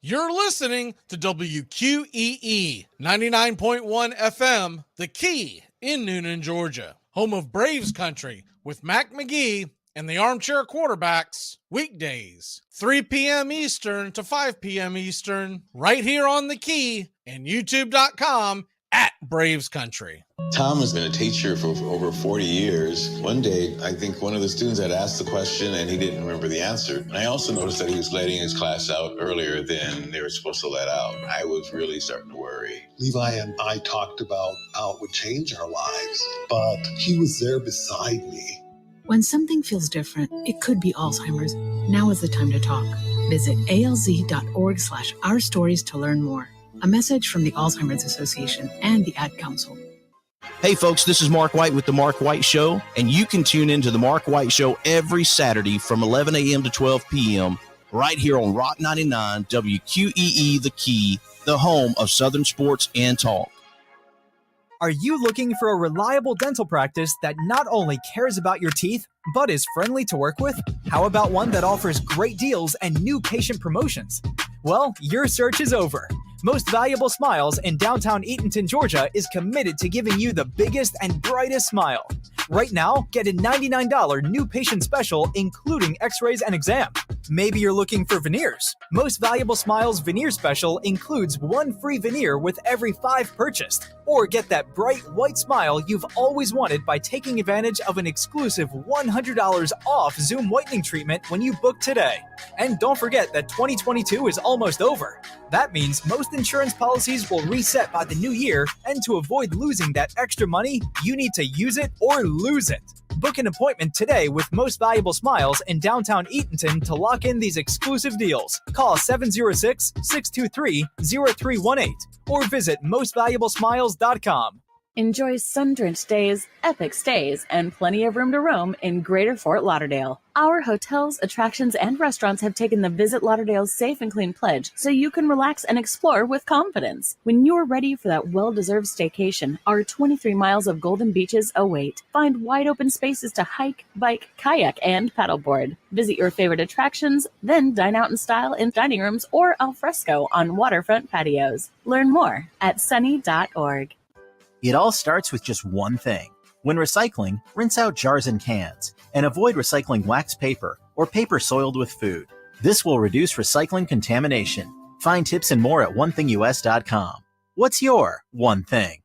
You're listening to WQEE 99.1 FM, The Key in Noonan, Georgia, home of Braves Country with Mac McGee and the Armchair Quarterbacks, weekdays, 3 p.m. Eastern to 5 p.m. Eastern, right here on The Key and YouTube.com at Braves Country. Tom has been a teacher for over 40 years. One day, I think one of the students had asked the question and he didn't remember the answer. And I also noticed that he was letting his class out earlier than they were supposed to let out. I was really starting to worry. Levi and I talked about how it would change our lives, but he was there beside me. When something feels different, it could be Alzheimer's. Now is the time to talk. Visit alz.org/ourstories to learn more. A message from the Alzheimer's Association and the Ad Council. Hey folks, this is Mark White with The Mark White Show, and you can tune into The Mark White Show every Saturday from 11 a.m. to 12 p.m. right here on Rock 99, WQEE The Key, the home of Southern sports and talk. Are you looking for a reliable dental practice that not only cares about your teeth, but is friendly to work with? How about one that offers great deals and new patient promotions? Well, your search is over. Most Valuable Smiles in downtown Eatonton, Georgia is committed to giving you the biggest and brightest smile. Right now, get a $99 new patient special, including x-rays and exam. Maybe you're looking for veneers. Most Valuable Smiles veneer special includes one free veneer with every 5 purchased. Or get that bright white smile you've always wanted by taking advantage of an exclusive $100 off Zoom whitening treatment when you book today. And don't forget that 2022 is almost over. That means most insurance policies will reset by the new year, and to avoid losing that extra money, you need to use it or lose it. Book an appointment today with Most Valuable Smiles in downtown Eatonton to lock in these exclusive deals. Call 706-623-0318 or visit mostvaluablesmiles.com. Enjoy sun-drenched days, epic stays, and plenty of room to roam in Greater Fort Lauderdale. Our hotels, attractions, and restaurants have taken the Visit Lauderdale's Safe and Clean pledge so you can relax and explore with confidence. When you're ready for that well-deserved staycation, our 23 miles of golden beaches await. Find wide-open spaces to hike, bike, kayak, and paddleboard. Visit your favorite attractions, then dine out in style in dining rooms or al fresco on waterfront patios. Learn more at sunny.org. It all starts with just one thing. When recycling, rinse out jars and cans, and avoid recycling wax paper or paper soiled with food. This will reduce recycling contamination. Find tips and more at onethingus.com. What's your one thing?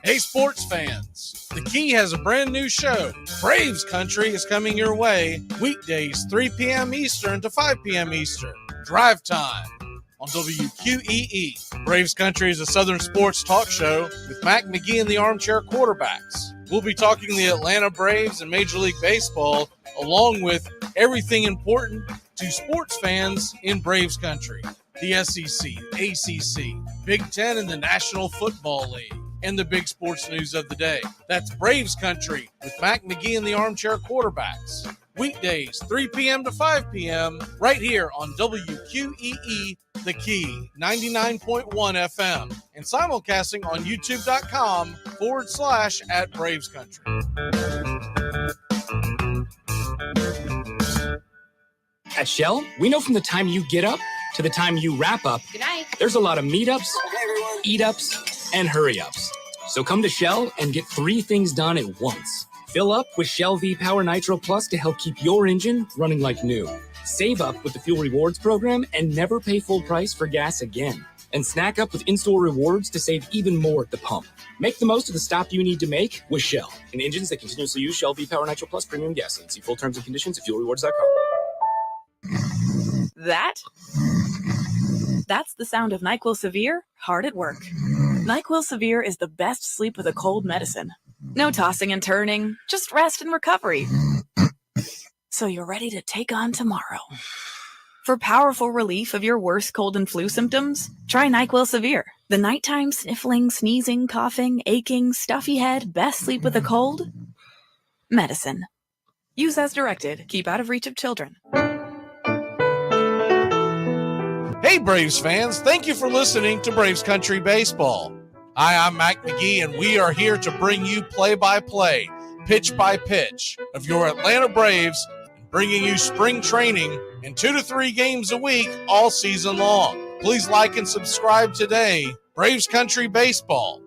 Hey sports fans, The Key has a brand new show. Braves Country is coming your way weekdays 3 p.m. Eastern to 5 p.m. Eastern. Drive time on WQEE. Braves Country is a Southern sports talk show with Mac McGee and the Armchair Quarterbacks. We'll be talking the Atlanta Braves and Major League Baseball, along with everything important to sports fans in Braves Country. The SEC, ACC, Big Ten, and the National Football League, and the big sports news of the day. That's Braves Country with Mac McGee and the Armchair Quarterbacks. Weekdays, 3 p.m. to 5 p.m. right here on WQEE The Key, 99.1 FM, and simulcasting on youtube.com/at Braves Country. At Shell, we know from the time you get up to the time you wrap up, good night, there's a lot of meetups, eat-ups, and hurry-ups. So come to Shell and get 3 things done at once. Fill up with Shell V-Power Nitro Plus to help keep your engine running like new. Save up with the Fuel Rewards program and never pay full price for gas again. And snack up with in-store rewards to save even more at the pump. Make the most of the stop you need to make with Shell and engines that continuously use Shell V-Power Nitro Plus premium gasoline. See full terms and conditions at fuelrewards.com. That's the sound of NyQuil Severe hard at work. NyQuil Severe is the best sleep with a cold medicine. No tossing and turning, just rest and recovery. So you're ready to take on tomorrow. For powerful relief of your worst cold and flu symptoms, try NyQuil Severe. The nighttime sniffling, sneezing, coughing, aching, stuffy head, best sleep with a cold medicine. Use as directed. Keep out of reach of children. Hey Braves fans, thank you for listening to Braves Country Baseball. Hi, I'm Mac McGee, and we are here to bring you play-by-play, pitch-by-pitch of your Atlanta Braves and bringing you spring training and 2 to 3 games a week all season long. Please like and subscribe today. Braves Country Baseball.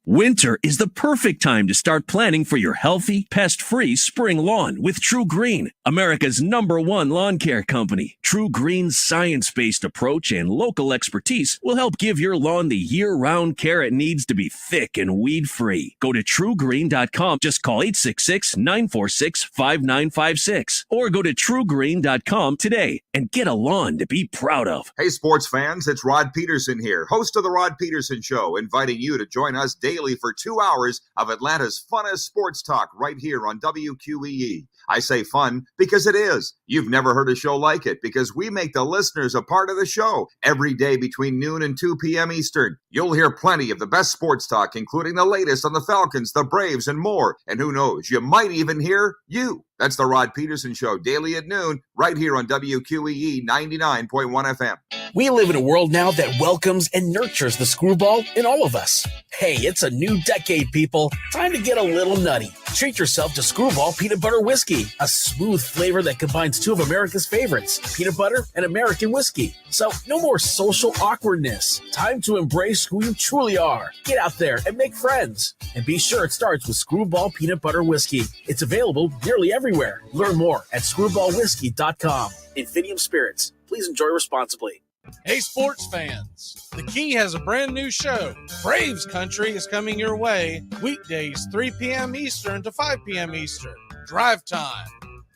Winter is the perfect time to start planning for your healthy, pest-free spring lawn with True Green, America's #1 lawn care company. True Green's science-based approach and local expertise will help give your lawn the year-round care it needs to be thick and weed-free. Go to truegreen.com. Just call 866-946-5956 or go to truegreen.com today and get a lawn to be proud of. Hey, sports fans, it's Rod Peterson here, host of The Rod Peterson Show, inviting you to join us daily for 2 hours of Atlanta's funnest sports talk right here on WQEE. I say fun because it is. You've never heard a show like it because we make the listeners a part of the show every day between noon and 2 p.m. Eastern. You'll hear plenty of the best sports talk, including the latest on the Falcons, the Braves, and more. And who knows, you might even hear you. That's the Rod Peterson Show, daily at noon, right here on WQEE 99.1 FM. We live in a world now that welcomes and nurtures the screwball in all of us. Hey, it's a new decade, people. Time to get a little nutty. Treat yourself to Screwball Peanut Butter Whiskey, a smooth flavor that combines two of America's favorites, peanut butter and American whiskey. So no more social awkwardness. Time to embrace who you truly are. Get out there and make friends. And be sure it starts with Screwball Peanut Butter Whiskey. It's available nearly everywhere. Learn more at screwballwhiskey.com. Infinium Spirits. Please enjoy responsibly. Hey, sports fans. The Key has a brand new show. Braves Country is coming your way weekdays 3 p.m. Eastern to 5 p.m. Eastern. Drive time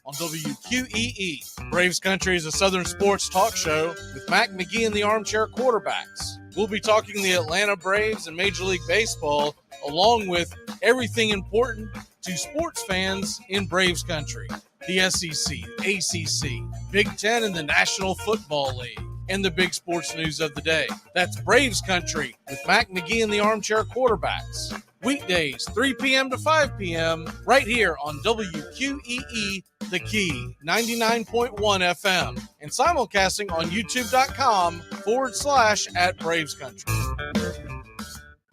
on WQEE. Braves Country is a Southern sports talk show with Mac McGee and the Armchair Quarterbacks. We'll be talking the Atlanta Braves and Major League Baseball, along with everything important to sports fans in Braves Country. The SEC, ACC, Big Ten, and the National Football League, and the big sports news of the day. That's Braves Country with Mac McGee and the Armchair Quarterbacks. Weekdays, 3 p.m. to 5 p.m. right here on WQEE, The Key, 99.1 FM, and simulcasting on youtube.com/@Braves Country.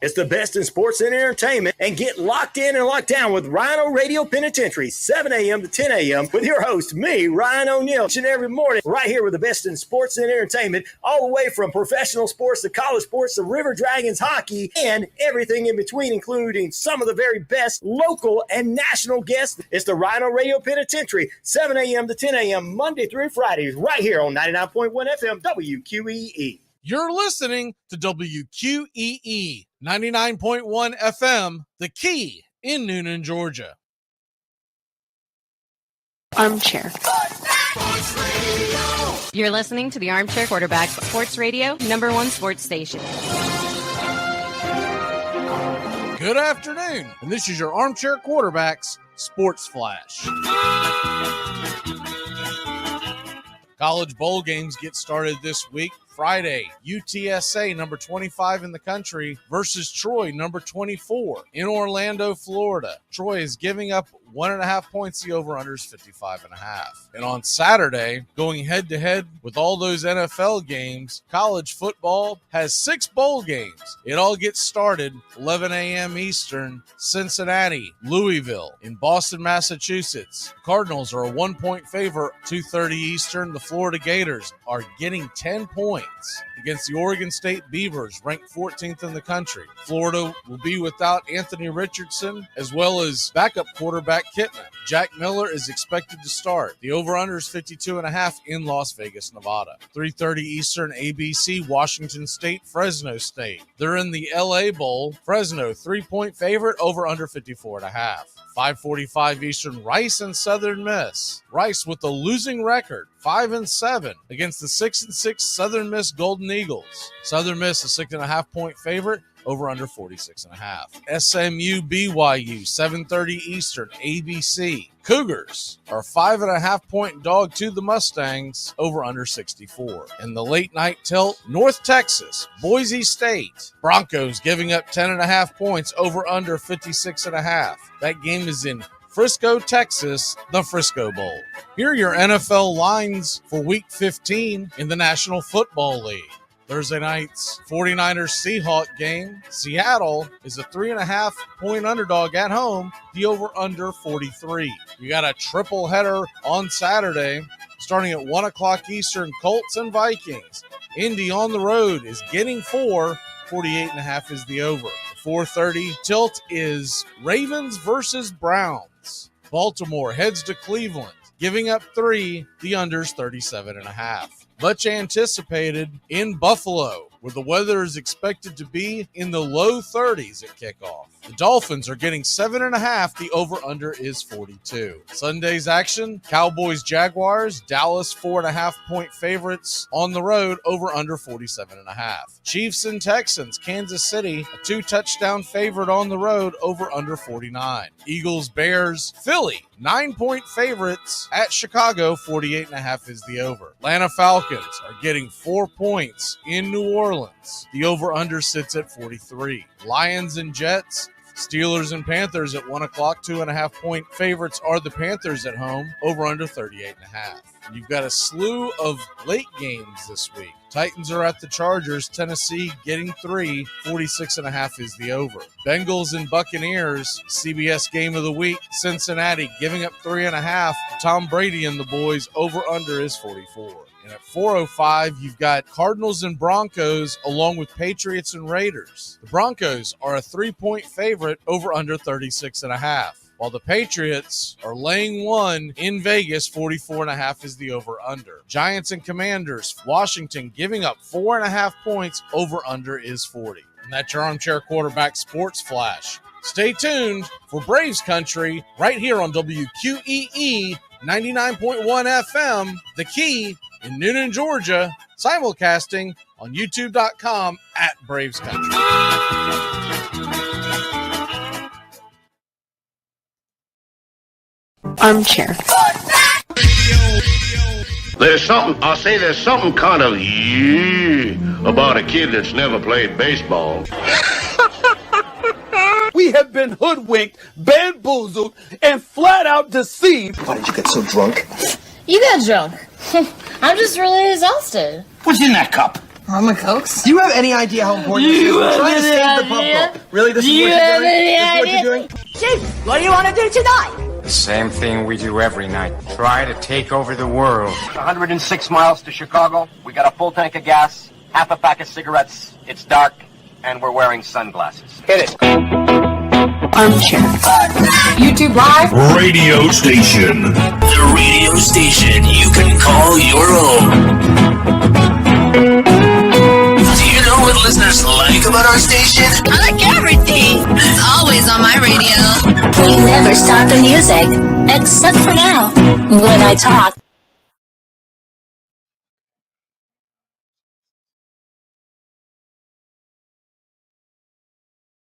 It's the best in sports and entertainment, and get locked in and locked down with Rhino Radio Penitentiary, 7 a.m. to 10 a.m. with your host, me, Ryan O'Neill, each and every morning, right here with the best in sports and entertainment, all the way from professional sports to college sports to River Dragons hockey and everything in between, including some of the very best local and national guests. It's the Rhino Radio Penitentiary, 7 a.m. to 10 a.m. Monday through Fridays, right here on 99.1 FM WQEE. You're listening to WQEE 99.1 FM, The Key in Noonan, Georgia. Armchair. You're listening to the Armchair Quarterback Sports Radio, #1 sports station. Good afternoon, and this is your Armchair Quarterbacks Sports Flash. College bowl games get started this week. Friday, UTSA, number 25 in the country, versus Troy, number 24 in Orlando, Florida. Troy is giving up 1.5 points. The over-under is 55.5. And on Saturday, going head-to-head with all those NFL games, college football has 6 bowl games. It all gets started 11 a.m. Eastern, Cincinnati, Louisville, in Boston, Massachusetts. The Cardinals are a 1-point favorite, 2:30 Eastern. The Florida Gators are getting 10 points against the Oregon State Beavers, ranked 14th in the country. Florida will be without Anthony Richardson, as well as backup quarterback Kittner. Jack Miller is expected to start. The over-under is 52.5 in Las Vegas, Nevada. 3:30 Eastern, ABC, Washington State, Fresno State. They're in the LA Bowl. Fresno, 3-point favorite, over-under 54.5. 5:45 Eastern, Rice and Southern Miss. Rice with a losing record, 5-7 against the 6-6 Southern Miss Golden Eagles. Southern Miss, a 6.5-point favorite, over under 46.5. SMU BYU, 7:30 Eastern, ABC. Cougars are 5.5-point dog to the Mustangs, over under 64. In the late night tilt, North Texas, Boise State. Broncos giving up 10.5 points, over under 56.5. That game is in Frisco, Texas, the Frisco Bowl. Here are your NFL lines for Week 15 in the National Football League. Thursday night's 49ers Seahawk game. Seattle is a 3.5 point underdog at home. The over-under 43. You got a triple header on Saturday starting at 1 o'clock Eastern. Colts and Vikings. Indy on the road is getting 4. 48.5 is the over. 4:30 tilt is Ravens versus Browns. Baltimore heads to Cleveland, giving up 3. The under's 37.5. Much anticipated in Buffalo, where the weather is expected to be in the low 30s at kickoff. The Dolphins are getting 7.5. The over-under is 42. Sunday's action, Cowboys-Jaguars. Dallas 4.5 point favorites on the road. Over-under 47.5. Chiefs and Texans. Kansas City, a 2-touchdown favorite on the road. Over-under 49. Eagles-Bears. Philly, 9-point favorites at Chicago. 48.5 is the over. Atlanta Falcons are getting 4 points in New Orleans. The over-under sits at 43. Lions and Jets. Steelers and Panthers at 1 o'clock. 2.5 point favorites are the Panthers at home. Over under 38.5. You've got a slew of late games this week. Titans are at the Chargers. Tennessee getting 3. 46.5 is the over. Bengals and Buccaneers. CBS game of the week. Cincinnati giving up 3.5. Tom Brady and the boys. Over under is 44. And at 4:05, you've got Cardinals and Broncos along with Patriots and Raiders. The Broncos are a 3-point favorite. Over under 36.5. While the Patriots are laying 1 in Vegas. 44.5 is the over-under. Giants and Commanders. Washington giving up 4.5 points. Over-under is 40. And that's your Armchair Quarterback Sports Flash. Stay tuned for Braves Country right here on WQEE 99.1 FM, The Key in Noonan, Georgia, simulcasting on youtube.com at Braves Country. Armchair. There's something kind of about a kid that's never played baseball. We have been hoodwinked, bamboozled, and flat out deceived. Why did you get so drunk? You got drunk. I'm just really exhausted. What's in that cup? Rum and Cokes. Do you have any idea how important this is? We're trying to save the pub. Really? This is what you're doing? This is what you're doing? Chief, what do you want to do tonight? The same thing we do every night. Try to take over the world. 106 miles to Chicago. We got a full tank of gas, half a pack of cigarettes. It's dark, and we're wearing sunglasses. Hit it. Armchair. YouTube Live. Radio station. The radio station you can call your own. Do you know what listeners like about our station? I like everything. It's always on my radio. We never stop the music, except for now, when I talk.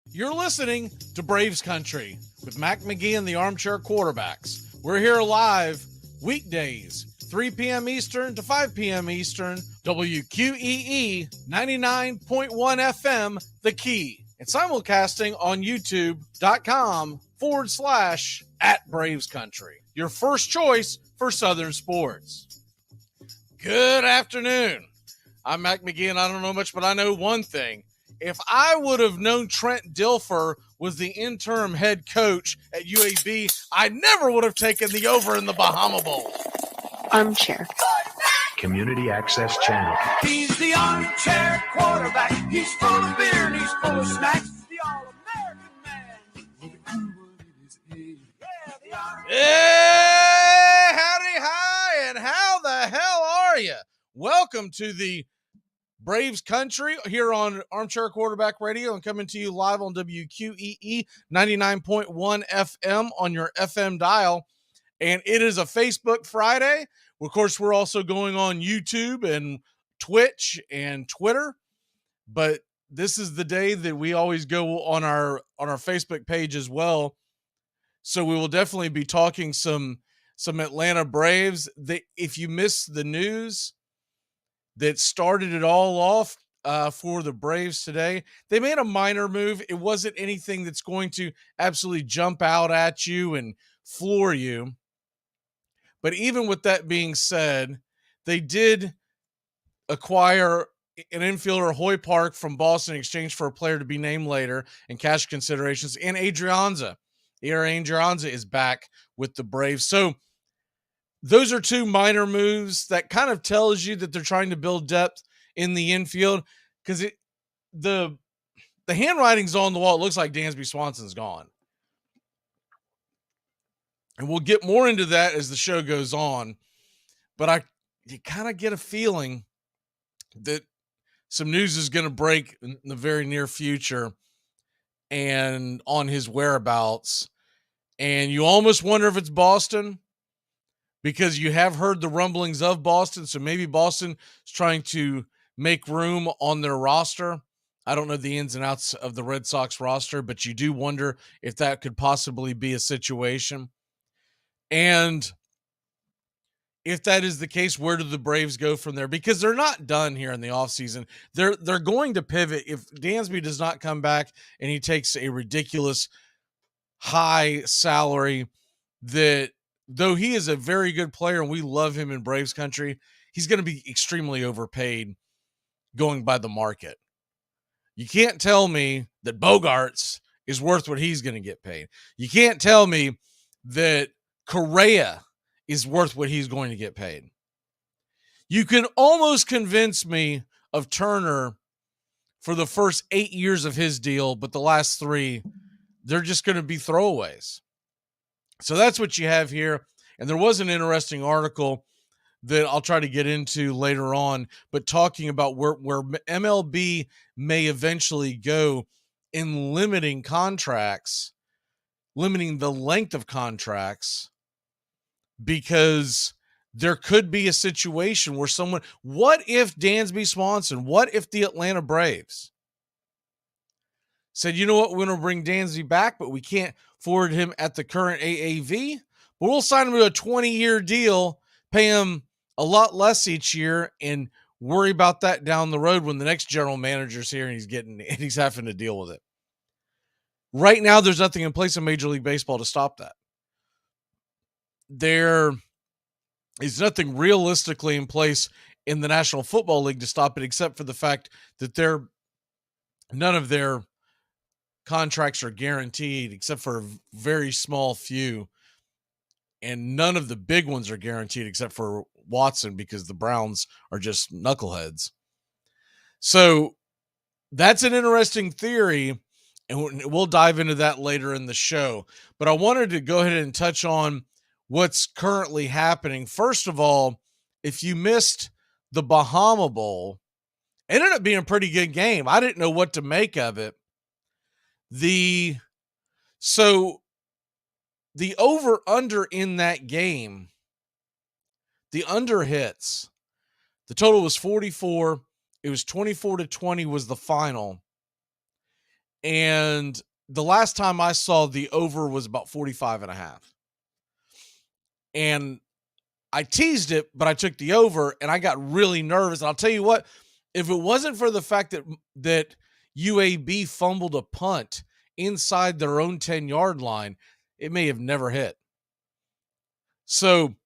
You're listening to Braves Country with Mac McGee and the Armchair Quarterbacks. We're here live weekdays, 3 p.m. Eastern to 5 p.m. Eastern, WQEE 99.1 FM, The Key, and simulcasting on youtube.com /at Braves Country. Your first choice for Southern sports. Good afternoon. I'm Mac McGee, and I don't know much, but I know one thing. If I would have known Trent Dilfer was the interim head coach at UAB, I never would have taken the over in the Bahama Bowl. Armchair. Community Access Channel. He's the armchair quarterback. He's full of beer and he's full of snacks. The all-American man. Hey, howdy, hi, and how the hell are you? Welcome to the Braves Country here on Armchair Quarterback Radio and coming to you live on WQEE 99.1 FM on your FM dial. And it is a Facebook Friday. Of course, we're also going on YouTube and Twitch and Twitter. But this is the day that we always go on our Facebook page as well. So we will definitely be talking some Atlanta Braves. If you missed the news that started it all off for the Braves today, they made a minor move. It wasn't anything that's going to absolutely jump out at you and floor you. But even with that being said, they did acquire an infielder, Hoy Park from Boston, in exchange for a player to be named later and cash considerations, and Adrianza. Adrianza is back with the Braves. So those are two minor moves that kind of tells you that they're trying to build depth in the infield, because the handwriting's on the wall. It looks like Dansby Swanson's gone. And we'll get more into that as the show goes on. But you kind of get a feeling that some news is going to break in the very near future and on his whereabouts. And you almost wonder if it's Boston, because you have heard the rumblings of Boston. So maybe Boston is trying to make room on their roster. I don't know the ins and outs of the Red Sox roster, but you do wonder if that could possibly be a situation. And if that is the case, where do the Braves go from there? Because they're not done here in the offseason. They're going to pivot. If Dansby does not come back and he takes a ridiculous high salary, that though he is a very good player and we love him in Braves country, he's going to be extremely overpaid going by the market. You can't tell me that Bogarts is worth what he's going to get paid. You can't tell me that Correa is worth what he's going to get paid. You can almost convince me of Turner for the first 8 years of his deal, but the last 3, they're just going to be throwaways. So that's what you have here. And there was an interesting article that I'll try to get into later on, but talking about where MLB may eventually go in limiting contracts, limiting the length of contracts, because there could be a situation where what if Dansby Swanson, what if the Atlanta Braves said, you know what, we're going to bring Dansby back, but we can't forward him at the current AAV, but we'll sign him to a 20-year deal, pay him a lot less each year, and worry about that down the road when the next general manager's here and he's having to deal with it. Right now, there's nothing in place in Major League Baseball to stop that. There is nothing realistically in place in the National Football League to stop it, except for the fact that none of their contracts are guaranteed, except for a very small few. And none of the big ones are guaranteed except for Watson, because the Browns are just knuckleheads. So that's an interesting theory, and we'll dive into that later in the show. But I wanted to go ahead and touch on what's currently happening. First of all, if you missed the Bahama Bowl, it ended up being a pretty good game. I didn't know what to make of it. The over-under in that game, the under hits. The total was 44. It was 24-20 was the final. And the last time I saw the over was about 45.5. And I teased it, but I took the over, and I got really nervous. And I'll tell you what, if it wasn't for the fact that UAB fumbled a punt inside their own 10-yard line, it may have never hit. So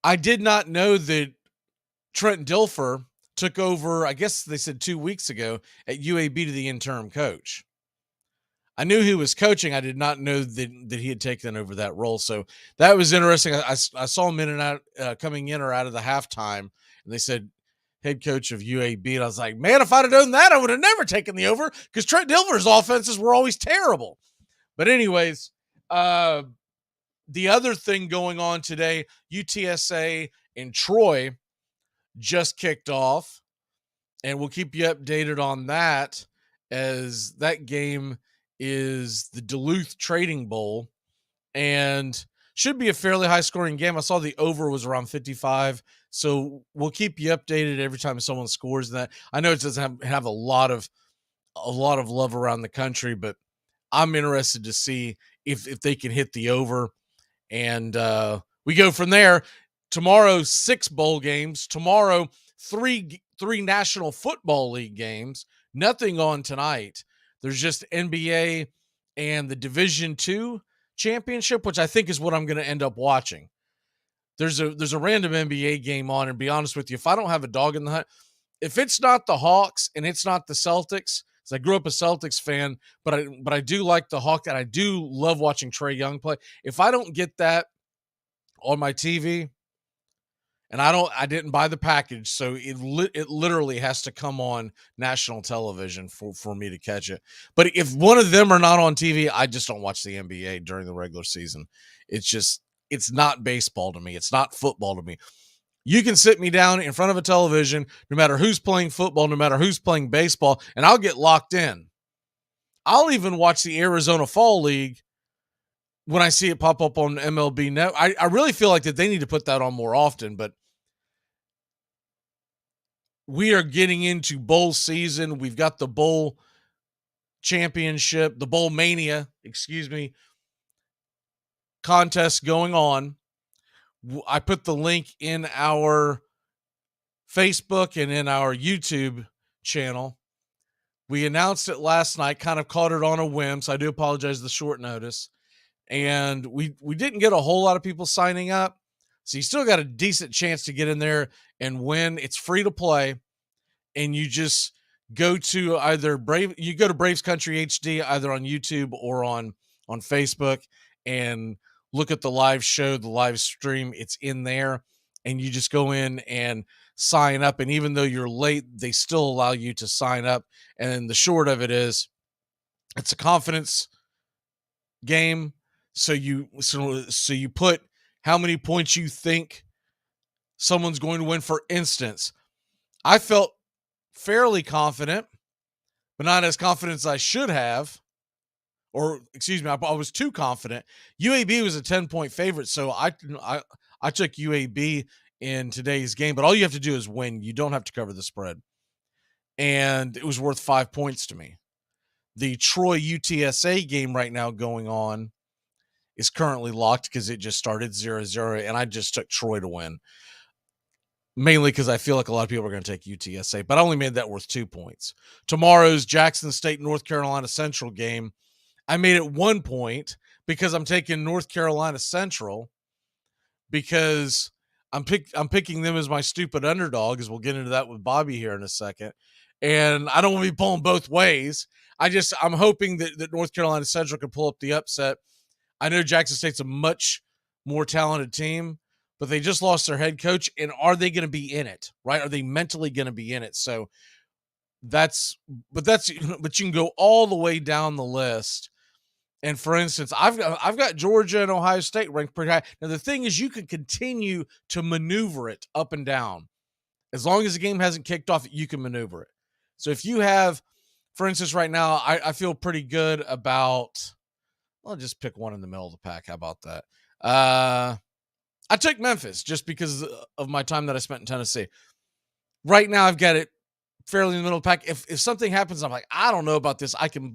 I did not know that Trent Dilfer took over, I guess they said 2 weeks ago, at UAB to the interim coach. I knew he was coaching. I did not know that he had taken over that role. So that was interesting. I saw him in and out, coming in or out of the halftime, and they said head coach of UAB. And I was like, man, if I'd have known that, I would have never taken the over, because Trent Dilfer's offenses were always terrible. But anyways, the other thing going on today, UTSA and Troy just kicked off, and we'll keep you updated on that, as that game is the Duluth Trading Bowl and should be a fairly high scoring game. I saw the over was around 55. So we'll keep you updated every time someone scores that. I know it doesn't have a lot of love around the country, but I'm interested to see if they can hit the over. And we go from there. Tomorrow, 6 bowl games. Tomorrow, three National Football League games. Nothing on tonight. There's just NBA and the Division II championship, which I think is what I'm going to end up watching. There's a random NBA game on, and be honest with you, if I don't have a dog in the hunt, if it's not the Hawks and it's not the Celtics, because I grew up a Celtics fan, but I do like the Hawks, and I do love watching Trae Young play. If I don't get that on my TV, and I didn't buy the package, so it literally has to come on national television for me to catch it. But if one of them are not on TV, I just don't watch the NBA during the regular season. It's not baseball to me. It's not football to me. You can sit me down in front of a television, no matter who's playing football, no matter who's playing baseball, and I'll get locked in. I'll even watch the Arizona Fall League when I see it pop up on MLB Net. I really feel like that they need to put that on more often, but we are getting into bowl season. We've got the bowl championship, the bowl mania, contest going on. I put the link in our Facebook and in our YouTube channel. We announced it last night, kind of caught it on a whim, so I do apologize for the short notice. And we didn't get a whole lot of people signing up, so you still got a decent chance to get in there and win. It's free to play, and you just go to either Braves Country HD, either on YouTube or on Facebook, and look at the live show, the live stream. It's in there, and you just go in and sign up. And even though you're late, they still allow you to sign up. And the short of it is, it's a confidence game. So you put how many points you think someone's going to win. For instance, I felt fairly confident, but not as confident as I should have. Or, excuse me, I was too confident. UAB was a 10-point favorite, so I took UAB in today's game. But all you have to do is win. You don't have to cover the spread. And it was worth 5 points to me. The Troy UTSA game right now going on is currently locked because it just started 0-0, and I just took Troy to win. Mainly because I feel like a lot of people are going to take UTSA, but I only made that worth 2 points. Tomorrow's Jackson State, North Carolina Central game, I made it 1 point because I'm taking North Carolina Central because I'm picking them as my stupid underdog, as we'll get into that with Bobby here in a second. And I don't want to be pulling both ways. I'm hoping that North Carolina Central can pull up the upset. I know Jackson State's a much more talented team, but they just lost their head coach. And are they going to be in it, right? Are they mentally going to be in it? So but you can go all the way down the list. And for instance, I've got Georgia and Ohio State ranked pretty high. Now, the thing is, you can continue to maneuver it up and down. As long as the game hasn't kicked off, you can maneuver it. So if you have, for instance, right now, I feel pretty good about, I'll just pick one in the middle of the pack. How about that? I took Memphis just because of my time that I spent in Tennessee. Right now, I've got it fairly in the middle of the pack. If something happens, I'm like, I don't know about this. I can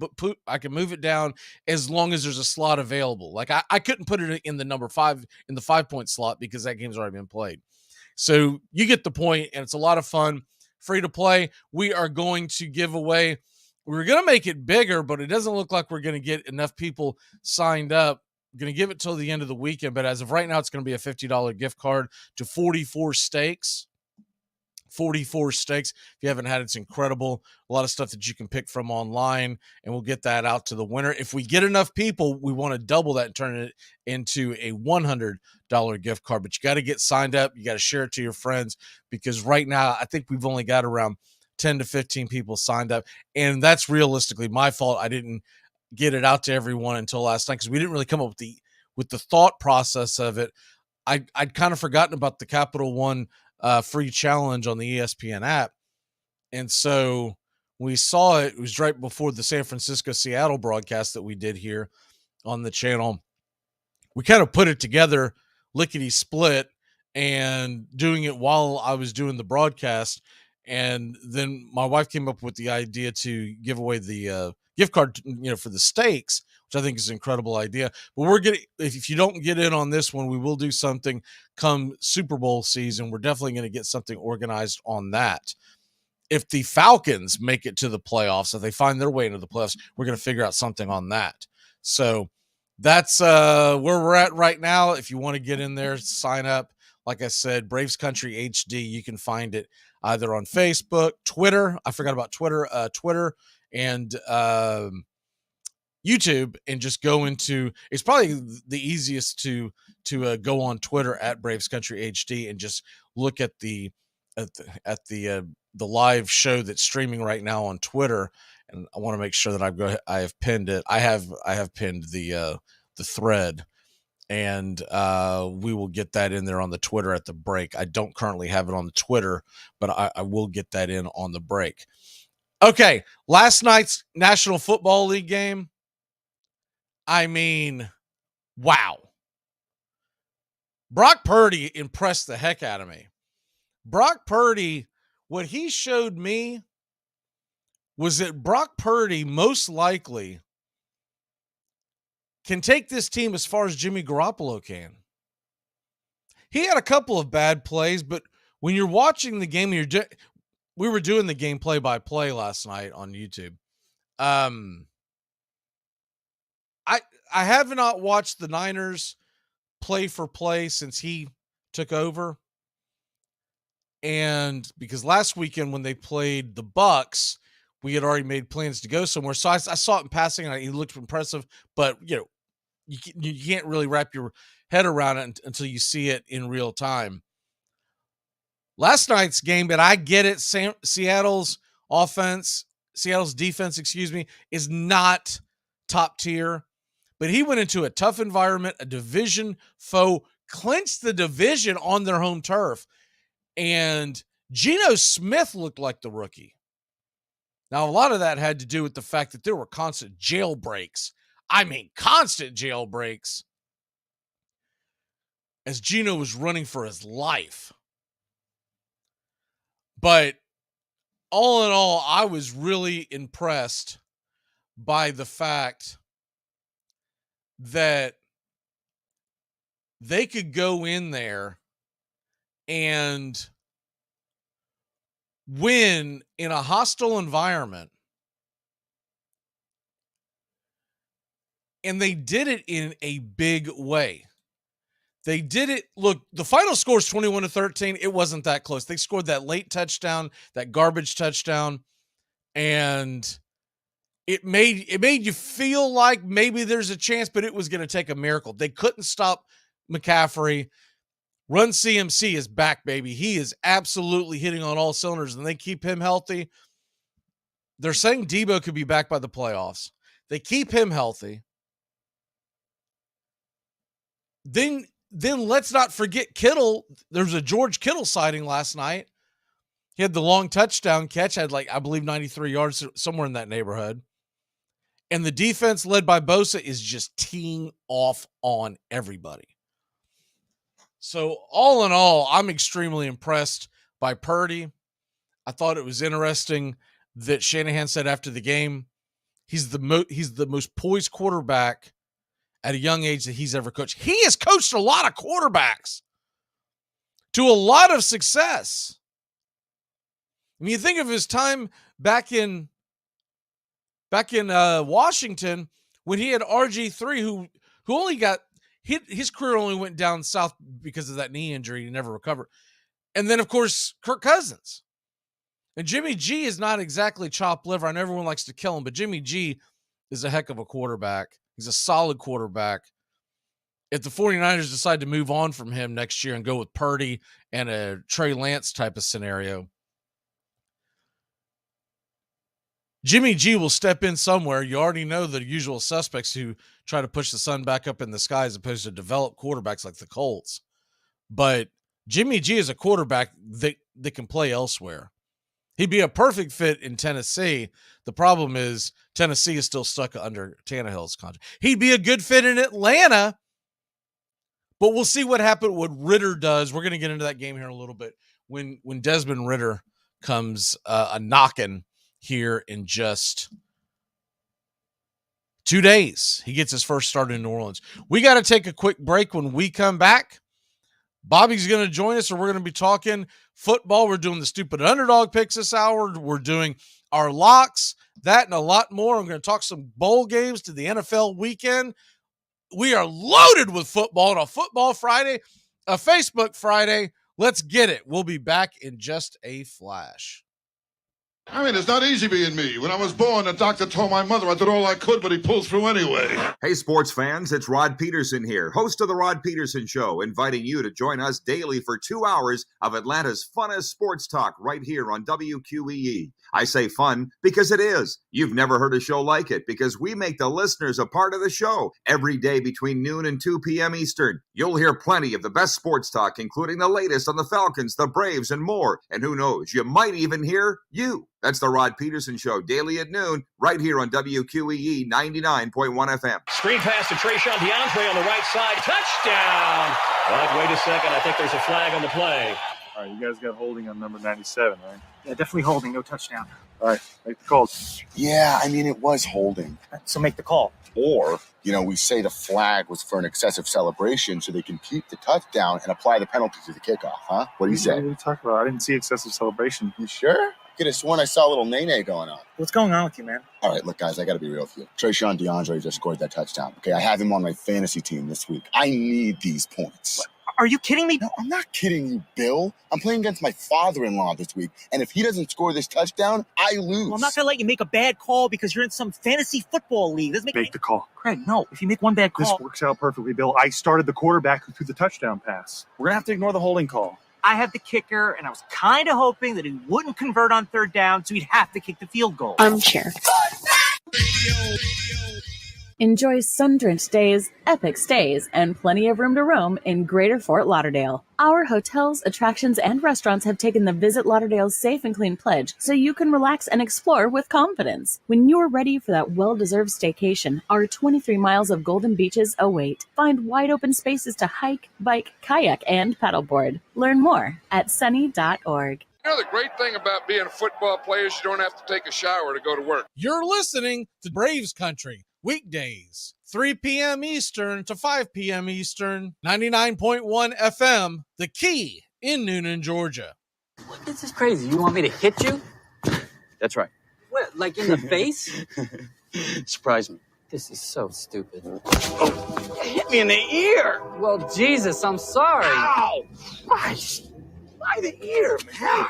move it down as long as there's a slot available. Like I couldn't put it in the number 5 in the 5-point slot because that game's already been played. So you get the point, and it's a lot of fun. Free to play. We are going to give away. We're going to make it bigger, but it doesn't look like we're going to get enough people signed up. We're going to give it till the end of the weekend, but as of right now, it's going to be a $50 gift card to 44 Steaks. 44 Steaks. If you haven't had it, it's incredible. A lot of stuff that you can pick from online, and we'll get that out to the winner. If we get enough people, we want to double that and turn it into a $100 gift card. But you got to get signed up. You got to share it to your friends, because right now I think we've only got around 10 to 15 people signed up, and that's realistically my fault. I didn't get it out to everyone until last night because we didn't really come up with the thought process of it. I'd kind of forgotten about the Capital One free challenge on the ESPN app. And so we saw it was right before the San Francisco Seattle broadcast that we did here on the channel. We kind of put it together lickety split and doing it while I was doing the broadcast. And then my wife came up with the idea to give away the gift card, for the Steaks, which I think is an incredible idea. But we're getting, if you don't get in on this one, we will do something come Super Bowl season. We're definitely going to get something organized on that. If the Falcons make it to the playoffs, if they find their way into the playoffs, we're going to figure out something on that. So that's where we're at right now. If you want to get in there, sign up. Like I said, Braves Country HD, you can find it either on Facebook, Twitter. I forgot about Twitter, Twitter and YouTube, and just go into, it's probably the easiest to go on Twitter at Braves Country HD and just look at the live show that's streaming right now on Twitter. And I want to make sure that I have pinned it. I have pinned the thread, and we will get that in there on the Twitter at the break. I don't currently have it on the Twitter, but I will get that in on the break. Okay, last night's National Football League game. I mean, wow. Brock Purdy impressed the heck out of me. Brock Purdy, what he showed me was that Brock Purdy most likely can take this team as far as Jimmy Garoppolo can. He had a couple of bad plays, but when you're watching the game, we were doing the game play-by-play last night on YouTube. I have not watched the Niners play for play since he took over. And because last weekend when they played the Bucs, we had already made plans to go somewhere. So I saw it in passing and he looked impressive, but you can't really wrap your head around it until you see it in real time. Last night's game, and I get it, Seattle's defense, is not top tier. But he went into a tough environment, a division foe, clinched the division on their home turf. And Geno Smith looked like the rookie. Now, a lot of that had to do with the fact that there were constant jailbreaks. I mean, constant jailbreaks. As Geno was running for his life. But all in all, I was really impressed by the fact that they could go in there and win in a hostile environment. And they did it in a big way. They did it. Look, the final score is 21-13. It wasn't that close. They scored that late touchdown, that garbage touchdown, and it made you feel like maybe there's a chance, but it was going to take a miracle. They couldn't stop McCaffrey. Run CMC is back, baby. He is absolutely hitting on all cylinders, and they keep him healthy. They're saying Debo could be back by the playoffs. They keep him healthy. Then let's not forget Kittle. There's a George Kittle sighting last night. He had the long touchdown catch, had I believe 93 yards, somewhere in that neighborhood. And the defense led by Bosa is just teeing off on everybody. So all in all, I'm extremely impressed by Purdy. I thought it was interesting that Shanahan said after the game, he's the most poised quarterback at a young age that he's ever coached. He has coached a lot of quarterbacks to a lot of success. I mean, you think of his time back in Washington when he had RG3, who only got his career only went down south because of that knee injury. He never recovered. And then, of course, Kirk Cousins. And Jimmy G is not exactly chopped liver. I know everyone likes to kill him, but Jimmy G is a heck of a quarterback. He's a solid quarterback. If the 49ers decide to move on from him next year and go with Purdy and a Trey Lance type of scenario, Jimmy G will step in somewhere. You already know the usual suspects who try to push the sun back up in the sky as opposed to develop quarterbacks like the Colts. But Jimmy G is a quarterback that can play elsewhere. He'd be a perfect fit in Tennessee. The problem is Tennessee is still stuck under Tannehill's contract. He'd be a good fit in Atlanta, but we'll see what happens, what Ritter does. We're going to get into that game here in a little bit when Desmond Ritter comes a knocking here in just 2 days. He gets his first start in New Orleans. We got to take a quick break. When we come back, Bobby's going to join us, and we're going to be talking football. We're doing the stupid underdog picks this hour. We're doing our locks, that and a lot more. I'm going to talk some bowl games to the NFL weekend. We are loaded with football on a football Friday, a Facebook Friday. Let's get it. We'll be back in just a flash. I mean, it's not easy being me. When I was born, the doctor told my mother I did all I could, but he pulled through anyway. Hey, sports fans, it's Rod Peterson here, host of The Rod Peterson Show, inviting you to join us daily for 2 hours of Atlanta's funnest sports talk right here on WQEE. I say fun because it is. You've never heard a show like it because we make the listeners a part of the show every day between noon and 2 p.m. Eastern. You'll hear plenty of the best sports talk, including the latest on the Falcons, the Braves, and more. And who knows, you might even hear you. That's the Rod Peterson Show, daily at noon, right here on WQEE 99.1 FM. Screen pass to Trayshawn DeAndre on the right side. Touchdown! But wait a second. I think there's a flag on the play. All right, you guys got holding on number 97, right? Yeah, definitely holding. No touchdown. All right, make the call. Yeah, I mean, it was holding. So make the call. Or, we say the flag was for an excessive celebration so they can keep the touchdown and apply the penalty to the kickoff, huh? What do you say? What are you talking about? I didn't see excessive celebration. You sure? Could have sworn I saw a little nay-nay going on. What's going on with you, man? All right, look, guys, I got to be real with you. Trayshawn DeAndre just scored that touchdown. Okay, I have him on my fantasy team this week. I need these points. What? Are you kidding me? No, I'm not kidding you, Bill. I'm playing against my father-in-law this week, and if he doesn't score this touchdown, I lose. Well, I'm not going to let you make a bad call because you're in some fantasy football league. Make the call. Craig, no. If you make one bad call... This works out perfectly, Bill. I started the quarterback who threw the touchdown pass. We're going to have to ignore the holding call. I had the kicker, and I was kind of hoping that he wouldn't convert on third down, so he'd have to kick the field goal. Armchair. Enjoy sun-drenched days, epic stays, and plenty of room to roam in Greater Fort Lauderdale. Our hotels, attractions, and restaurants have taken the Visit Lauderdale's Safe and Clean pledge so you can relax and explore with confidence. When you're ready for that well-deserved staycation, our 23 miles of golden beaches await. Find wide-open spaces to hike, bike, kayak, and paddleboard. Learn more at sunny.org. You know, the great thing about being a football player is you don't have to take a shower to go to work. You're listening to Braves Country. Weekdays, 3 p.m. Eastern to 5 p.m. Eastern, 99.1 FM, The Key in Noonan, Georgia. This is crazy. You want me to hit you? That's right. What, like in the face? Surprise me. This is so stupid. Oh, you hit me in the ear. Well, Jesus, I'm sorry. Ow! Christ. Why the ear, man?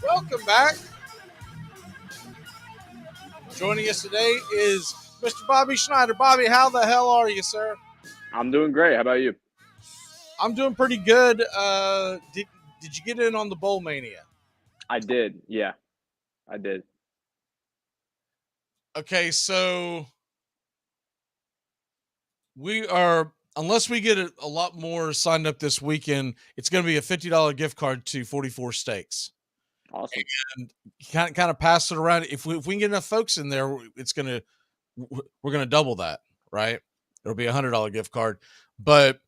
Welcome back. Joining us today is Mr. Bobby Schneider. Bobby, how the hell are you, sir? I'm doing great. How about you? I'm doing pretty good. Did you get in on the Bowl Mania? I did. Yeah, I did. Okay, so we are, unless we get a lot more signed up this weekend, it's going to be a $50 gift card to 44 Steaks. Awesome. And kind of pass it around. If we can get enough folks in there, we're gonna double that, right? It'll be $100 gift card. But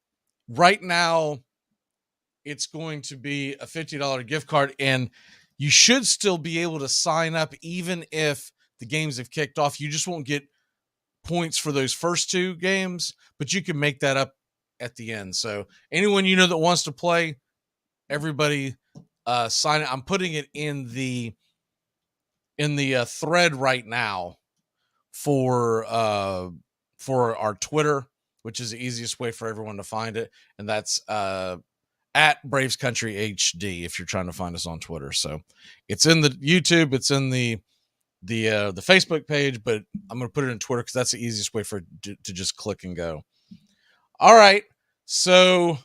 right now, it's going to be a $50 gift card, and you should still be able to sign up even if the games have kicked off. You just won't get points for those first two games, but you can make that up at the end. So anyone you know that wants to play, everybody. Sign it. I'm putting it in the thread right now for our Twitter, which is the easiest way for everyone to find it, and that's at Braves Country HD if you're trying to find us on Twitter. So it's in the YouTube, it's in the Facebook page, but I'm going to put it in Twitter because that's the easiest way for it to just click and go. All right, so.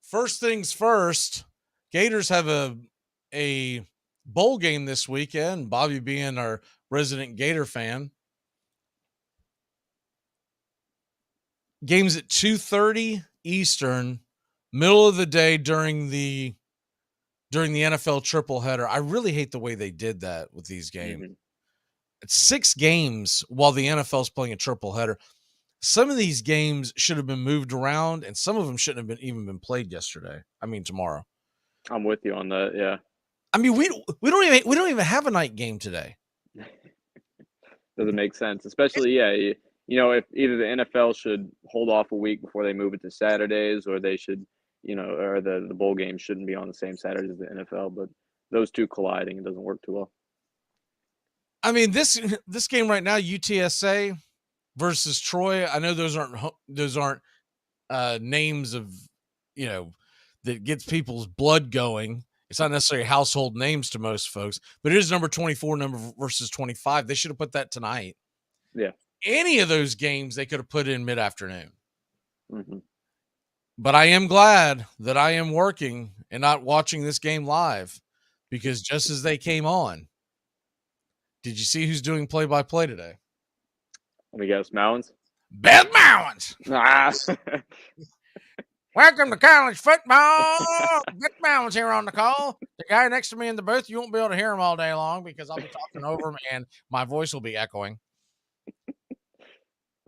First things first, Gators have a bowl game this weekend. Bobby being our resident Gator fan. Game's at 2:30 Eastern, middle of the day during the NFL triple header. I really hate the way they did that with these games. Mm-hmm. It's 6 games while the NFL's playing a triple header. Some of these games should have been moved around, and some of them shouldn't have even been played yesterday. I mean, tomorrow. I'm with you on that. Yeah. I mean, we don't even have a night game today. Doesn't make sense, especially if either the NFL should hold off a week before they move it to Saturdays, or they should, or the bowl games shouldn't be on the same Saturday as the NFL. But those two colliding, it doesn't work too well. I mean, this game right now, UTSA versus Troy. I know those aren't names of that gets people's blood going. It's not necessarily household names to most folks, but it is number 24 number versus 25. They should have put that tonight. Yeah. Any of those games they could have put in mid-afternoon. Mm-hmm. But I am glad that I am working and not watching this game live, because just as they came on, did you see who's doing play-by-play today? Let me guess, Mallins? Beth Mallins! Ah. Welcome to college football. Beth Mallins here on the call. The guy next to me in the booth, you won't be able to hear him all day long because I'll be talking over him and my voice will be echoing.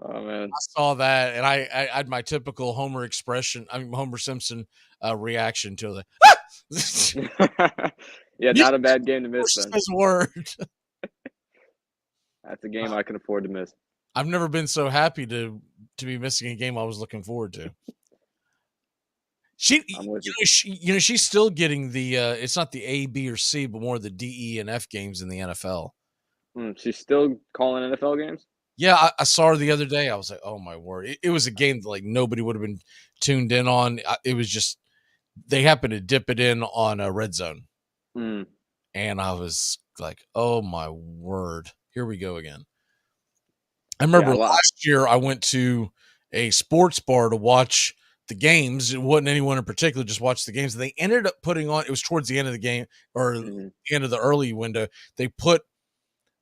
Oh, man. I saw that, and I had my typical Homer Simpson reaction to it. Yeah, not a bad game to miss, then. His word. That's a game I can afford to miss. I've never been so happy to be missing a game I was looking forward to. She's still getting the it's not the A, B, or C, but more the D, E, and F games in the NFL. She's still calling NFL games? Yeah, I saw her the other day. I was like, oh my word. It was a game that nobody would have been tuned in on. It was just they happened to dip it in on a Red Zone. And I was like, oh my word. Here we go again. I remember last year I went to a sports bar to watch the games. It wasn't anyone in particular, just watch the games. They ended up putting on, it was towards the end of the game or the end of the early window. They put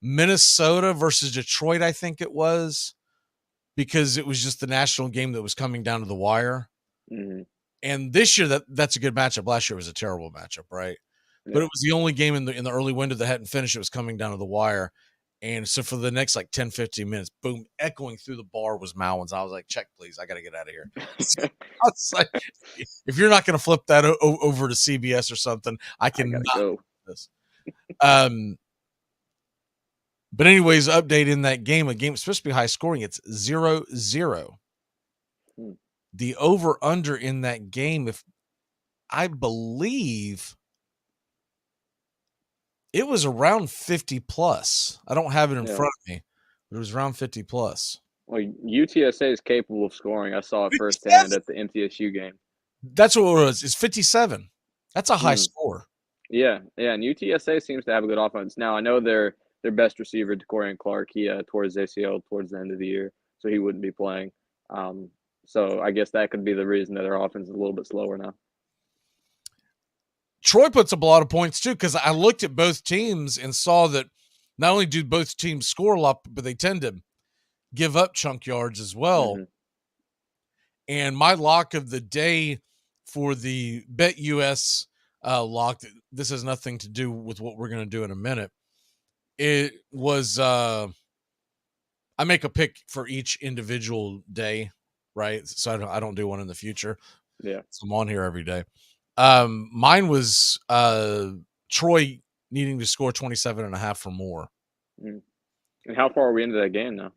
Minnesota versus Detroit, I think it was, because it was just the national game that was coming down to the wire. And this year, that's a good matchup. Last year was a terrible matchup, right? Yeah. But it was the only game in the early window that hadn't finished. It was coming down to the wire. And so for the next 10, 15 minutes, boom, echoing through the bar was Mallins. I was like, check, please. I got to get out of here. I was like, if you're not going to flip that over to CBS or something, I can go. This. But anyways, update in that game. A game supposed to be high scoring. It's 0-0. The over-under in that game, if I believe it was around 50 plus. I don't have it in front of me, but it was around 50 plus. Well, UTSA is capable of scoring. I saw it firsthand at the MTSU game. That's what it was. It's 57. That's a high score. Yeah, and UTSA seems to have a good offense. Now, I know their best receiver, Decorian Clark, he tore his ACL towards the end of the year, so he wouldn't be playing. So I guess that could be the reason that their offense is a little bit slower now. Troy puts up a lot of points too, because I looked at both teams and saw that not only do both teams score a lot, but they tend to give up chunk yards as well. And my lock of the day for the BetUS lock, this has nothing to do with what we're going to do in a minute. It was I make a pick for each individual day, right? So I don't do one in the future. Yeah, so I'm on here every day. Mine was Troy needing to score 27.5 or more. And how far are we into that game now?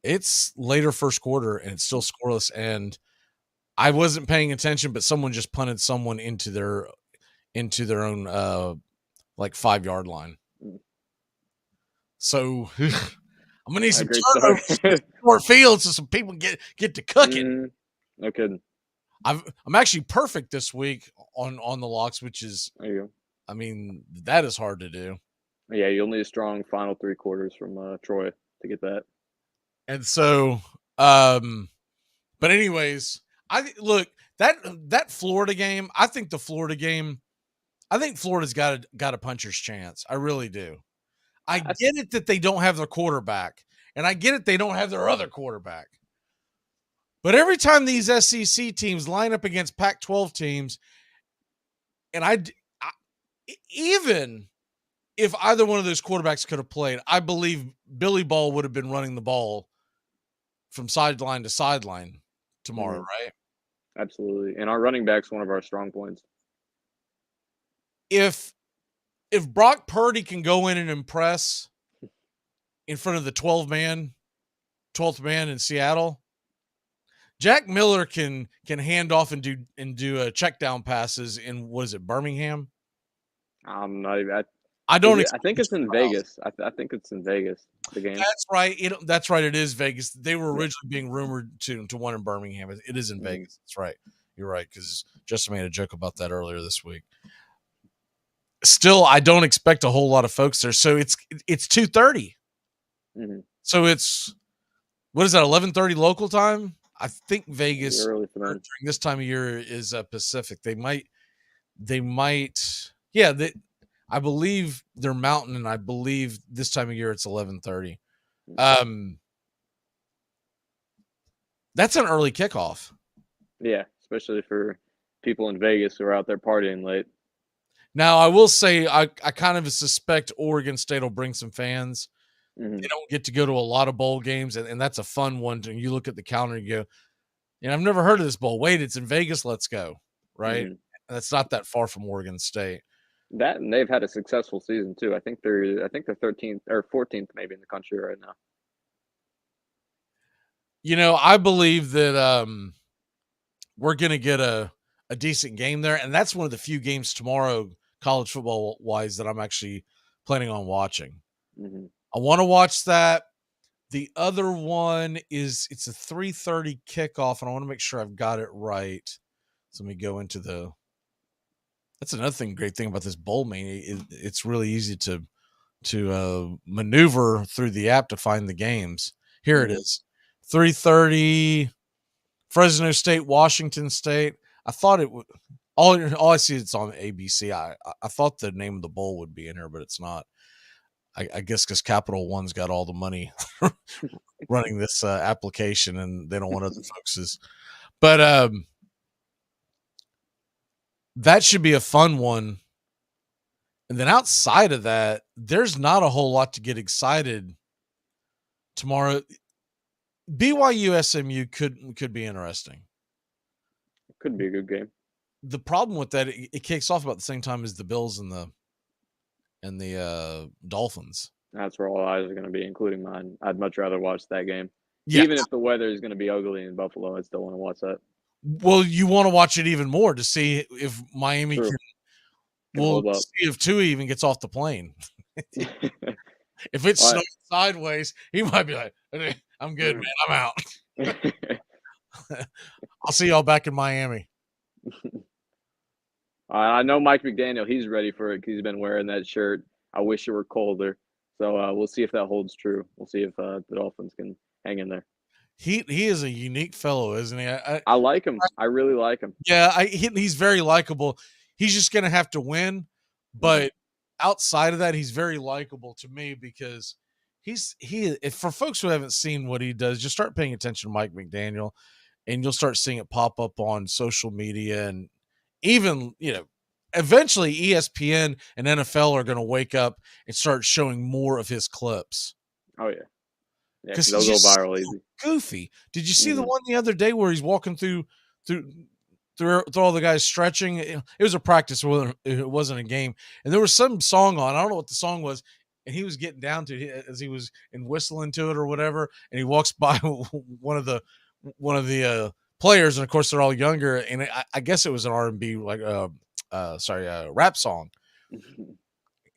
It's later first quarter and it's still scoreless. And I wasn't paying attention, but someone just punted someone into their own 5-yard line. So I'm gonna need some turnovers for field so some people get to cooking. No kidding. I'm actually perfect this week on the locks, which is, there you go. I mean, that is hard to do. Yeah, you'll need a strong final 3 quarters from Troy to get that. And so, but anyways, that Florida game. I think Florida's got a puncher's chance. I really do. I get it that they don't have their quarterback, and I get it they don't have their other quarterback. But every time these SEC teams line up against Pac-12 teams, and even if either one of those quarterbacks could have played, I believe Billy Ball would have been running the ball from sideline to sideline tomorrow, right? Absolutely. And our running back's one of our strong points. If Brock Purdy can go in and impress in front of the 12-man 12th man in Seattle. Jack Miller can hand off and do check down passes in, what is it, Birmingham? I don't. I think it's in Vegas. I think it's in Vegas. The game. That's right. That's right. It is Vegas. They were originally being rumored to one in Birmingham. It is in Vegas. That's right. You're right, because Justin made a joke about that earlier this week. Still, I don't expect a whole lot of folks there. So it's 2:30. Mm-hmm. So it's, what is that, 11:30 local time? I think Vegas during this time of year is Pacific. They might. Yeah, I believe they're Mountain, and I believe this time of year it's 11:30. That's an early kickoff. Yeah, especially for people in Vegas who are out there partying late. Now, I will say I kind of suspect Oregon State will bring some fans. Mm-hmm. They don't get to go to a lot of bowl games, and that's a fun one. You look at the calendar and you go, I've never heard of this bowl. Wait, it's in Vegas. Let's go. Right? Mm-hmm. And that's not that far from Oregon State. That, and they've had a successful season too. I think they're 13th or 14th maybe in the country right now. I believe that we're going to get a decent game there, and that's one of the few games tomorrow, college football wise, that I'm actually planning on watching. Mm-hmm. I want to watch that. The other one it's a 3:30 kickoff, and I want to make sure I've got it right. So let me go into that's another great thing about this bowl mania. It's really easy to maneuver through the app to find the games. Here it is. 3:30, Fresno State, Washington State. I thought it would. All I see it's on ABC. I thought the name of the bowl would be in here, but it's not. I guess because Capital One's got all the money running this application, and they don't want other folks'. But that should be a fun one. And then outside of that, there's not a whole lot to get excited tomorrow. BYU SMU could be interesting. It could be a good game. The problem with that, it kicks off about the same time as the Bills and the Dolphins. That's where all eyes are going to be, including mine. I'd much rather watch that game. Yeah. Even if the weather is going to be ugly in Buffalo, I still want to watch that. Well, you want to watch it even more to see if Miami True. can hold up. see if Tua even gets off the plane. If it's snowing sideways, he might be like, I'm good, man. I'm out. I'll see y'all back in Miami. I know Mike McDaniel, he's ready for it because he's been wearing that shirt. I wish it were colder. So we'll see if that holds true. We'll see if the Dolphins can hang in there. He is a unique fellow, isn't he? I like him. I really like him. Yeah, he's very likable. He's just going to have to win. But outside of that, he's very likable to me because if for folks who haven't seen what he does, just start paying attention to Mike McDaniel, and you'll start seeing it pop up on social media, and even, eventually ESPN and NFL are going to wake up and start showing more of his clips. Oh, yeah. Yeah, because they'll go viral easy. Goofy. Did you see the one the other day where he's walking through all the guys stretching? It was a practice. It wasn't a game. And there was some song on. I don't know what the song was. And he was getting down to it as he was whistling to it or whatever. And he walks by one of the players. And of course they're all younger. And I guess it was an R&B, rap song.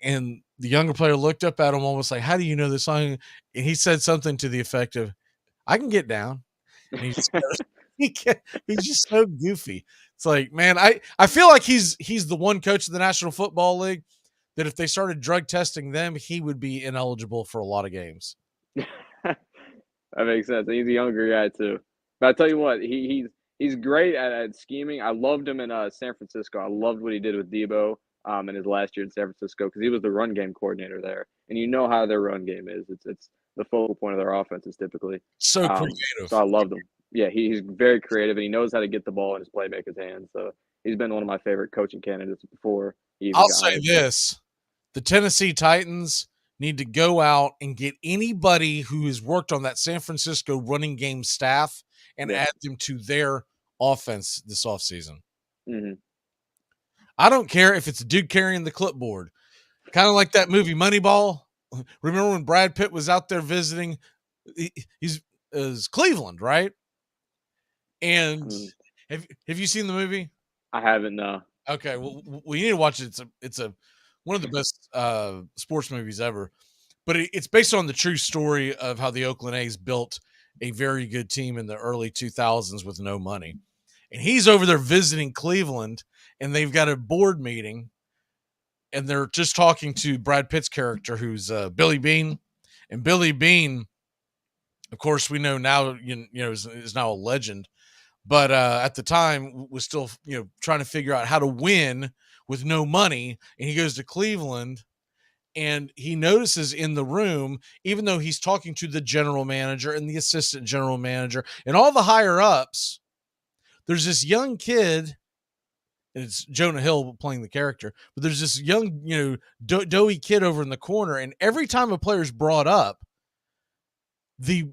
And the younger player looked up at him almost like, how do you know this song? And he said something to the effect of, I can get down. And he's just so goofy. It's like, man, I feel like he's the one coach of the National Football League that if they started drug testing them, he would be ineligible for a lot of games. That makes sense. He's a younger guy too. But I tell you what, he's great at scheming. I loved him in San Francisco. I loved what he did with Debo in his last year in San Francisco because he was the run game coordinator there. And you know how their run game is. It's the focal point of their offenses typically. So creative. So I loved him. Yeah, he's very creative, and he knows how to get the ball in his playmaker's hands. So he's been one of my favorite coaching candidates before. I'll say this. The Tennessee Titans need to go out and get anybody who has worked on that San Francisco running game staff and add them to their offense this offseason. Mm-hmm. I don't care if it's a dude carrying the clipboard. Kind of like that movie Moneyball. Remember when Brad Pitt was out there visiting? He's is Cleveland, right? And have you seen the movie? I haven't. No. Okay, well, you need to watch it. It's one of the best sports movies ever. But it's based on the true story of how the Oakland A's built a very good team in the early 2000s with no money. And he's over there visiting Cleveland, and they've got a board meeting, and they're just talking to Brad Pitt's character, who's Billy Bean. And Billy Bean, of course, we know now, is now a legend. But at the time was still, trying to figure out how to win with no money. And he goes to Cleveland, and he notices in the room, even though he's talking to the general manager and the assistant general manager and all the higher ups, there's this young kid, and it's Jonah Hill playing the character, but there's this young, doughy kid over in the corner. And every time a player's brought up, the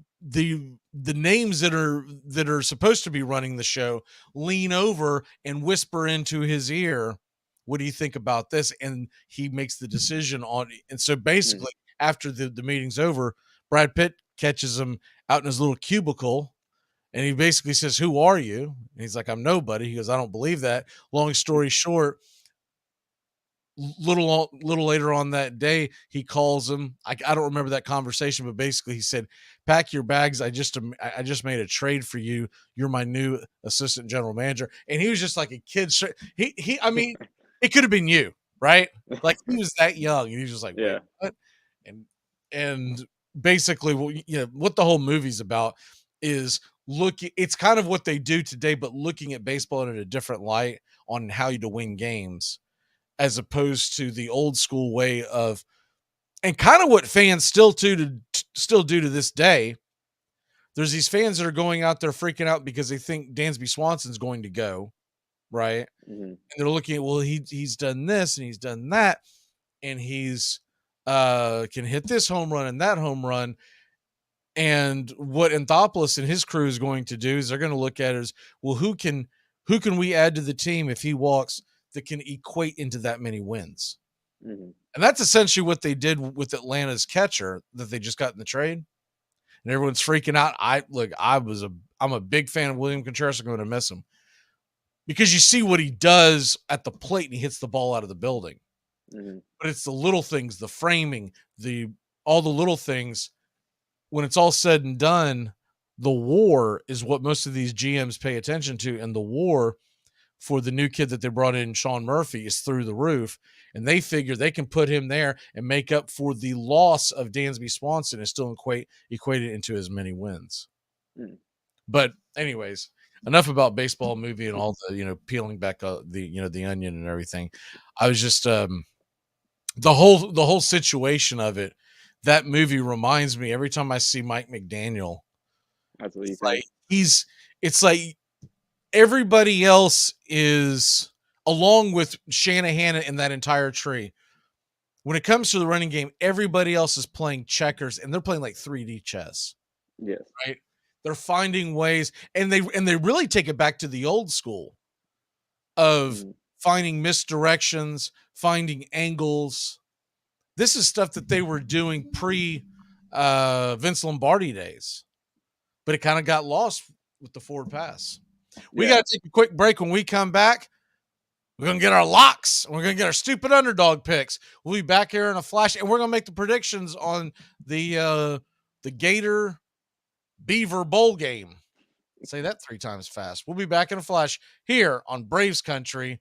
names that are supposed to be running the show lean over and whisper into his ear, what do you think about this? And he makes the decision on it. And so basically after the meeting's over, Brad Pitt catches him out in his little cubicle, and he basically says, "Who are you?" And he's like, "I'm nobody." He goes, "I don't believe that." Long story short, little later on that day, he calls him. I don't remember that conversation, but basically he said, "Pack your bags. I just made a trade for you. You're my new assistant general manager." And he was just like a kid. I mean, it could have been you, right? Like, he was that young, and he was just like, "Wait, what?" And basically, what the whole movie's about is it's kind of what they do today, but looking at baseball in a different light on how to win games, as opposed to the old school way of, and kind of what fans still do to this day. There's these fans that are going out there freaking out because they think Dansby Swanson's going to go, right? And they're looking at, well, he's done this and he's done that, and he's can hit this home run and that home run. And what Anthopoulos and his crew is going to do is they're going to look at it as, well, who can we add to the team if he walks that can equate into that many wins? And that's essentially what they did with Atlanta's catcher that they just got in the trade. And everyone's freaking out. I'm a big fan of William Contreras. I'm going to miss him, because you see what he does at the plate and he hits the ball out of the building. But it's the little things, the framing, all the little things. When it's all said and done, the WAR is what most of these GMs pay attention to. And the WAR for the new kid that they brought in, Sean Murphy, is through the roof. And they figure they can put him there and make up for the loss of Dansby Swanson and still equate it into as many wins. But anyways, enough about baseball movie and all the, peeling back the onion and everything. I was just, the whole situation of it, that movie reminds me every time I see Mike McDaniel. It's like everybody else is, along with Shanahan and that entire tree, when it comes to the running game, everybody else is playing checkers, and they're playing like 3D chess. Yes. Right. They're finding ways, and they really take it back to the old school of finding misdirections, finding angles. This is stuff that they were doing pre Vince Lombardi days, but it kind of got lost with the forward pass. We got to take a quick break. When we come back, we're going to get our locks, and we're going to get our stupid underdog picks. We'll be back here in a flash, and we're going to make the predictions on the Gator Beaver Bowl game. Say that 3 times fast. We'll be back in a flash here on Braves Country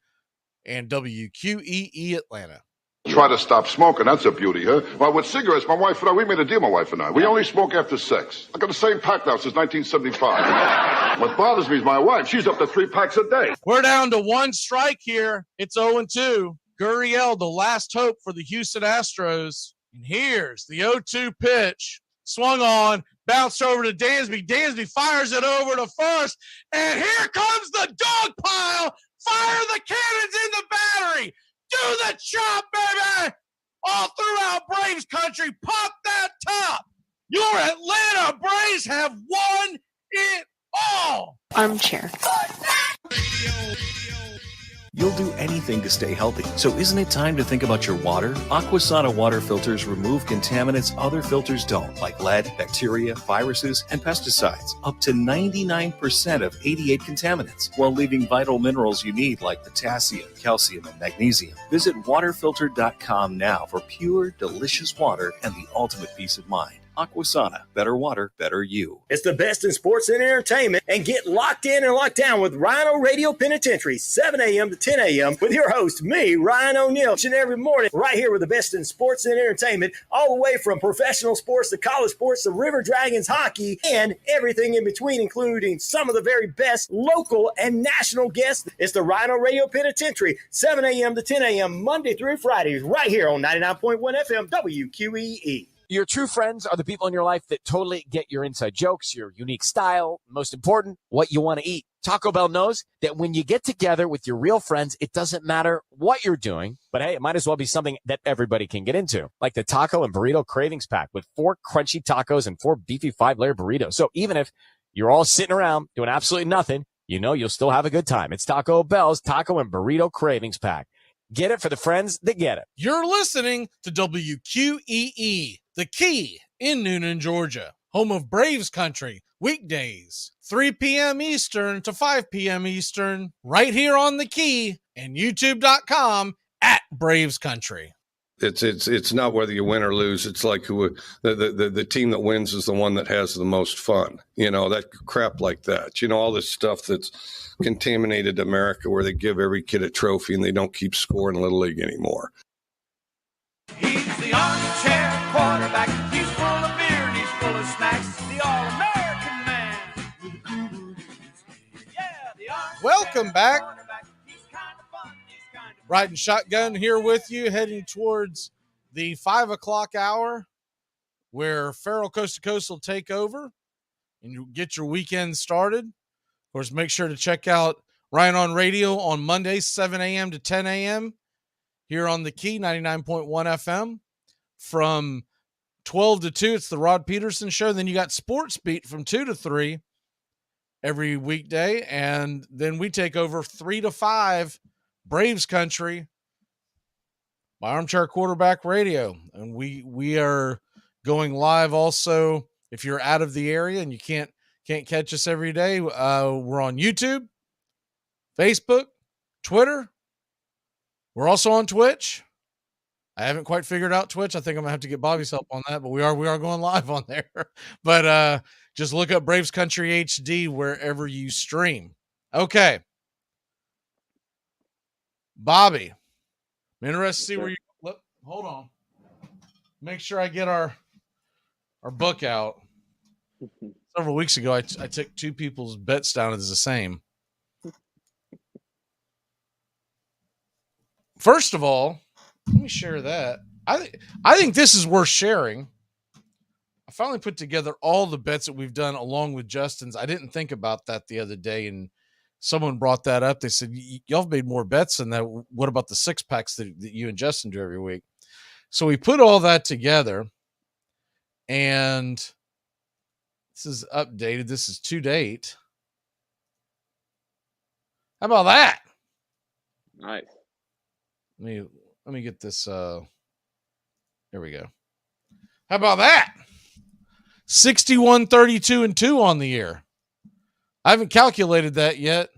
and WQEE Atlanta. Try to stop smoking. That's a beauty, huh? Well, with cigarettes, my wife and I, we made a deal, my wife and I. We only smoke after sex. I got the same pack now since 1975. What bothers me is my wife. She's up to 3 packs a day. We're down to 1 strike here. It's 0-2. Gurriel, the last hope for the Houston Astros. And here's the 0-2 pitch. Swung on, bounced over to Dansby. Dansby fires it over to first. And here comes the dog pile. Fire the cannons in the battery. Do the chop, baby! All throughout Braves country, pop that top! Your Atlanta Braves have won it all! Armchair. You'll do anything to stay healthy. So isn't it time to think about your water? Aquasana water filters remove contaminants other filters don't, like lead, bacteria, viruses, and pesticides, up to 99% of 88 contaminants, while leaving vital minerals you need like potassium, calcium, and magnesium. Visit waterfilter.com now for pure, delicious water and the ultimate peace of mind. Aquasana, better water, better you. It's the best in sports and entertainment, and get locked in and locked down with Rhino Radio Penitentiary, 7 a.m. to 10 a.m. with your host, me, Ryan O'Neill, each and every morning, right here with the best in sports and entertainment, all the way from professional sports to college sports to River Dragons hockey and everything in between, including some of the very best local and national guests. It's the Rhino Radio Penitentiary, 7 a.m. to 10 a.m. Monday through Friday, right here on 99.1 FM WQEE. Your true friends are the people in your life that totally get your inside jokes, your unique style, most important, what you want to eat. Taco Bell knows that when you get together with your real friends, it doesn't matter what you're doing, but hey, it might as well be something that everybody can get into, like the Taco and Burrito Cravings Pack with 4 crunchy tacos and 4 beefy 5-layer burritos. So even if you're all sitting around doing absolutely nothing, you know you'll still have a good time. It's Taco Bell's Taco and Burrito Cravings Pack. Get it for the friends that get it. You're listening to WQEE, the Key in Noonan, Georgia, home of Braves Country, weekdays, 3 p.m. Eastern to 5 p.m. Eastern, right here on the Key and YouTube.com at Braves Country. It's not whether you win or lose. It's like the team that wins is the one that has the most fun. You know, that crap like that. You know, all this stuff that's contaminated America where they give every kid a trophy and they don't keep score in Little League anymore. He's the armchair quarterback. He's full of beer and he's full of snacks. The all-American man. Welcome back. Riding shotgun here with you, heading towards the 5 o'clock hour where Farrell Coast to Coast will take over and you get your weekend started. Of course, make sure to check out Ryan on Radio on Mondays, 7 a.m. to 10 a.m. here on the Key, 99.1 FM. From 12 to 2, it's the Rod Peterson Show. Then you got Sports Beat from 2 to 3 every weekday. And then we take over 3 to 5, Braves Country by Armchair Quarterback Radio. And we are going live also if you're out of the area and you can't catch us every day. We're on YouTube, Facebook, Twitter. We're also on Twitch. I haven't quite figured out Twitch. I think I'm gonna have to get Bobby's help on that, but we are going live on there. But just look up Braves Country HD wherever you stream. Okay. Bobby, I'm interested to see where you look. Hold on. Make sure I get our book out. Several weeks ago, I took 2 people's bets down as the same. First of all, let me share that. I think this is worth sharing. I finally put together all the bets that we've done along with Justin's. I didn't think about that the other day, and someone brought that up. They said, y'all have made more bets than that. What about the 6-packs that you and Justin do every week? So we put all that together, and this is updated. This is to date. How about that? Nice. Let me get this. There we go. How about that? 61, 32, and 2 on the year. I haven't calculated that yet,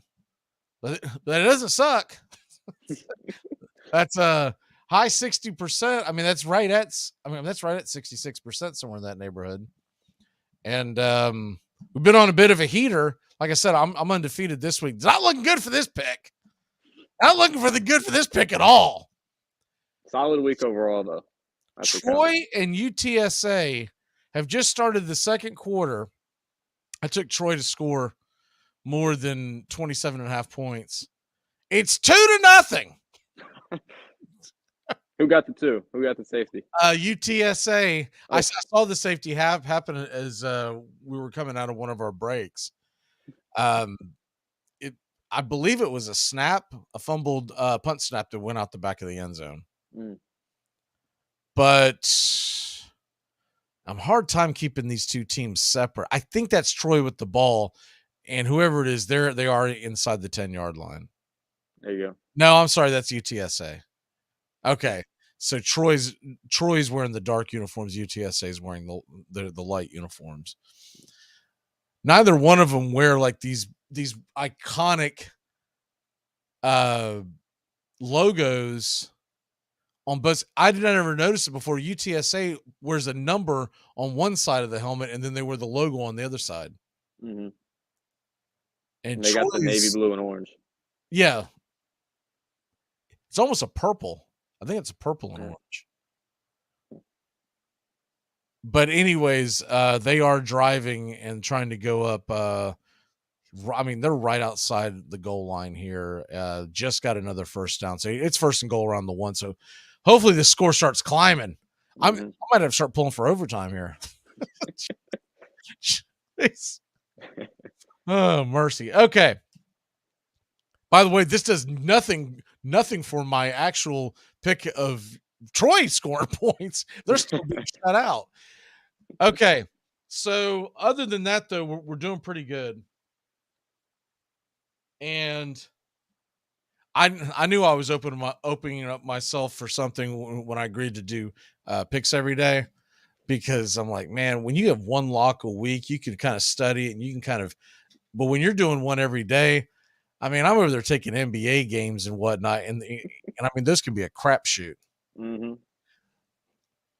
but it doesn't suck. That's a high 60%. I mean, that's right at 66%, somewhere in that neighborhood. And we've been on a bit of a heater. Like I said, I'm undefeated this week. It's not looking good for this pick. Not looking for the good for this pick at all. Solid week overall, though. Troy and UTSA have just started the second quarter. I took Troy to score more than 27.5 points. It's 2-0. Who got the 2? Who got the safety? UTSA. Oh. I saw the safety happen as we were coming out of one of our breaks. I believe it was a snap, a fumbled punt snap that went out the back of the end zone. But I'm hard time keeping these two teams separate. I think that's Troy with the ball, and whoever it is, they are inside the 10-yard line. There you go. No, I'm sorry. That's UTSA. Okay. So Troy's wearing the dark uniforms. UTSA is wearing the light uniforms. Neither one of them wear like these iconic logos on both. I did not ever notice it before. UTSA wears a number on one side of the helmet, and then they wear the logo on the other side. Mm-hmm. And they got the navy blue and orange. Yeah. It's almost a purple. I think it's a purple and orange. But anyways, they are driving and trying to go up. I mean, they're right outside the goal line here. Just got another first down. So it's first and goal around the 1. So hopefully the score starts climbing. I might have to start pulling for overtime here. Jeez. Oh, mercy. Okay. By the way, this does nothing for my actual pick of Troy scoring points. They're still being shut out. Okay. So other than that, though, we're doing pretty good. And I knew I was opening up myself for something when I agreed to do picks every day, because I'm like, man, when you have one lock a week, you can kind of study it and you can kind of, but when you're doing one every day, I mean, I'm over there taking NBA games and whatnot, and I mean, this can be a crapshoot. Mm-hmm.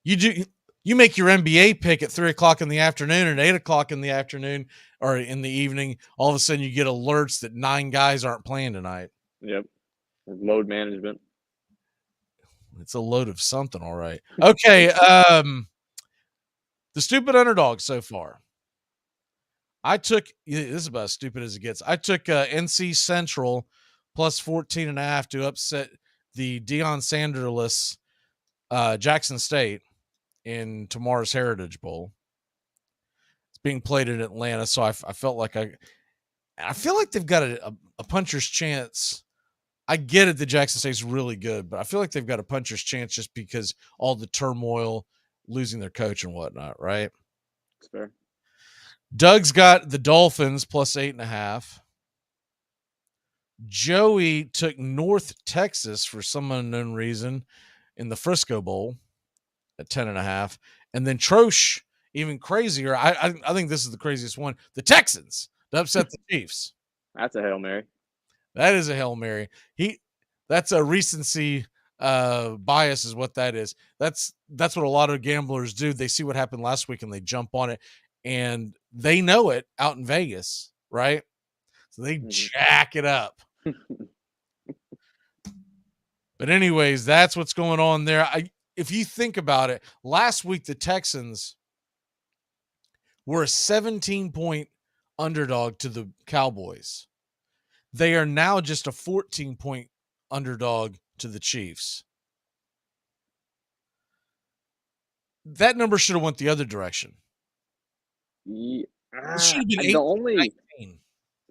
You make your NBA pick at 3:00 in the afternoon and 8:00 in the afternoon or in the evening. All of a sudden, you get alerts that 9 guys aren't playing tonight. Yep, load management. It's a load of something, all right. Okay, the stupid underdog so far. I took, this is about as stupid as it gets. I took NC Central plus 14.5 to upset the Deion Sanders-less Jackson State in tomorrow's Heritage Bowl. It's being played in Atlanta, so I felt like I feel like they've got a puncher's chance. I get it that Jackson State's really good, but I feel like they've got a puncher's chance just because all the turmoil, losing their coach and whatnot, right? That's fair. Doug's got the Dolphins plus 8.5. Joey took North Texas for some unknown reason in the Frisco Bowl at 10.5. And then Trosh, even crazier. I think this is the craziest one. The Texans to upset the Chiefs. That's a Hail Mary. That is a Hail Mary. That's a recency bias is what that is. That's what a lot of gamblers do. They see what happened last week and they jump on it, and they know it out in Vegas, right? So they jack it up. But anyways, that's what's going on there. If you think about it, last week the Texans were a 17-point underdog to the Cowboys. They are now just a 14-point underdog to the Chiefs. That number should have went the other direction. Yeah,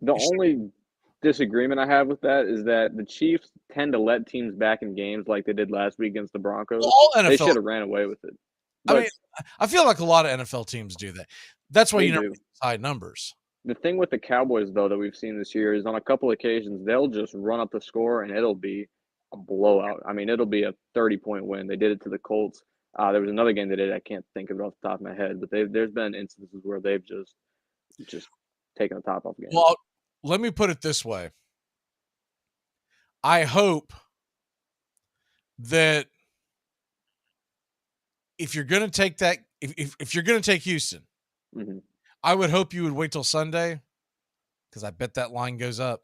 the only disagreement I have with that is that the Chiefs tend to let teams back in games like they did last week against the Broncos. They should have ran away with it. But I mean, I feel like a lot of NFL teams do that. That's why you never get high numbers. The thing with the Cowboys, though, that we've seen this year is on a couple occasions, they'll just run up the score and it'll be a blowout. I mean, it'll be a 30-point win. They did it to the Colts. There was another game they did. I can't think of it off the top of my head, but there's been instances where they've just taken the top off the game. Well, let me put it this way. I hope that if you're going to take that, if you're going to take Houston, mm-hmm. I would hope you would wait till Sunday, because I bet that line goes up.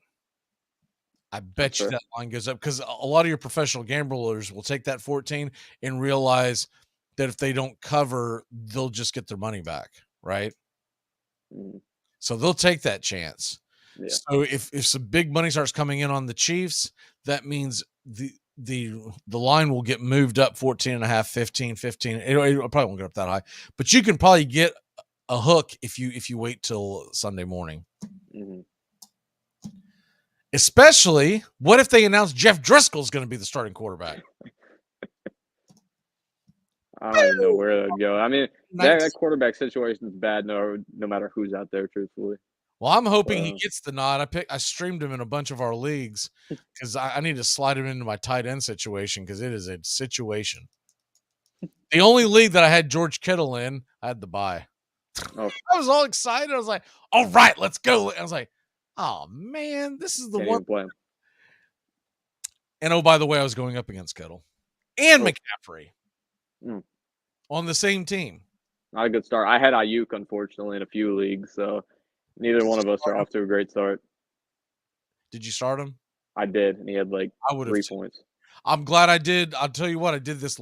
I bet you that line goes up, because a lot of your professional gamblers will take that 14 and realize that if they don't cover, they'll just get their money back, right? Mm-hmm. So they'll take that chance. Yeah. So if some big money starts coming in on the Chiefs, that means the line will get moved up 14.5, 15. It probably won't get up that high, but you can probably get a hook if you wait till Sunday morning. Mm-hmm. Especially, what if they announce Jeff Driscoll is going to be the starting quarterback? I don't even know where that would go. I mean, that quarterback situation is bad no matter who's out there, truthfully. Well, I'm hoping he gets the nod. I streamed him in a bunch of our leagues because I need to slide him into my tight end situation because it is a situation. The only league that I had George Kittle in, I had to buy. Oh, I was all excited. I was like, all right, let's go. I was like, oh, man, this is the can't one. even play him. And, oh, by the way, I was going up against Kittle and McCaffrey on the same team. Not a good start. I had Ayuk, unfortunately, in a few leagues, so neither one of us are off to a great start. Did you start him? I did, and he had like 3 points. I'm glad I did. I'll tell you what, I did this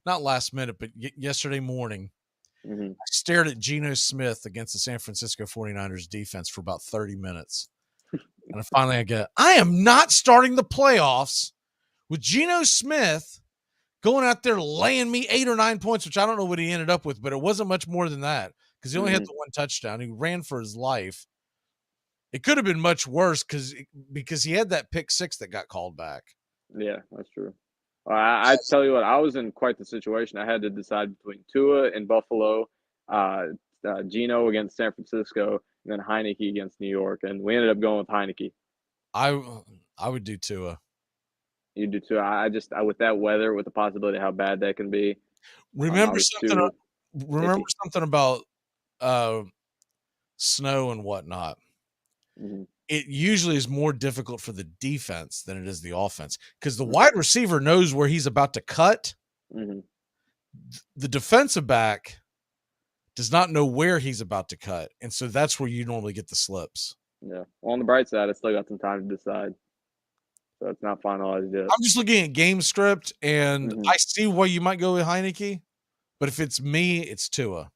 not last minute, but yesterday morning. Mm-hmm. I stared at Geno Smith against the San Francisco 49ers defense for about 30 minutes. And I am not starting the playoffs with Geno Smith going out there laying me 8 or 9 points, which I don't know what he ended up with, but it wasn't much more than that because he only had the one touchdown. He ran for his life. It could have been much worse because he had that pick 6 that got called back. Yeah, that's true. I tell you what, I was in quite the situation. I had to decide between Tua in Buffalo, Geno against San Francisco, and then Heineke against New York, and we ended up going with Heineke. I would do Tua. You do too. I with that weather, with the possibility of how bad that can be. Remember something about snow and whatnot. Mm-hmm. It usually is more difficult for the defense than it is the offense because the wide receiver knows where he's about to cut. Mm-hmm. The defensive back does not know where he's about to cut, and so that's where you normally get the slips. Yeah. Well, on the bright side, I still got some time to decide, so it's not finalized yet. I'm just looking at game script, and I see why you might go with Heineke, but if it's me, it's Tua.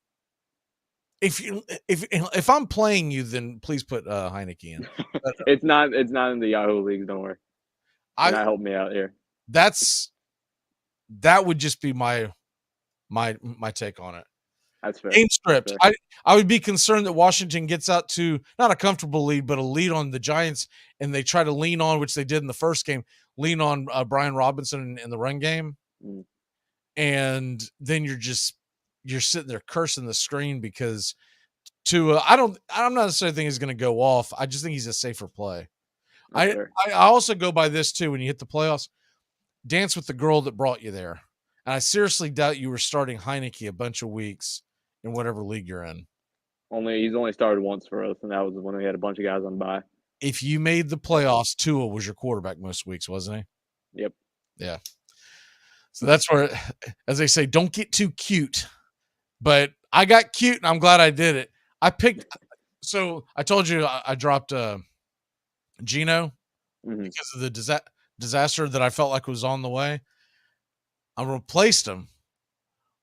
If I'm playing you, then please put Heineke in. But, it's not in the Yahoo leagues. Don't worry. That helped me out here. That would just be my take on it. That's fair. Game script. I would be concerned that Washington gets out to not a comfortable lead, but a lead on the Giants, and they try to lean on, which they did in the first game, lean on Brian Robinson in the run game, and then you're sitting there cursing the screen because I'm not necessarily think he's going to go off. I just think he's a safer play. I also go by this too. When you hit the playoffs, dance with the girl that brought you there. And I seriously doubt you were starting Heineke a bunch of weeks in whatever league you're in. He's only started once for us, and that was when we had a bunch of guys on bye. If you made the playoffs, Tua was your quarterback most weeks, wasn't he? Yep. Yeah. So that's where, as they say, don't get too cute. But I got cute, and I'm glad I did it. So I told you I dropped Geno because of the disaster that I felt like was on the way. I replaced him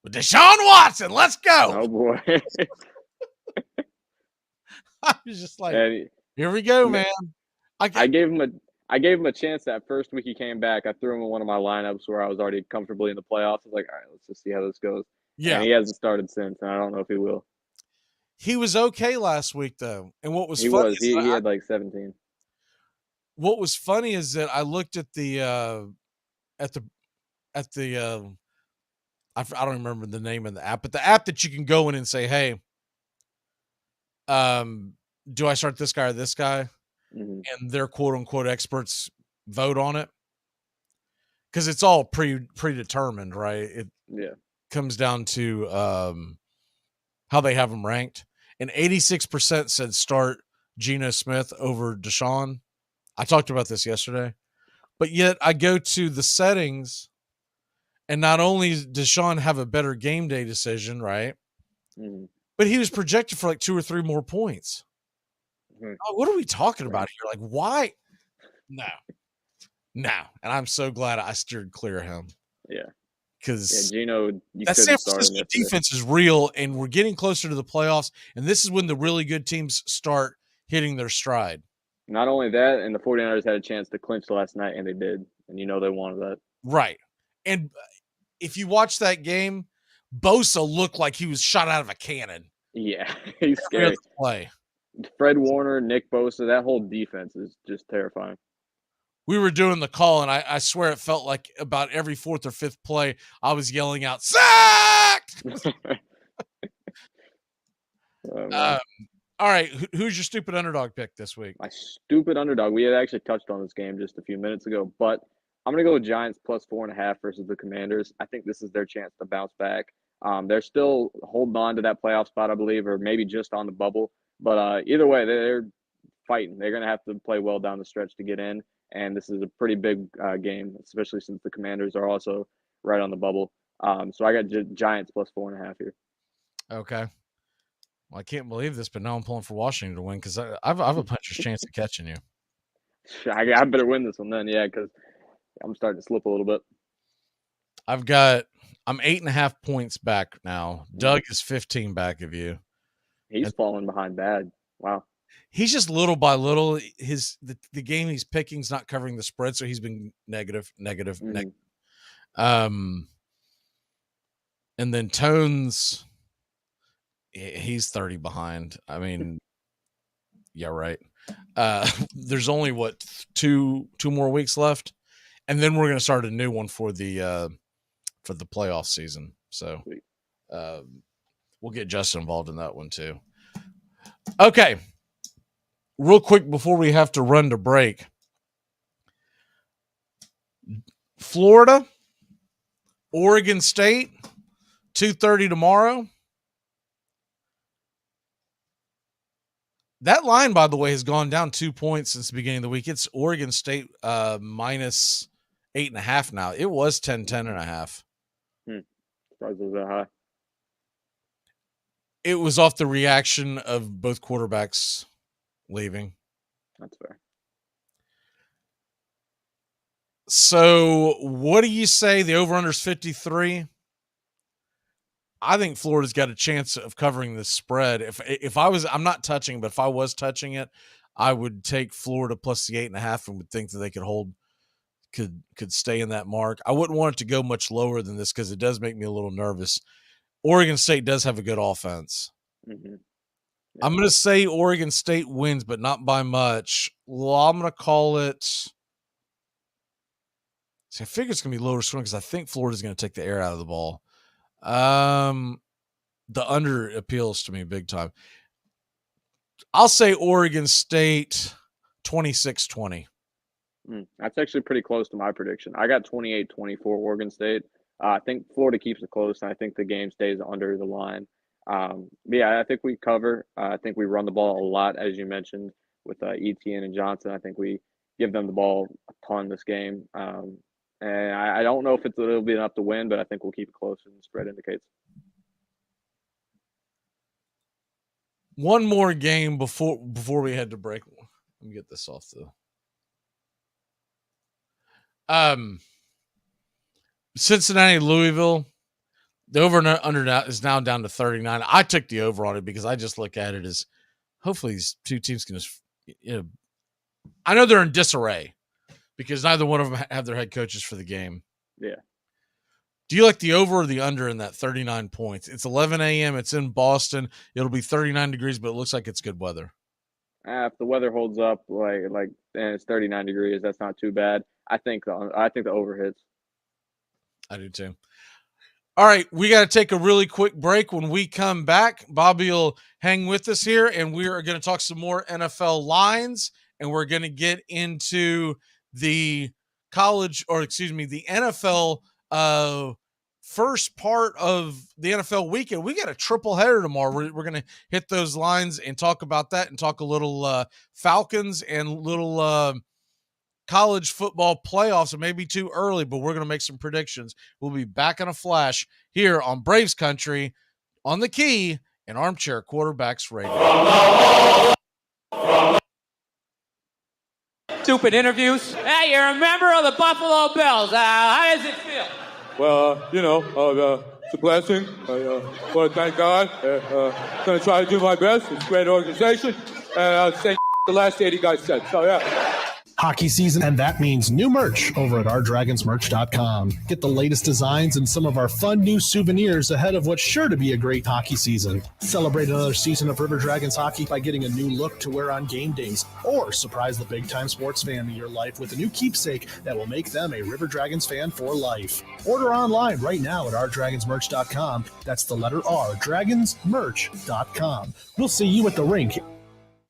with Deshaun Watson. Let's go. Oh, boy. I was just like, here we go, man. I gave him a chance that first week he came back. I threw him in one of my lineups where I was already comfortably in the playoffs. I was like, all right, let's just see how this goes. Yeah. And he hasn't started since, and I don't know if he will. He was okay last week, though. And what was funny he had like 17. What was funny is that I looked at the I don't remember the name of the app, but the app that you can go in and say, hey, do I start this guy or this guy? And their quote unquote experts vote on it. Because it's all predetermined, right? It comes down to how they have them ranked. And 86% said start Geno Smith over Deshaun. I talked about this yesterday. But yet I go to the settings, and not only does Deshaun have a better game day decision, right? But he was projected for like 2 or 3 more points. Oh, what are we talking about here? Like, why? No. And I'm so glad I steered clear of him. Yeah. Because Geno, that San Francisco defense is real, and we're getting closer to the playoffs, and this is when the really good teams start hitting their stride. Not only that, and the 49ers had a chance to clinch last night, and they did. And they wanted that. Right. And if you watch that game, Bosa looked like he was shot out of a cannon. Yeah, he's scary. Play. Fred Warner, Nick Bosa, that whole defense is just terrifying. We were doing the call, and I swear it felt like about every 4th or 5th play, I was yelling out, sacked! All right, who's your stupid underdog pick this week? My stupid underdog. We had actually touched on this game just a few minutes ago, but I'm going to go with Giants plus 4.5 versus the Commanders. I think this is their chance to bounce back. They're still holding on to that playoff spot, I believe, or maybe just on the bubble. But either way, they're fighting. They're going to have to play well down the stretch to get in, and this is a pretty big game, especially since the Commanders are also right on the bubble. So I got Giants plus 4.5 here. Okay. Well, I can't believe this, but now I'm pulling for Washington to win because I have a puncher's chance of catching you. I better win this one then, yeah, because I'm starting to slip a little bit. I'm 8.5 points back now. Doug is 15 back of you. He's falling behind bad. Wow. He's just little by little. The game he's picking is not covering the spread, so he's been negative. And then Tones, he's 30 behind. I mean, yeah, right. There's only two more weeks left, and then we're gonna start a new one for the playoff season. So we'll get Justin involved in that one too. Okay. Real quick before we have to run to break. Florida, Oregon State, 2:30 tomorrow. That line, by the way, has gone down 2 points since the beginning of the week. It's Oregon State minus 8.5 now. It was 10.5. Surprised it was that high. It was off the reaction of both quarterbacks leaving. That's fair. So what do you say? The over-under's 53. I think Florida's got a chance of covering the spread. If I was, I'm not touching, but if I was touching it, I would take Florida plus the 8.5 and would think that they could stay in that mark. I wouldn't want it to go much lower than this because it does make me a little nervous. Oregon State does have a good offense. Mm-hmm. I'm going to say Oregon State wins, but not by much. Well, I'm going to call it. See, I figure it's going to be lower scoring because I think Florida's going to take the air out of the ball. The under appeals to me big time. I'll say Oregon State 26-20. That's actually pretty close to my prediction. I got 28-24 Oregon State. I think Florida keeps it close, and I think the game stays under the line. Yeah, I think we cover. I think we run the ball a lot, as you mentioned, with Etienne and Johnson. I think we give them the ball a ton this game. And I don't know if it'll be enough to win, but I think we'll keep it close, and the spread indicates. One more game before we head to break. Let me get this off Cincinnati, Louisville. The over and under is now down to 39. I took the over on it because I just look at it as hopefully these two teams can just, I know they're in disarray because neither one of them have their head coaches for the game. Yeah. Do you like the over or the under in that 39 points? It's 11 a.m. It's in Boston. It'll be 39 degrees, but it looks like it's good weather. If the weather holds up, and it's 39 degrees, that's not too bad. I think the over hits. I do too. All right, we got to take a really quick break. When we come back, Bobby will hang with us here, and we are going to talk some more NFL lines, and we're going to get into the NFL first part of the NFL weekend. We got a triple header tomorrow. We're going to hit those lines and talk about that and talk a little Falcons and little college football playoffs. It may be too early, but we're going to make some predictions. We'll be back in a flash here on Braves Country on the Key and Armchair Quarterbacks Radio. Stupid interviews. Hey, you're a member of the Buffalo Bills. How does it feel? Well, it's a blessing. I want to thank God. Going to try to do my best. It's a great organization. And I'll say the last 80 guys said. So, yeah. hockey season, and that means new merch over at ourdragonsmerch.com. Get the latest designs and some of our fun new souvenirs ahead of what's sure to be a great hockey season. Celebrate another season of River Dragons hockey by getting a new look to wear on game days, or surprise the big-time sports fan in your life with a new keepsake that will make them a River Dragons fan for life. Order online right now at ourdragonsmerch.com. That's the letter R, dragonsmerch.com. We'll see you at the rink.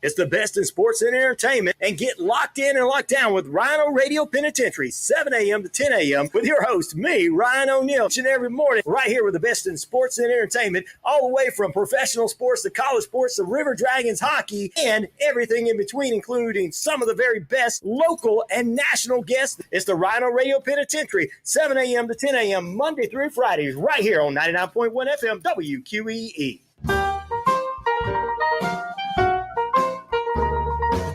It's the best in sports and entertainment, and get locked in and locked down with Rhino Radio Penitentiary, 7 a.m. to 10 a.m. with your host, me, Ryan O'Neill, each and every morning, right here with the best in sports and entertainment, all the way from professional sports to college sports to River Dragons hockey and everything in between, including some of the very best local and national guests. It's the Rhino Radio Penitentiary, 7 a.m. to 10 a.m. Monday through Fridays, right here on 99.1 FM WQEE.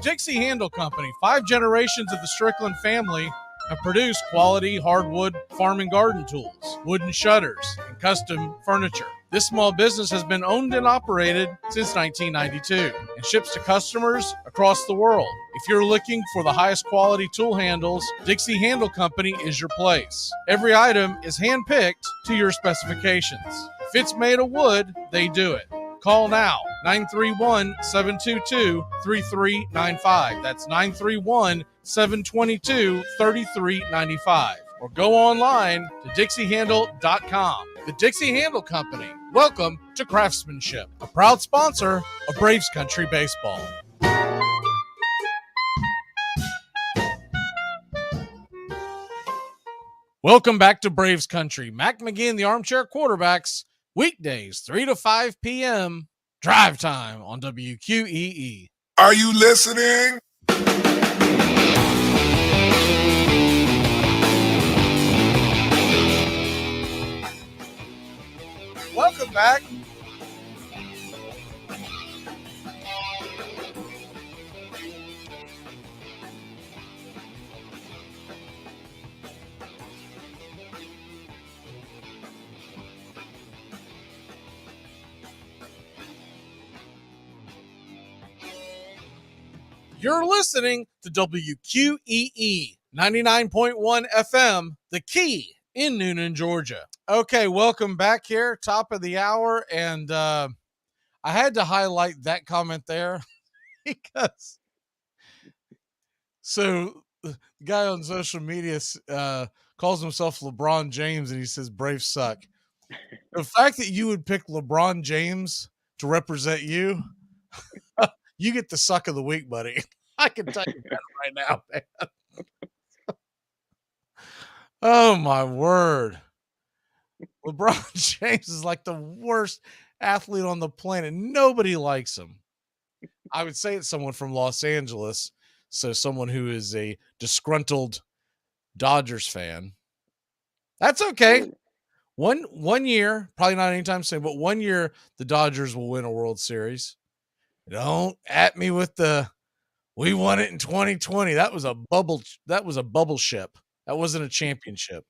Dixie Handle Company, 5 generations of the Strickland family have produced quality hardwood farm and garden tools, wooden shutters, and custom furniture. This small business has been owned and operated since 1992 and ships to customers across the world. If you're looking for the highest quality tool handles, Dixie Handle Company is your place. Every item is hand-picked to your specifications. If it's made of wood, they do it. Call now, 931-722-3395. That's 931-722-3395. Or go online to DixieHandle.com. The Dixie Handle Company. Welcome to Craftsmanship, a proud sponsor of Braves Country Baseball. Welcome back to Braves Country. Mac McGee and the Armchair Quarterbacks. Weekdays, 3 to 5 p.m., drive time on WQEE. Are you listening? Welcome back. You're listening to WQEE 99.1 FM, The Key in Noonan, Georgia. Okay, welcome back here, top of the hour, and I had to highlight that comment there because so the guy on social media calls himself LeBron James, and he says Braves suck. The fact that you would pick LeBron James to represent you, you get the suck of the week, buddy. I can tell you that right now, man. Oh, my word. LeBron James is like the worst athlete on the planet. Nobody likes him. I would say it's someone from Los Angeles, so someone who is a disgruntled Dodgers fan. That's okay. One year, probably not anytime soon, but 1 year the Dodgers will win a World Series. Don't at me with the we won it in 2020. That was a bubble. That was a bubble ship. That wasn't a championship.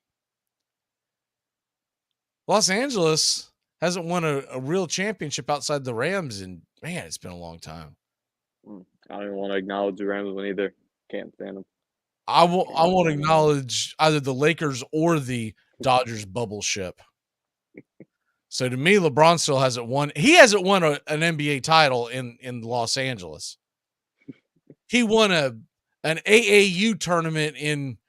Los Angeles hasn't won a real championship outside the Rams, and man, it's been a long time. I don't even want to acknowledge the Rams one either. Can't stand them. I won't acknowledge either the Lakers or the Dodgers bubble ship. So to me, LeBron still hasn't won. He hasn't won an NBA title in Los Angeles. He won an AAU tournament in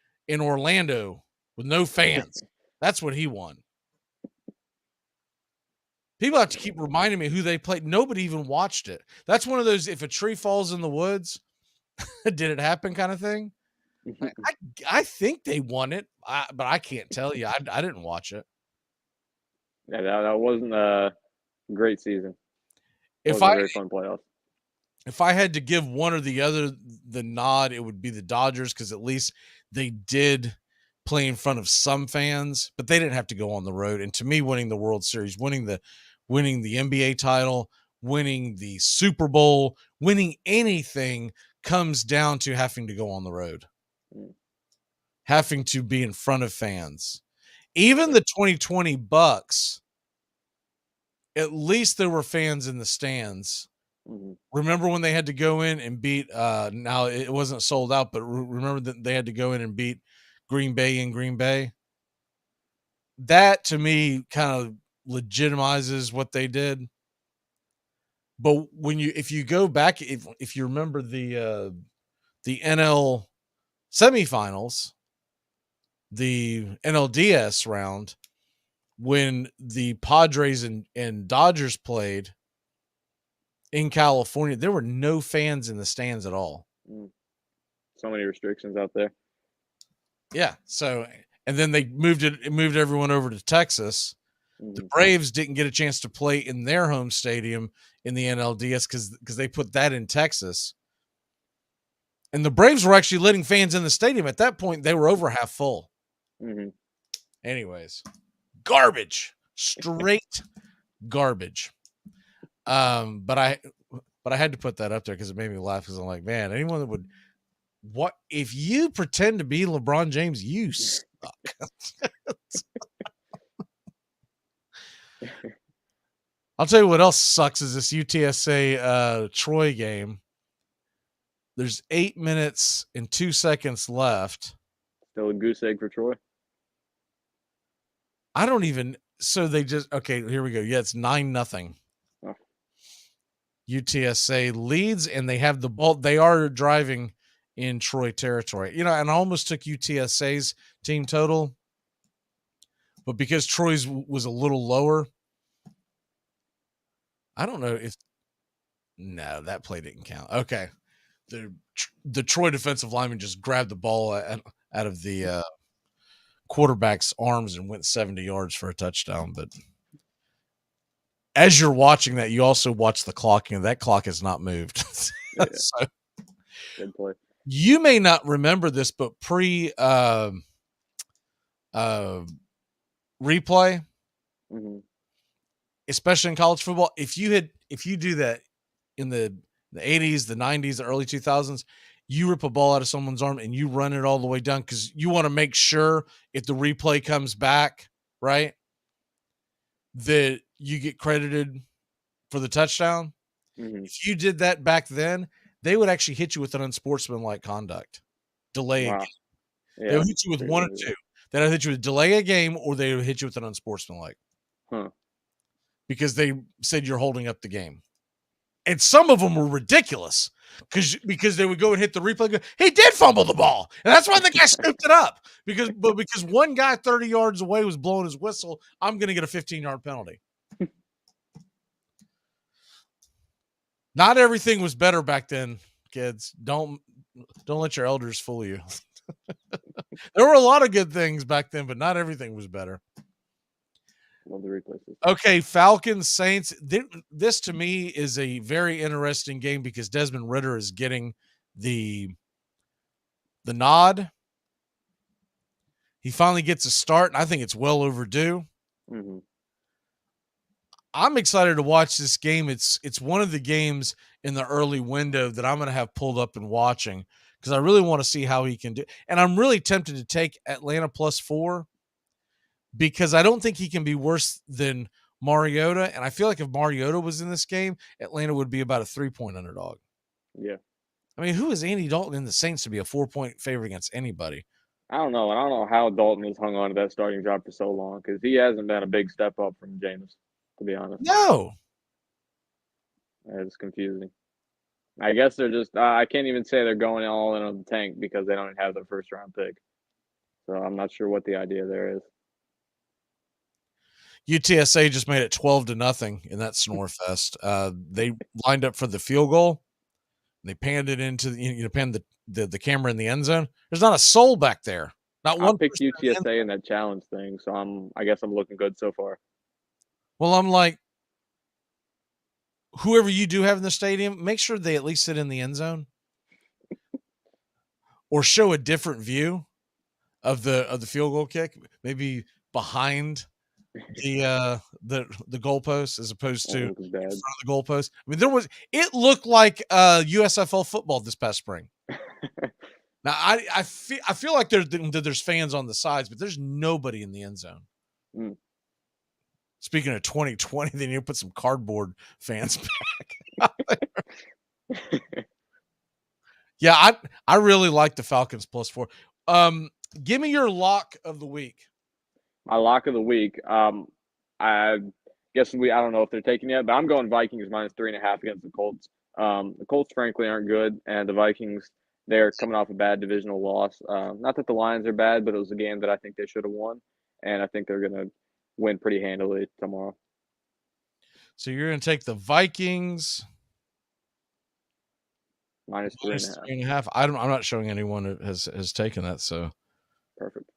Orlando with no fans. That's what he won. People have to keep reminding me who they played. Nobody even watched it. That's one of those, if a tree falls in the woods, did it happen kind of thing. I think they won it, but I can't tell you. I didn't watch it. Yeah, that wasn't a great season. It was a very fun playoffs. If I had to give one or the other the nod, it would be the Dodgers, because at least they did play in front of some fans, but they didn't have to go on the road. And to me, winning the World Series, winning the NBA title, winning the Super Bowl, winning anything comes down to having to go on the road, having to be in front of fans. Even the 2020 Bucks, at least there were fans in the stands. Remember when they had to go in and beat? Now it wasn't sold out, but remember that they had to go in and beat Green Bay in Green Bay. That to me kind of legitimizes what they did. But if you go back, if you remember the NL semifinals, the NLDS round, when the Padres and Dodgers played in California, there were no fans in the stands at all. So many restrictions out there. Yeah. So, and then they moved everyone over to Texas. The Braves didn't get a chance to play in their home stadium in the NLDS because they put that in Texas. And the Braves were actually letting fans in the stadium. At that point, they were over half full. Anyways, garbage. Straight garbage. But I had to put that up there because it made me laugh because I'm like, man, anyone that would what if you pretend to be LeBron James, you suck. I'll tell you what else sucks is this UTSA Troy game. There's 8 minutes and 2 seconds left. Still a goose egg for Troy. I don't even. So they just okay. Here we go. Yeah, it's 9-0. Oh. UTSA leads, and they have the ball. They are driving in Troy territory. And I almost took UTSA's team total, but because Troy's was a little lower, I don't know if. No, that play didn't count. Okay. The Troy defensive lineman just grabbed the ball out of the quarterback's arms and went 70 yards for a touchdown. But as you're watching that, you also watch the clock, and that clock has not moved. So, good play. You may not remember this, but replay, especially in college football, if you do that in the 80s, the 90s, the early 2000s, you rip a ball out of someone's arm and you run it all the way down because you want to make sure if the replay comes back, right, that you get credited for the touchdown. If you did that back then, they would actually hit you with an unsportsmanlike conduct. Delay a game. Yeah. They would hit you with one or two. They would hit you with delay a game, or they would hit you with an unsportsmanlike. Because they said you're holding up the game. And some of them were ridiculous because they would go and hit the replay. He did fumble the ball, and that's why the guy scooped it up because one guy 30 yards away was blowing his whistle. I'm going to get a 15-yard penalty. Not everything was better back then, kids. Don't let your elders fool you. There were a lot of good things back then, but not everything was better. Love the replay system. Okay, Falcons, Saints. This to me is a very interesting game because Desmond Ridder is getting the nod. He finally gets a start, and I think it's well overdue. I'm excited to watch this game. It's one of the games in the early window that I'm going to have pulled up and watching because I really want to see how he can do. And I'm really tempted to take Atlanta +4 because I don't think he can be worse than Mariota. And I feel like if Mariota was in this game, Atlanta would be about a 3-point underdog. Yeah. I mean, who is Andy Dalton in the Saints to be a 4-point favorite against anybody? I don't know. I don't know how Dalton has hung on to that starting job for so long because he hasn't been a big step up from Jameis, to be honest. No. It's confusing. I guess they're just I can't even say they're going all in on the tank because they don't have their first-round pick. So I'm not sure what the idea there is. UTSA just made it 12-0 in that snore fest. They lined up for the field goal. They panned it into panned the camera in the end zone. There's not a soul back there. Not one. I picked UTSA in that challenge thing, so I guess I'm looking good so far. Well, I'm like, whoever you do have in the stadium, make sure they at least sit in the end zone, or show a different view of the field goal kick, maybe behind the goalpost as opposed to in front of the goalpost. I mean, it looked like USFL football this past spring. Now I feel like there's fans on the sides, but there's nobody in the end zone. Speaking of 2020, they need to put some cardboard fans back. Yeah, I really like the Falcons +4. Give me your lock of the week. My lock of the week. I guess I don't know if they're taking yet, but I'm going Vikings -3.5 against the Colts. The Colts, frankly, aren't good, and the Vikings, they're coming off a bad divisional loss. Not that the Lions are bad, but it was a game that I think they should have won, and I think they're going to win pretty handily tomorrow. So you're going to take the Vikings -3.5. I'm not showing anyone who has taken that. So perfect.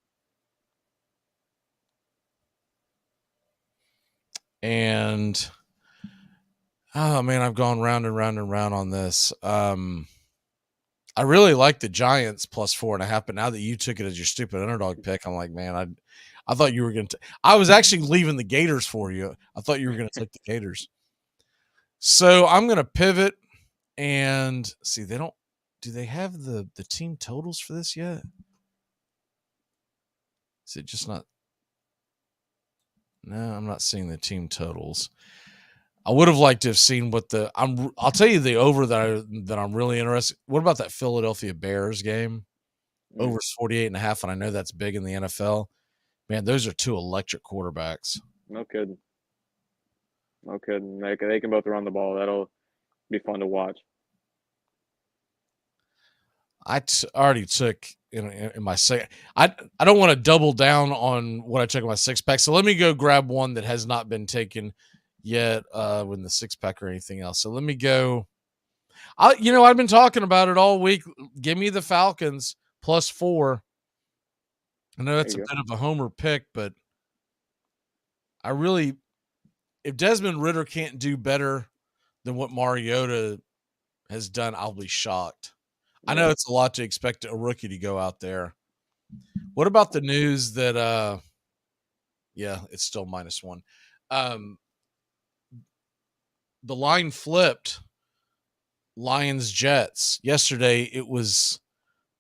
And oh man, I've gone round and round and round on this. I really like the Giants +4.5, but now that you took it as your stupid underdog pick, I'm like, man, I thought you were going to. I was actually leaving the Gators for you. I thought you were going to take the Gators. So I'm going to pivot and see. Do they have the team totals for this yet? Is it just not? No, I'm not seeing the team totals. I would have liked to have seen what I'll tell you the over that I'm really interested. What about that Philadelphia Bears game? Over 48.5, and I know that's big in the NFL. Man, those are two electric quarterbacks. No kidding. They can both run the ball. That'll be fun to watch. I already took in my second. I don't want to double down on what I took in my 6-pack, so let me go grab one that has not been taken yet with the 6-pack or anything else. So let me go. I've been talking about it all week. Give me the Falcons +4. I know that's a bit of a homer pick, but if Desmond Ridder can't do better than what Mariota has done, I'll be shocked. Yeah. I know it's a lot to expect a rookie to go out there. What about the news that it's still -1. The line flipped. Lions Jets. Yesterday it was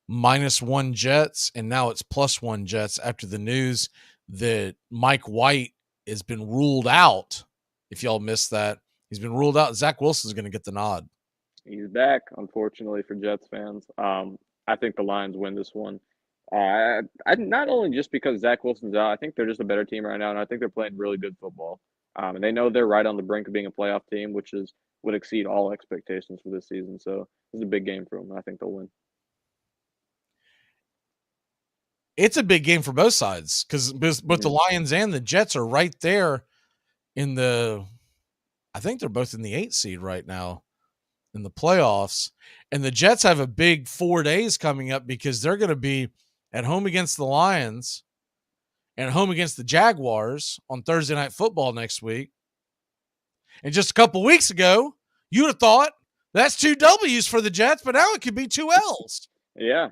-1 Jets, and now it's +1 Jets after the news that Mike White has been ruled out. If y'all missed that, he's been ruled out. Zach Wilson's going to get the nod. He's back, unfortunately for Jets fans. I think the Lions win this one. I not only just because Zach Wilson's out, I think they're just a better team right now, and I think they're playing really good football. And they know they're right on the brink of being a playoff team, which would exceed all expectations for this season. So it's a big game for them. I think they'll win. It's a big game for both sides because both the Lions and the Jets are right there in I think they're both in the 8 seed right now in the playoffs. And the Jets have a big 4 days coming up because they're going to be at home against the Lions and at home against the Jaguars on Thursday Night Football next week. And just a couple weeks ago, you'd have thought that's 2 W's for the Jets, but now it could be 2 L's. Yeah.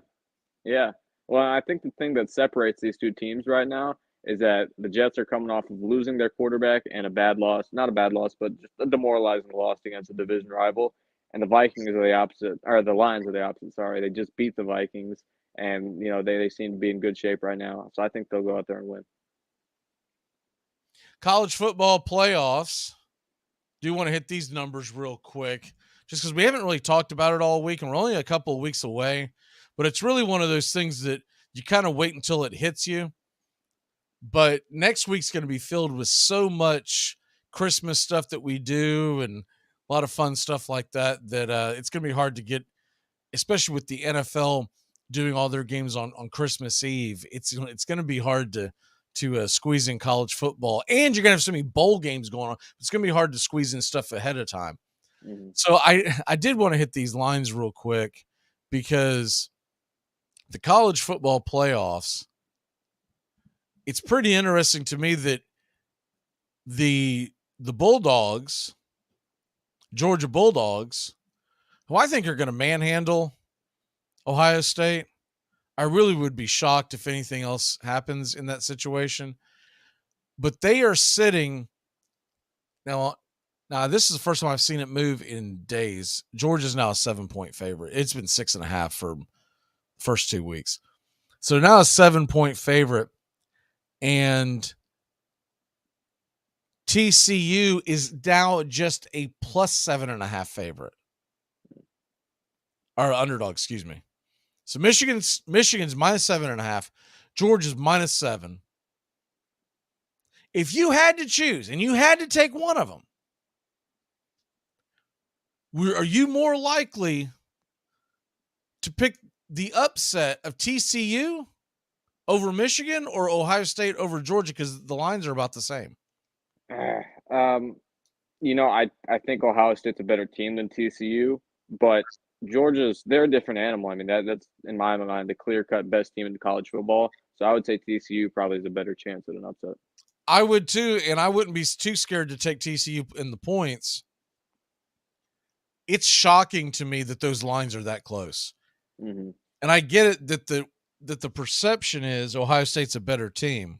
Well, I think the thing that separates these two teams right now is that the Jets are coming off of losing their quarterback and a bad loss. Not a bad loss, but just a demoralizing loss against a division rival. And the Vikings are the opposite, or the Lions are the opposite, sorry. They just beat the Vikings, and, they seem to be in good shape right now. So I think they'll go out there and win. College football playoffs. Do want to hit these numbers real quick, just because we haven't really talked about it all week, and we're only a couple of weeks away. But it's really one of those things that you kind of wait until it hits you. But next week's going to be filled with so much Christmas stuff that we do and a lot of fun stuff like that it's going to be hard to get, especially with the NFL doing all their games on Christmas Eve. It's going to be hard to squeeze in college football. And you're going to have so many bowl games going on. It's going to be hard to squeeze in stuff ahead of time. Mm-hmm. So I did want to hit these lines real quick because the college football playoffs, it's pretty interesting to me that the Bulldogs, Georgia Bulldogs, who I think are going to manhandle Ohio State, I really would be shocked if anything else happens in that situation. But they are sitting now. This is the first time I've seen it move in days. Georgia's now a 7-point favorite. It's been 6.5 for first 2 weeks. So now a 7-point favorite. And TCU is now just a plus 7.5 favorite. Or underdog, excuse me. So Michigan's minus 7.5. Georgia's minus 7. If you had to choose and you had to take one of them, are you more likely to pick the upset of TCU over Michigan or Ohio State over Georgia? Because the lines are about the same. I think Ohio State's a better team than TCU, but they're a different animal. I mean, that's in my mind the clear-cut best team in college football. So I would say TCU probably has a better chance at an upset. I would too, and I wouldn't be too scared to take TCU in the points. It's shocking to me that those lines are that close. Mm-hmm. And I get it that the perception is Ohio State's a better team.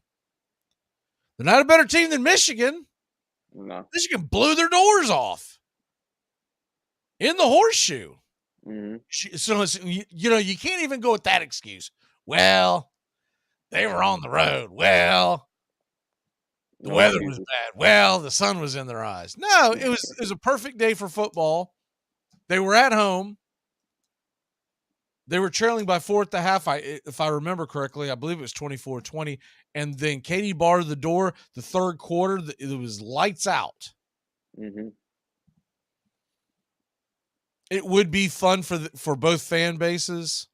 They're not a better team than Michigan. No. Michigan blew their doors off in the horseshoe. Mm-hmm. So, you can't even go with that excuse. Well, they were on the road. Well, the weather was bad. Well, the sun was in their eyes. No, it was a perfect day for football. They were at home. They were trailing by 4 at the half. If I remember correctly, I believe it was 24-20. And then Katie barred the door. The third quarter, it was lights out. Mm-hmm. It would be fun for both fan bases.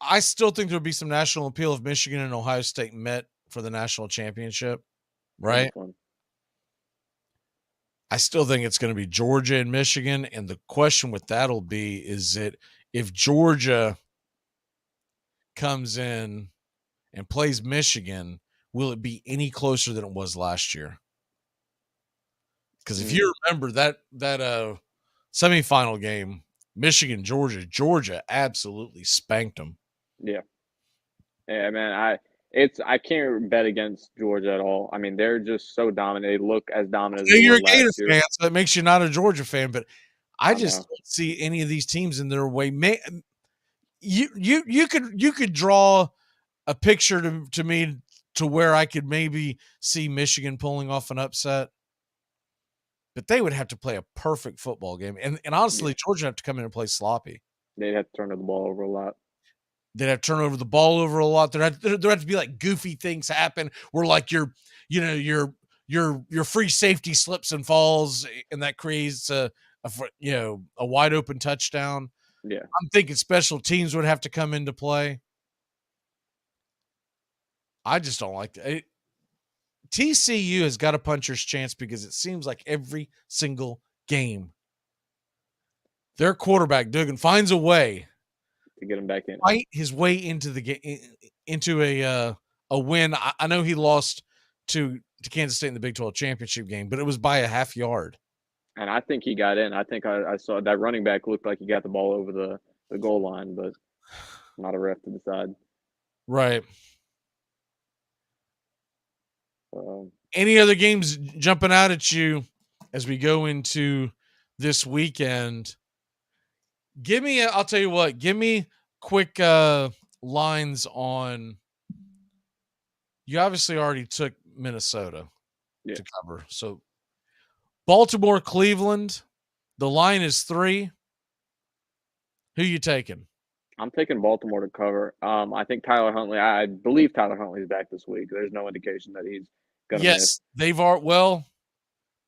I still think there would be some national appeal if Michigan and Ohio State met for the national championship, right? I still think it's going to be Georgia and Michigan. And the question with that will be, is it if Georgia comes in and plays Michigan, will it be any closer than it was last year? Because if you remember that semifinal game, Michigan, Georgia absolutely spanked them. Yeah. Yeah, man, I can't bet against Georgia at all. I mean, they're just so dominant. They look as dominant as they You're were a Gator last year. fan, so that makes you not a Georgia fan, but I just don't see any of these teams in their way. You could draw a picture to me to where I could maybe see Michigan pulling off an upset, but they would have to play a perfect football game, and honestly, Georgia would have to come in and play sloppy. They'd have to turn the ball over a lot. They'd have to turn over the ball over a lot. There have to be like goofy things happen where like your free safety slips and falls, and that creates a wide open touchdown. Yeah, I'm thinking special teams would have to come into play. I just don't like that. TCU has got a puncher's chance because it seems like every single game, their quarterback Duggan finds a way to get him back in, fight his way into the game, into a win. I know he lost to Kansas State in the Big 12 championship game, but it was by a half yard. And I think he got in. I think I saw that running back looked like he got the ball over the goal line, but not a ref to decide. Right. Any other games jumping out at you as we go into this weekend? I'll tell you what, give me quick lines on. You obviously already took Minnesota to cover. So Baltimore, Cleveland, the line is 3. Who you taking? I'm taking Baltimore to cover. I think Tyler Huntley. I believe Tyler Huntley is back this week. There's no indication that he's going to miss. They've already. Well,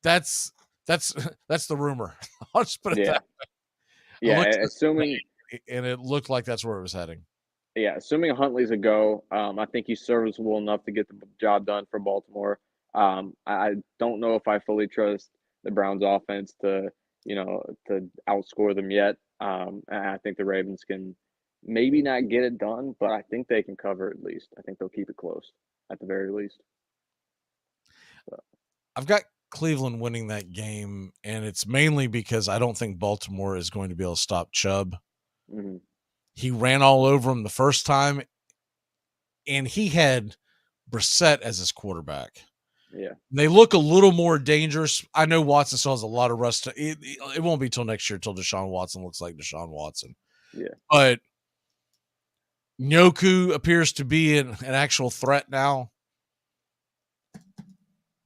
that's the rumor. I'll just put it that way. Yeah, assuming, and it looked like that's where it was heading. Yeah, assuming Huntley's a go, I think he's serviceable enough to get the job done for Baltimore. I don't know if I fully trust the Browns' offense to outscore them yet. And I think the Ravens can maybe not get it done, but I think they can cover at least. I think they'll keep it close at the very least. So. I've got Cleveland winning that game, and it's mainly because I don't think Baltimore is going to be able to stop Chubb. Mm-hmm. He ran all over him the first time, and he had Brissett as his quarterback. Yeah. They look a little more dangerous. I know Watson still has a lot of rust. It won't be till next year till Deshaun Watson looks like Deshaun Watson. Yeah. But Njoku appears to be an actual threat now.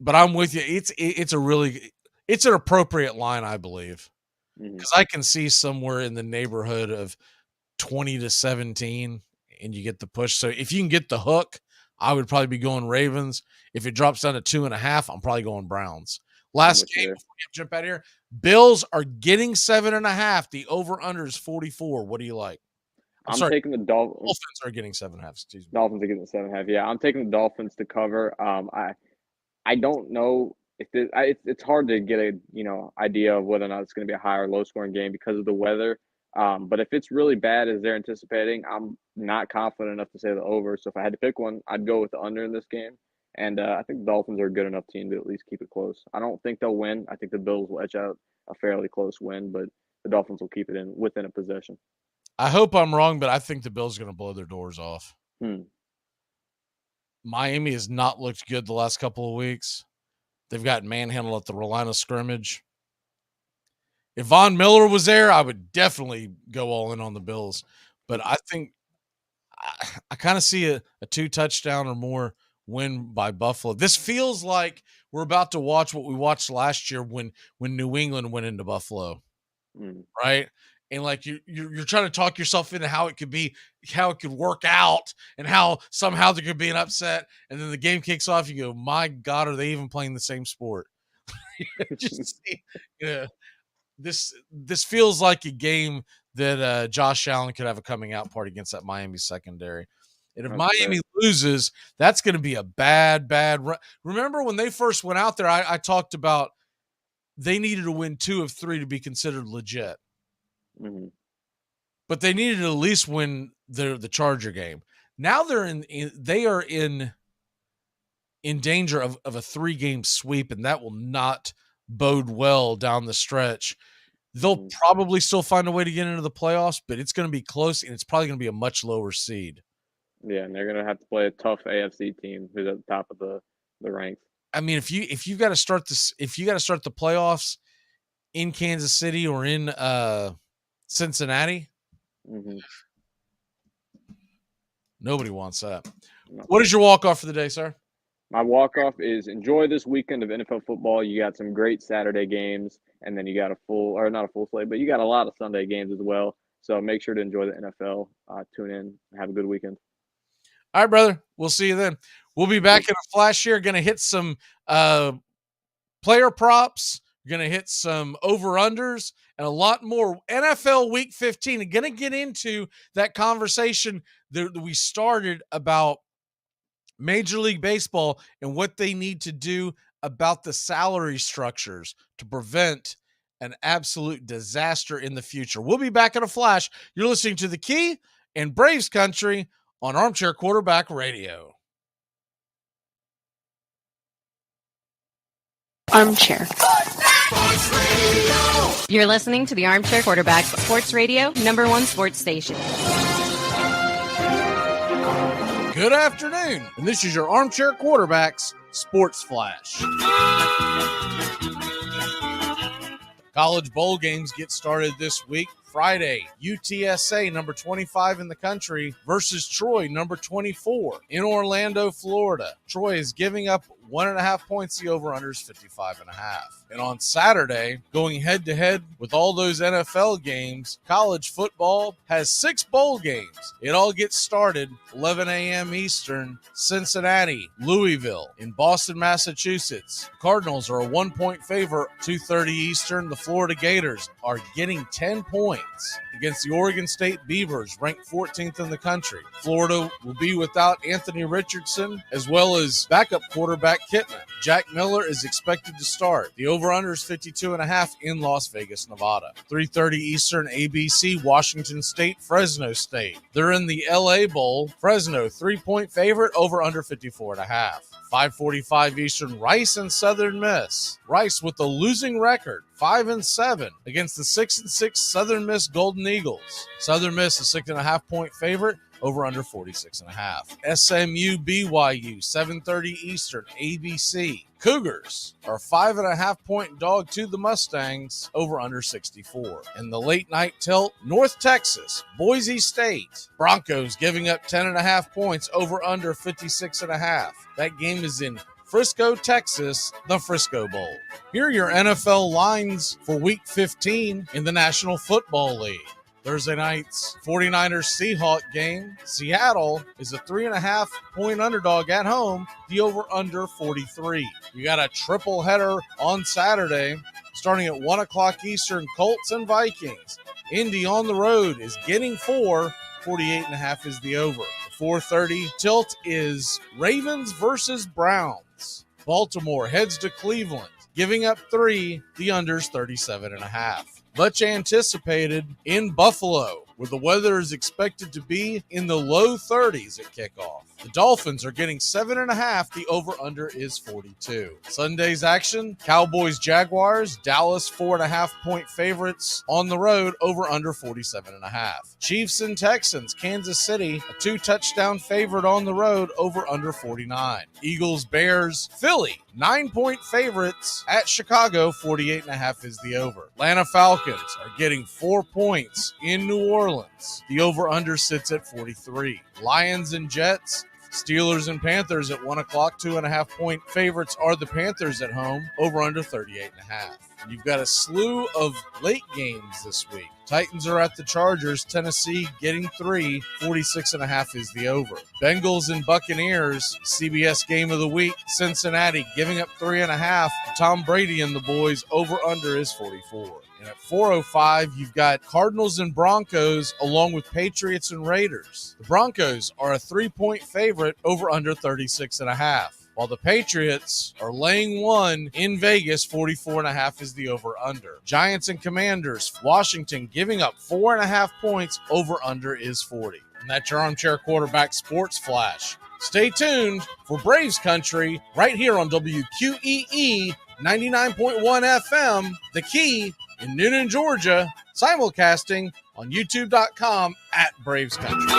But I'm with you. It's an appropriate line, I believe, because I can see somewhere in the neighborhood of 20-17, and you get the push. So if you can get the hook, I would probably be going Ravens. If it drops down to 2.5, I'm probably going Browns. Last game before we jump out of here, Bills are getting 7.5. The over/under is 44. What do you like? I'm taking the Dolphins. Dolphins are getting 7.5. Excuse me. Dolphins are getting 7.5. Yeah, I'm taking the Dolphins to cover. I don't know if it's hard to get a idea of whether or not it's going to be a high or low scoring game because of the weather. But if it's really bad as they're anticipating, I'm not confident enough to say the over. So if I had to pick one, I'd go with the under in this game. And I think the Dolphins are a good enough team to at least keep it close. I don't think they'll win. I think the Bills will edge out a fairly close win, but the Dolphins will keep it within a possession. I hope I'm wrong, but I think the Bills are going to blow their doors off. Miami has not looked good the last couple of weeks. They've gotten manhandled at the line of scrimmage. If Von Miller was there, I would definitely go all in on the Bills. But I think I kind of see a 2-touchdown or more win by Buffalo. This feels like we're about to watch what we watched last year when New England went into Buffalo, right? And like you're trying to talk yourself into how it could be, how it could work out, and how somehow there could be an upset, and then the game kicks off. You go, my God, are they even playing the same sport? This feels like a game that Josh Allen could have a coming out party against that Miami secondary. And if Miami loses, that's going to be a bad run. Remember when they first went out there, I talked about they needed to win 2 of 3 to be considered legit. But they needed to at least win the Charger game. Now they are in danger of a 3-game sweep, and that will not bode well down the stretch. They'll probably still find a way to get into the playoffs, but it's going to be close, and it's probably going to be a much lower seed. Yeah, and they're going to have to play a tough AFC team who's at the top of the ranks. I mean, if you got to start the playoffs in Kansas City or in Cincinnati, nobody wants that. No. What is your walk-off for the day, sir? My walk-off is enjoy this weekend of NFL football. You got some great Saturday games, and then you got not a full slate, but you got a lot of Sunday games as well. So make sure to enjoy the NFL. Tune in. Have a good weekend. All right, brother. We'll see you then. We'll be back in a flash here. Going to hit some player props. Going to hit some over-unders and a lot more. NFL Week 15. I'm going to get into that conversation that we started about Major League Baseball and what they need to do about the salary structures to prevent an absolute disaster in the future. We'll be back in a flash. You're listening to The Key and Braves Country on Armchair Quarterback Radio. Armchair. You're listening to the Armchair Quarterback Sports Radio, #1 sports station. Good afternoon, and this is your Armchair Quarterbacks Sports Flash. College bowl games get started this week. Friday, UTSA, number 25 in the country, versus Troy, number 24 in Orlando, Florida. Troy is giving up 1.5 points. The over-under is 55.5. And on Saturday, going head-to-head with all those NFL games, college football has 6 bowl games. It all gets started 11 a.m. Eastern, Cincinnati, Louisville, in Boston, Massachusetts. Cardinals are a 1-point favorite, 2:30 Eastern. The Florida Gators are getting 10 points against the Oregon State Beavers, ranked 14th in the country. Florida will be without Anthony Richardson, as well as backup quarterback Kittman. Jack Miller is expected to start. The over-under is 52.5 in Las Vegas, Nevada. 3:30 Eastern, ABC, Washington State, Fresno State. They're in the LA Bowl. Fresno, 3-point favorite, over-under 54.5. 5:45 Eastern, Rice and Southern Miss. Rice with a losing record, 5-7 against the 6-6 Southern Miss Golden Eagles. Southern Miss, a 6.5-point favorite, over under 46.5. SMU BYU, 7:30 Eastern, ABC. Cougars are 5.5-point dog to the Mustangs, over under 64. In the late night tilt, North Texas, Boise State. Broncos giving up 10.5 points, over under 56.5. That game is in Frisco, Texas, the Frisco Bowl. Here are your NFL lines for Week 15 in the National Football League. Thursday night's 49ers-Seahawks game. Seattle is a 3.5-point underdog at home. The over-under 43. You got a triple header on Saturday starting at 1 o'clock Eastern, Colts and Vikings. Indy on the road is getting 4. 48.5 is the over. The 4:30 tilt is Ravens versus Browns. Baltimore heads to Cleveland, giving up 3. The under's 37.5. Much anticipated in Buffalo, where the weather is expected to be in the low 30s at kickoff. The Dolphins are getting 7.5. The over-under is 42. Sunday's action, Cowboys-Jaguars, Dallas 4.5-point favorites on the road, over-under 47.5. Chiefs and Texans, Kansas City, a 2-touchdown favorite on the road, over-under 49. Eagles-Bears, Philly, 9-point favorites at Chicago, 48.5 is the over. Atlanta Falcons are getting 4 points in New Orleans. The over-under sits at 43. Lions and Jets, Steelers and Panthers at 1 o'clock, 2.5-point favorites are the Panthers at home, over-under 38.5. And you've got a slew of late games this week. Titans are at the Chargers. Tennessee getting 3. 46.5 is the over. Bengals and Buccaneers, CBS game of the week. Cincinnati giving up 3.5. Tom Brady and the boys, over-under is 44. And at 4:05, you've got Cardinals and Broncos along with Patriots and Raiders. The Broncos are a 3-point favorite, over-under 36.5. While the Patriots are laying 1 in Vegas, 44.5 is the over-under. Giants and Commanders, Washington giving up 4.5 points, over-under is 40. And that's your Armchair Quarterback Sports Flash. Stay tuned for Braves Country right here on WQEE 99.1 FM, The Key in Newnan, Georgia, simulcasting on youtube.com at Braves Country.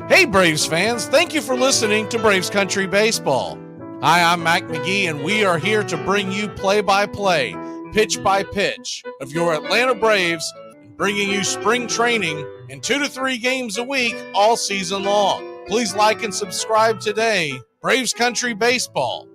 Hey, Braves fans, thank you for listening to Braves Country Baseball. Hi, I'm Mac McGee, and we are here to bring you play-by-play, pitch-by-pitch of your Atlanta Braves, bringing you spring training and 2 to 3 games a week all season long. Please like and subscribe today. Braves Country Baseball.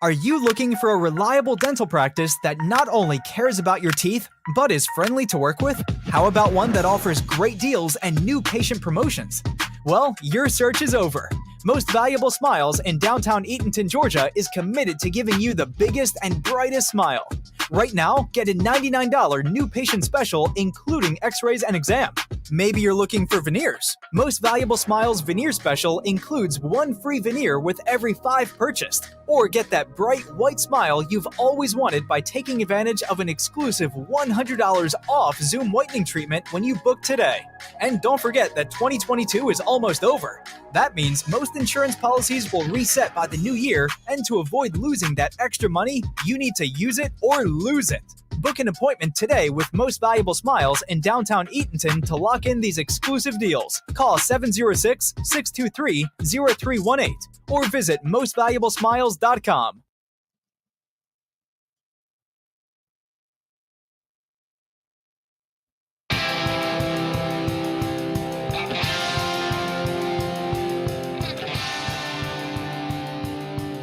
Are you looking for a reliable dental practice that not only cares about your teeth, but is friendly to work with? How about one that offers great deals and new patient promotions? Well, your search is over. Most Valuable Smiles in downtown Eatonton, Georgia is committed to giving you the biggest and brightest smile. Right now, get a $99 new patient special, including x-rays and exam. Maybe you're looking for veneers. Most Valuable Smiles veneer special includes 1 free veneer with every 5 purchased. Or get that bright white smile you've always wanted by taking advantage of an exclusive $100 off Zoom whitening treatment when you book today. And don't forget that 2022 is almost over. That means most insurance policies will reset by the new year, and to avoid losing that extra money, you need to use it or lose it. Book an appointment today with Most Valuable Smiles in downtown Eatonton to lock in these exclusive deals. Call 706-623-0318 or visit mostvaluablesmiles.com.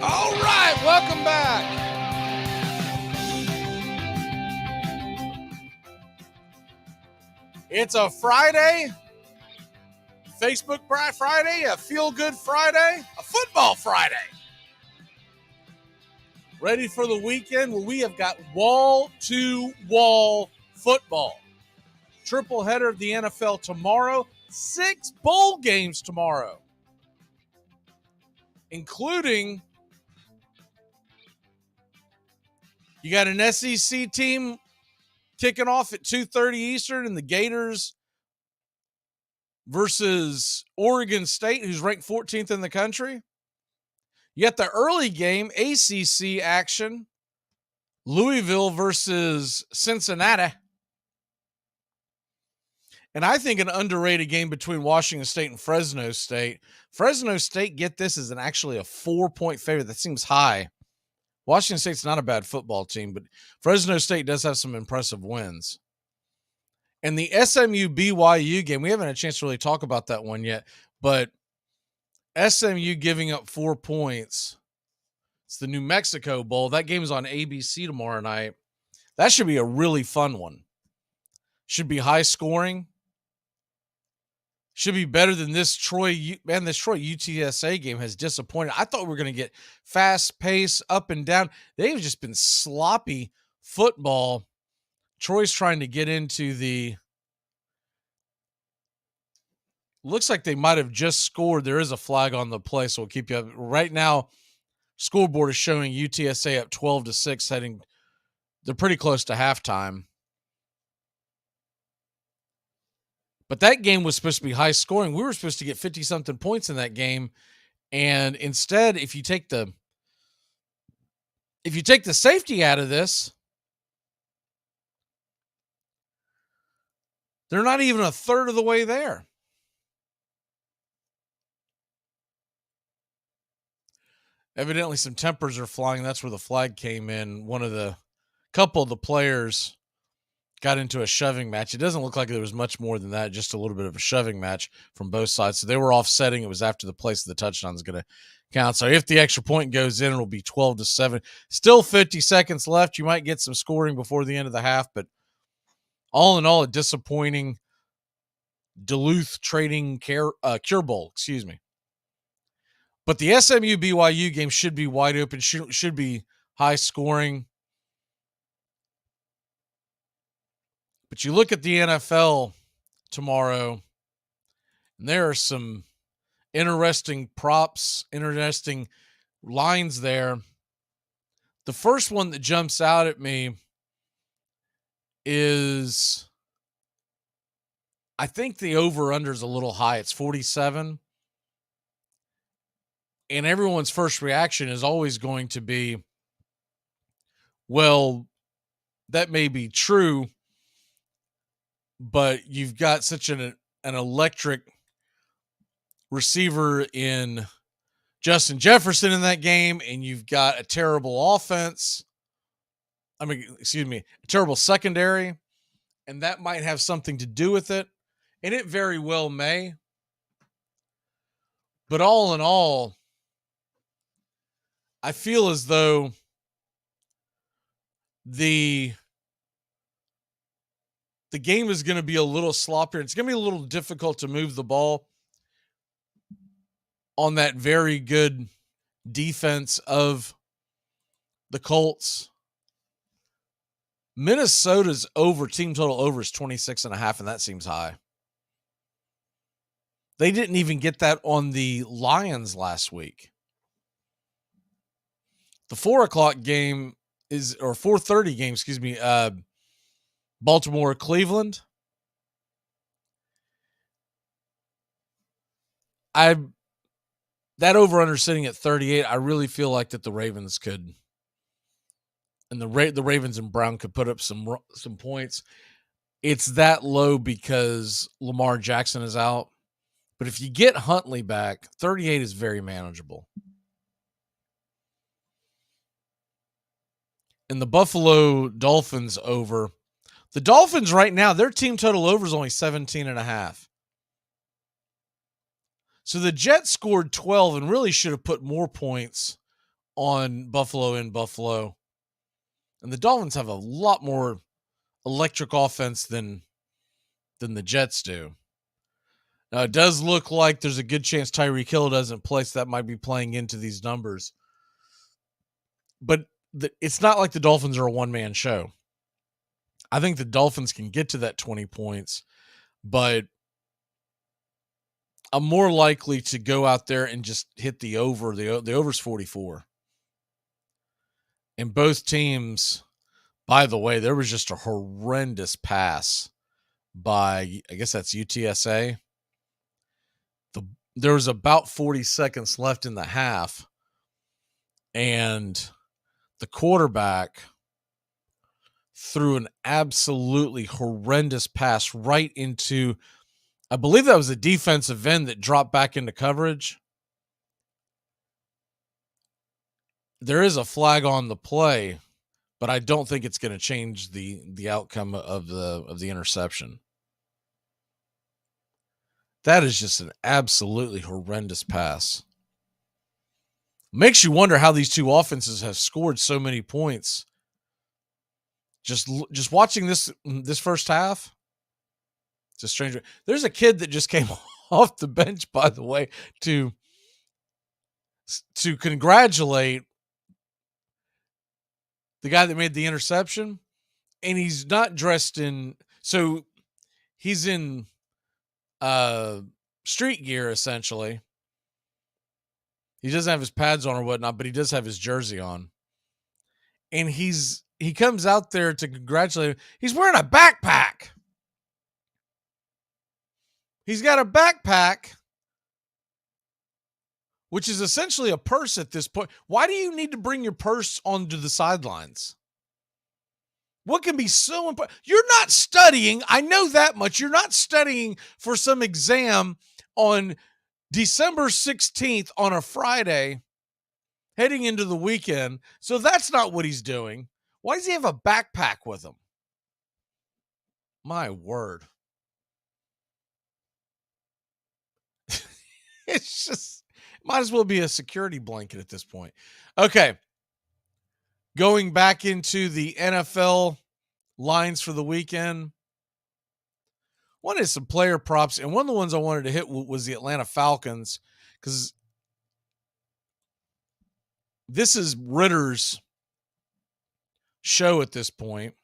All right, welcome back. It's a Friday, Facebook Friday, a feel-good Friday, a football Friday. Ready for the weekend? Well, we have got wall-to-wall football. Triple header of the NFL tomorrow, 6 bowl games tomorrow, including you got an SEC team kicking off at 2:30 Eastern in the Gators versus Oregon State, who's ranked 14th in the country. Yet the early game, ACC action, Louisville versus Cincinnati. And I think an underrated game between Washington State and Fresno State. Fresno State, get this, is actually a 4-point favorite. That seems high. Washington State's not a bad football team, but Fresno State does have some impressive wins. And the SMU BYU game, we haven't had a chance to really talk about that one yet, but SMU giving up 4 points. It's the New Mexico Bowl. That game is on ABC tomorrow night. That should be a really fun one. Should be high scoring. Should be better than this Troy. Man, this Troy UTSA game has disappointed. I thought we were going to get fast pace, up and down. They've just been sloppy football. Troy's trying to get into the. Looks like they might have just scored. There is a flag on the play, so we'll keep you up. Right now, scoreboard is showing UTSA up 12-6, heading. They're pretty close to halftime. But that game was supposed to be high scoring. We were supposed to get 50-something points in that game. And instead, if you take the safety out of this, they're not even a third of the way there. Evidently some tempers are flying. That's where the flag came in. Couple of the players got into a shoving match. It doesn't look like there was much more than that, just a little bit of a shoving match from both sides. So they were offsetting. It was after the place the touchdown is going to count. So if the extra point goes in, it'll be 12-7. Still 50 seconds left. You might get some scoring before the end of the half, but all in all, a disappointing Duluth Trading Cure Bowl, excuse me. But the SMU BYU game should be wide open, should be high scoring. But you look at the NFL tomorrow, and there are some interesting props, interesting lines there. The first one that jumps out at me is, I think the over-under is a little high. It's 47. And everyone's first reaction is always going to be, well, that may be true, but you've got such an electric receiver in Justin Jefferson in that game, and you've got a terrible offense. A terrible secondary, and that might have something to do with it, and it very well may. But all in all, I feel as though the game is going to be a little sloppier. It's going to be a little difficult to move the ball on that very good defense of the Colts. Minnesota's team total over is 26.5, and that seems high. They didn't even get that on the Lions last week. The 4:00 game or 4:30 game, Baltimore, Cleveland. That over-under sitting at 38. I really feel like that the Ravens could, and the Ravens and Brown could put up some points. It's that low because Lamar Jackson is out. But if you get Huntley back, 38 is very manageable. And the Buffalo Dolphins over. The Dolphins right now, their team total over is only 17.5. So the Jets scored 12 and really should have put more points on Buffalo in Buffalo. And the Dolphins have a lot more electric offense than the Jets do. Now, it does look like there's a good chance Tyreek Hill doesn't play, so that might be playing into these numbers. But it's not like the Dolphins are a one-man show. I think the Dolphins can get to that 20 points, but I'm more likely to go out there and just hit the over. The over's 44. And both teams, by the way, there was just a horrendous pass by, I guess that's UTSA. There was about 40 seconds left in the half, and the quarterback threw an absolutely horrendous pass right into, I believe that was a defensive end that dropped back into coverage. There is a flag on the play, but I don't think it's going to change the outcome of the interception. That is just an absolutely horrendous pass. Makes you wonder how these two offenses have scored so many points. Just watching this first half, it's a strange. There's a kid that just came off the bench, by the way, to congratulate the guy that made the interception, and he's not dressed in, so he's in street gear essentially. He doesn't have his pads on or whatnot, but he does have his jersey on. And he comes out there to congratulate him. He's wearing a backpack. He's got a backpack, which is essentially a purse at this point. Why do you need to bring your purse onto the sidelines? What can be so important? You're not studying. I know that much. You're not studying for some exam on December 16th on a Friday heading into the weekend. So that's not what he's doing. Why does he have a backpack with him? My word. It's just, might as well be a security blanket at this point. Okay. Going back into the NFL lines for the weekend. One is some player props, and one of the ones I wanted to hit was the Atlanta Falcons, because this is Ritter's show at this point.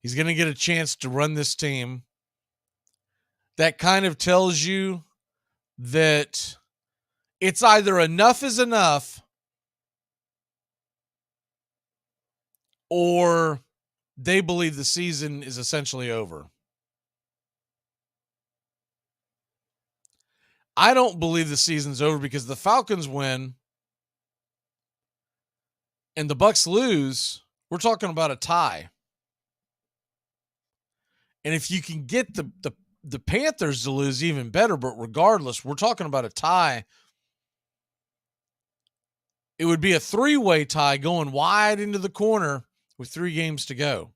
He's going to get a chance to run this team. That kind of tells you that it's either enough is enough or they believe the season is essentially over. I don't believe the season's over, because the Falcons win and the Bucs lose. We're talking about a tie. And if you can get the Panthers to lose, even better. But regardless, we're talking about a tie. It would be a three-way tie going wide into the corner with 3 games to go.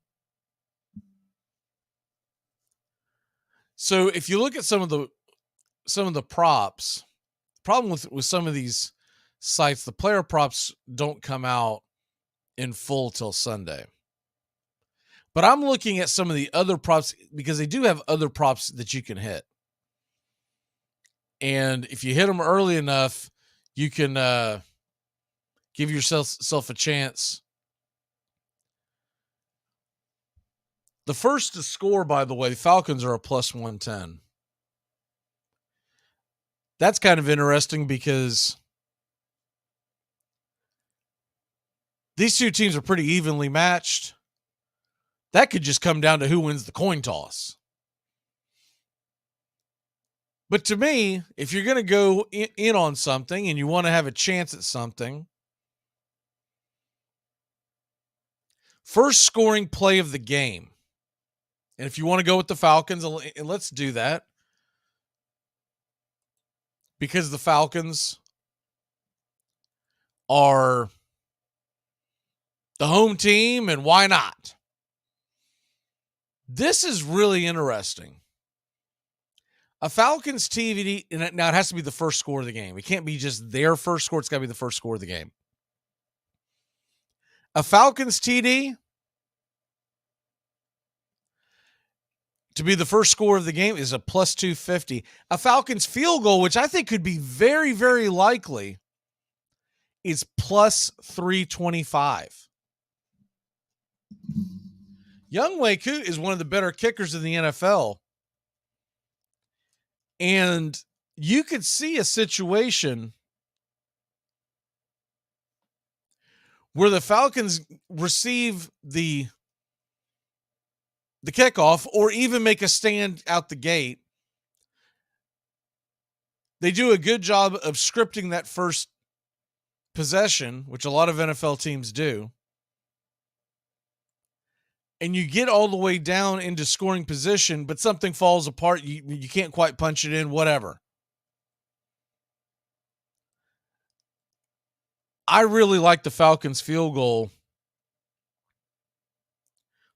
So if you look at some of the props, the problem with some of these sites, the player props don't come out in full till Sunday. But I'm looking at some of the other props, because they do have other props that you can hit. And if you hit them early enough, you can give yourself a chance. The first to score, by the way, the Falcons are a plus 110. That's kind of interesting, because these two teams are pretty evenly matched. That could just come down to who wins the coin toss. But to me, if you're going to go in on something and you want to have a chance at something, first scoring play of the game. And if you want to go with the Falcons, and let's do that, because the Falcons are the home team, and why not? This is really interesting. A Falcons TD, and now it has to be the first score of the game. It can't be just their first score. It's got to be the first score of the game. A Falcons TD to be the first score of the game is a plus 250. A Falcons field goal, which I think could be very, very likely, is plus 325. Younghoe Koo is one of the better kickers in the NFL. And you could see a situation where the Falcons receive the kickoff, or even make a stand out the gate. They do a good job of scripting that first possession, which a lot of NFL teams do. and you get all the way down into scoring position, but something falls apart, you can't quite punch it in, whatever. I really like the Falcons field goal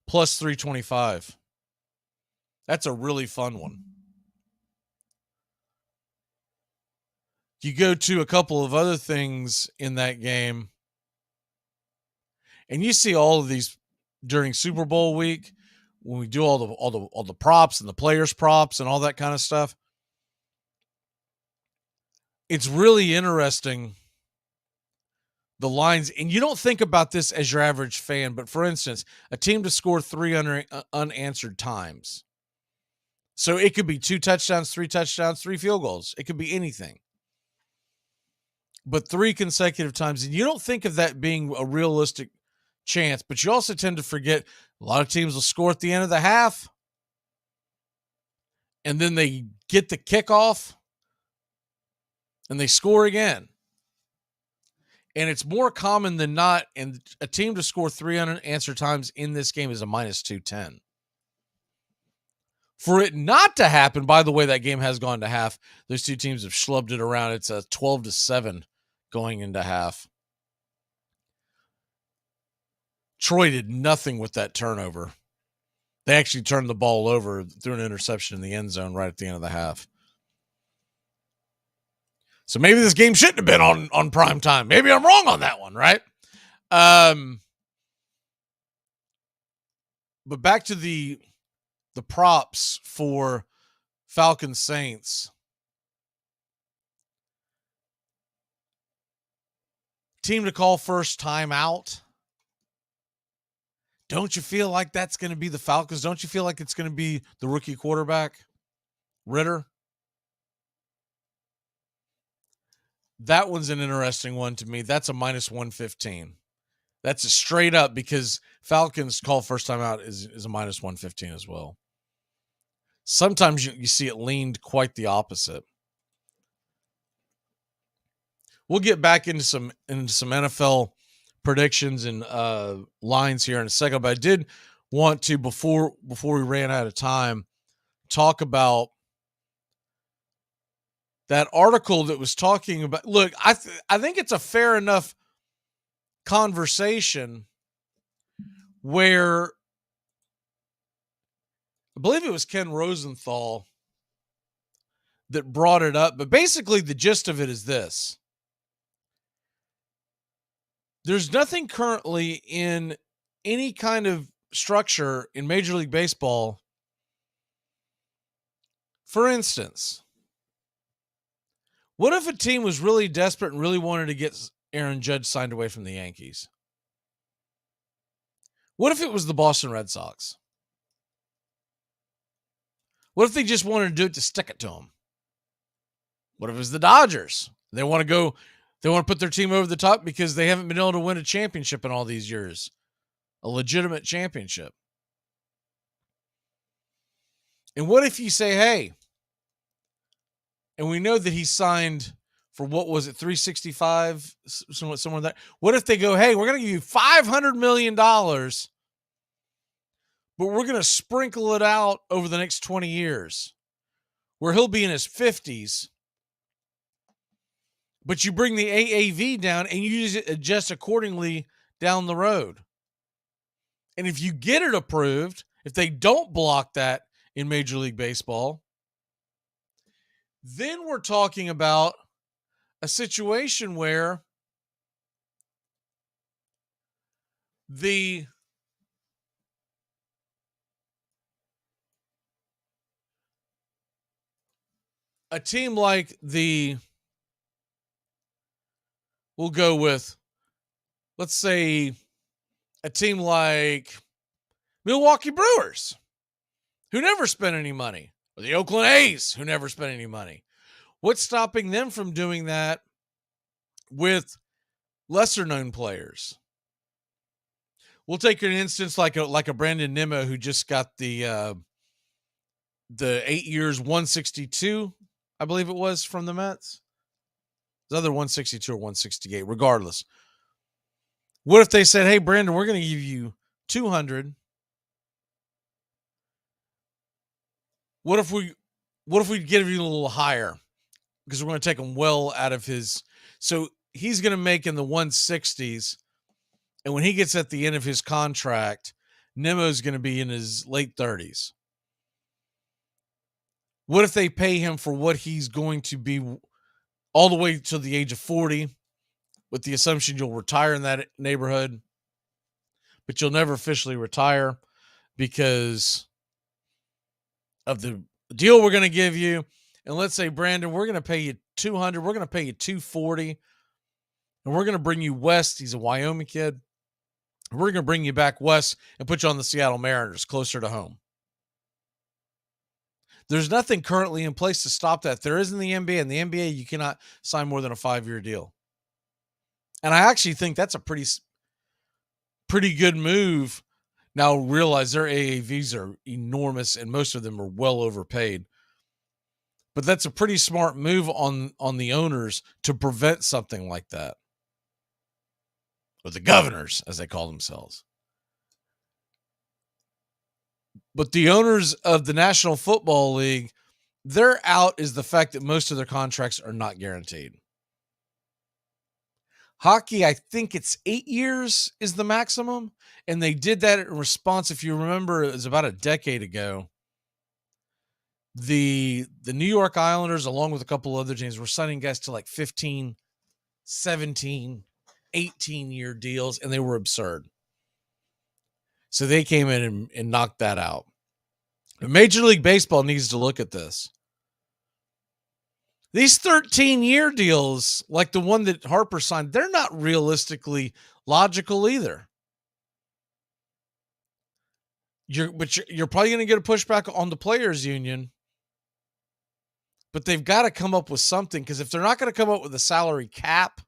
plus 325. That's a really fun one. You go to a couple of other things in that game, and you see all of these during Super Bowl week when we do all the props and the players' props and all that kind of stuff. It's really interesting, the lines, and you don't think about this as your average fan, but for instance, a team to score 3 unanswered times. So it could be 2 touchdowns, 3 touchdowns, 3 field goals. It could be anything. But 3 consecutive times, and you don't think of that being a realistic chance, but you also tend to forget a lot of teams will score at the end of the half, and then they get the kickoff, and they score again. And it's more common than not, and a team to score 3 unanswered times in this game is a minus 210. For it not to happen, by the way, that game has gone to half. Those two teams have schlubbed it around. It's a 12-7 going into half. Troy did nothing with that turnover. They actually turned the ball over, threw an interception in the end zone right at the end of the half. So maybe this game shouldn't have been on prime time. Maybe I'm wrong on that one, right? But back to the props for Falcons Saints. Team to call first timeout. Don't you feel like that's going to be the Falcons? Don't you feel like it's going to be the rookie quarterback, Ritter? That one's an interesting one to me. That's a minus 115. That's a straight up, because Falcons call first time out is a minus 115 as well. Sometimes you see it leaned quite the opposite. We'll get back into some NFL predictions and lines here in a second, but I did want to, before we ran out of time, talk about that article that was talking about. Look, I think it's a fair enough conversation where I believe it was Ken Rosenthal that brought it up, but basically the gist of it is this. There's nothing currently in any kind of structure in Major League Baseball. For instance, what if a team was really desperate and really wanted to get Aaron Judge signed away from the Yankees? What if it was the Boston Red Sox? What if they just wanted to do it to stick it to him? What if it was the Dodgers? They want to put their team over the top because they haven't been able to win a championship in all these years. A legitimate championship. And what if you say, hey, and we know that he signed for, what was it, 365, somewhere there. What if they go, hey, we're going to give you $500 million, but we're going to sprinkle it out over the next 20 years where he'll be in his 50s, but you bring the AAV down and you just adjust accordingly down the road. And if you get it approved, if they don't block that in Major League Baseball, then we're talking about a situation where a team like we'll go with, let's say, a team like Milwaukee Brewers, who never spent any money, or the Oakland A's, who never spent any money. What's stopping them from doing that with lesser-known players? We'll take an instance like a Brandon Nimmo, who just got the 8 years, 162, I believe it was, from the Mets. It was either 162 or 168, regardless. What if they said, hey, Brandon, we're going to give you 200, What if we get him a little higher? Because we're going to take him well out of his. So he's going to make in the 160s. And when he gets at the end of his contract, Nemo's going to be in his late 30s. What if they pay him for what he's going to be all the way to the age of 40, with the assumption you'll retire in that neighborhood, but you'll never officially retire because of the deal we're going to give you. And let's say, Brandon, we're going to pay you $200. We're going to pay you $240. And we're going to bring you west. He's a Wyoming kid. We're going to bring you back west and put you on the Seattle Mariners, closer to home. There's nothing currently in place to stop that. There is in the NBA. In the NBA, you cannot sign more than a 5-year deal. And I actually think that's a pretty good move. Now, realize their AAVs are enormous, and most of them are well overpaid. But that's a pretty smart move on the owners to prevent something like that. Or the governors, as they call themselves. But the owners of the National Football League, their out is the fact that most of their contracts are not guaranteed. Hockey, I think it's 8 years is the maximum. And they did that in response, if you remember, it was about a decade ago. The New York Islanders, along with a couple other teams, were signing guys to like 15, 17, 18-year deals, and they were absurd. So they came in and knocked that out. But Major League Baseball needs to look at this. These 13-year deals, like the one that Harper signed, they're not realistically logical either. You're probably going to get a pushback on the players' union, but they've got to come up with something, because if they're not going to come up with a salary cap,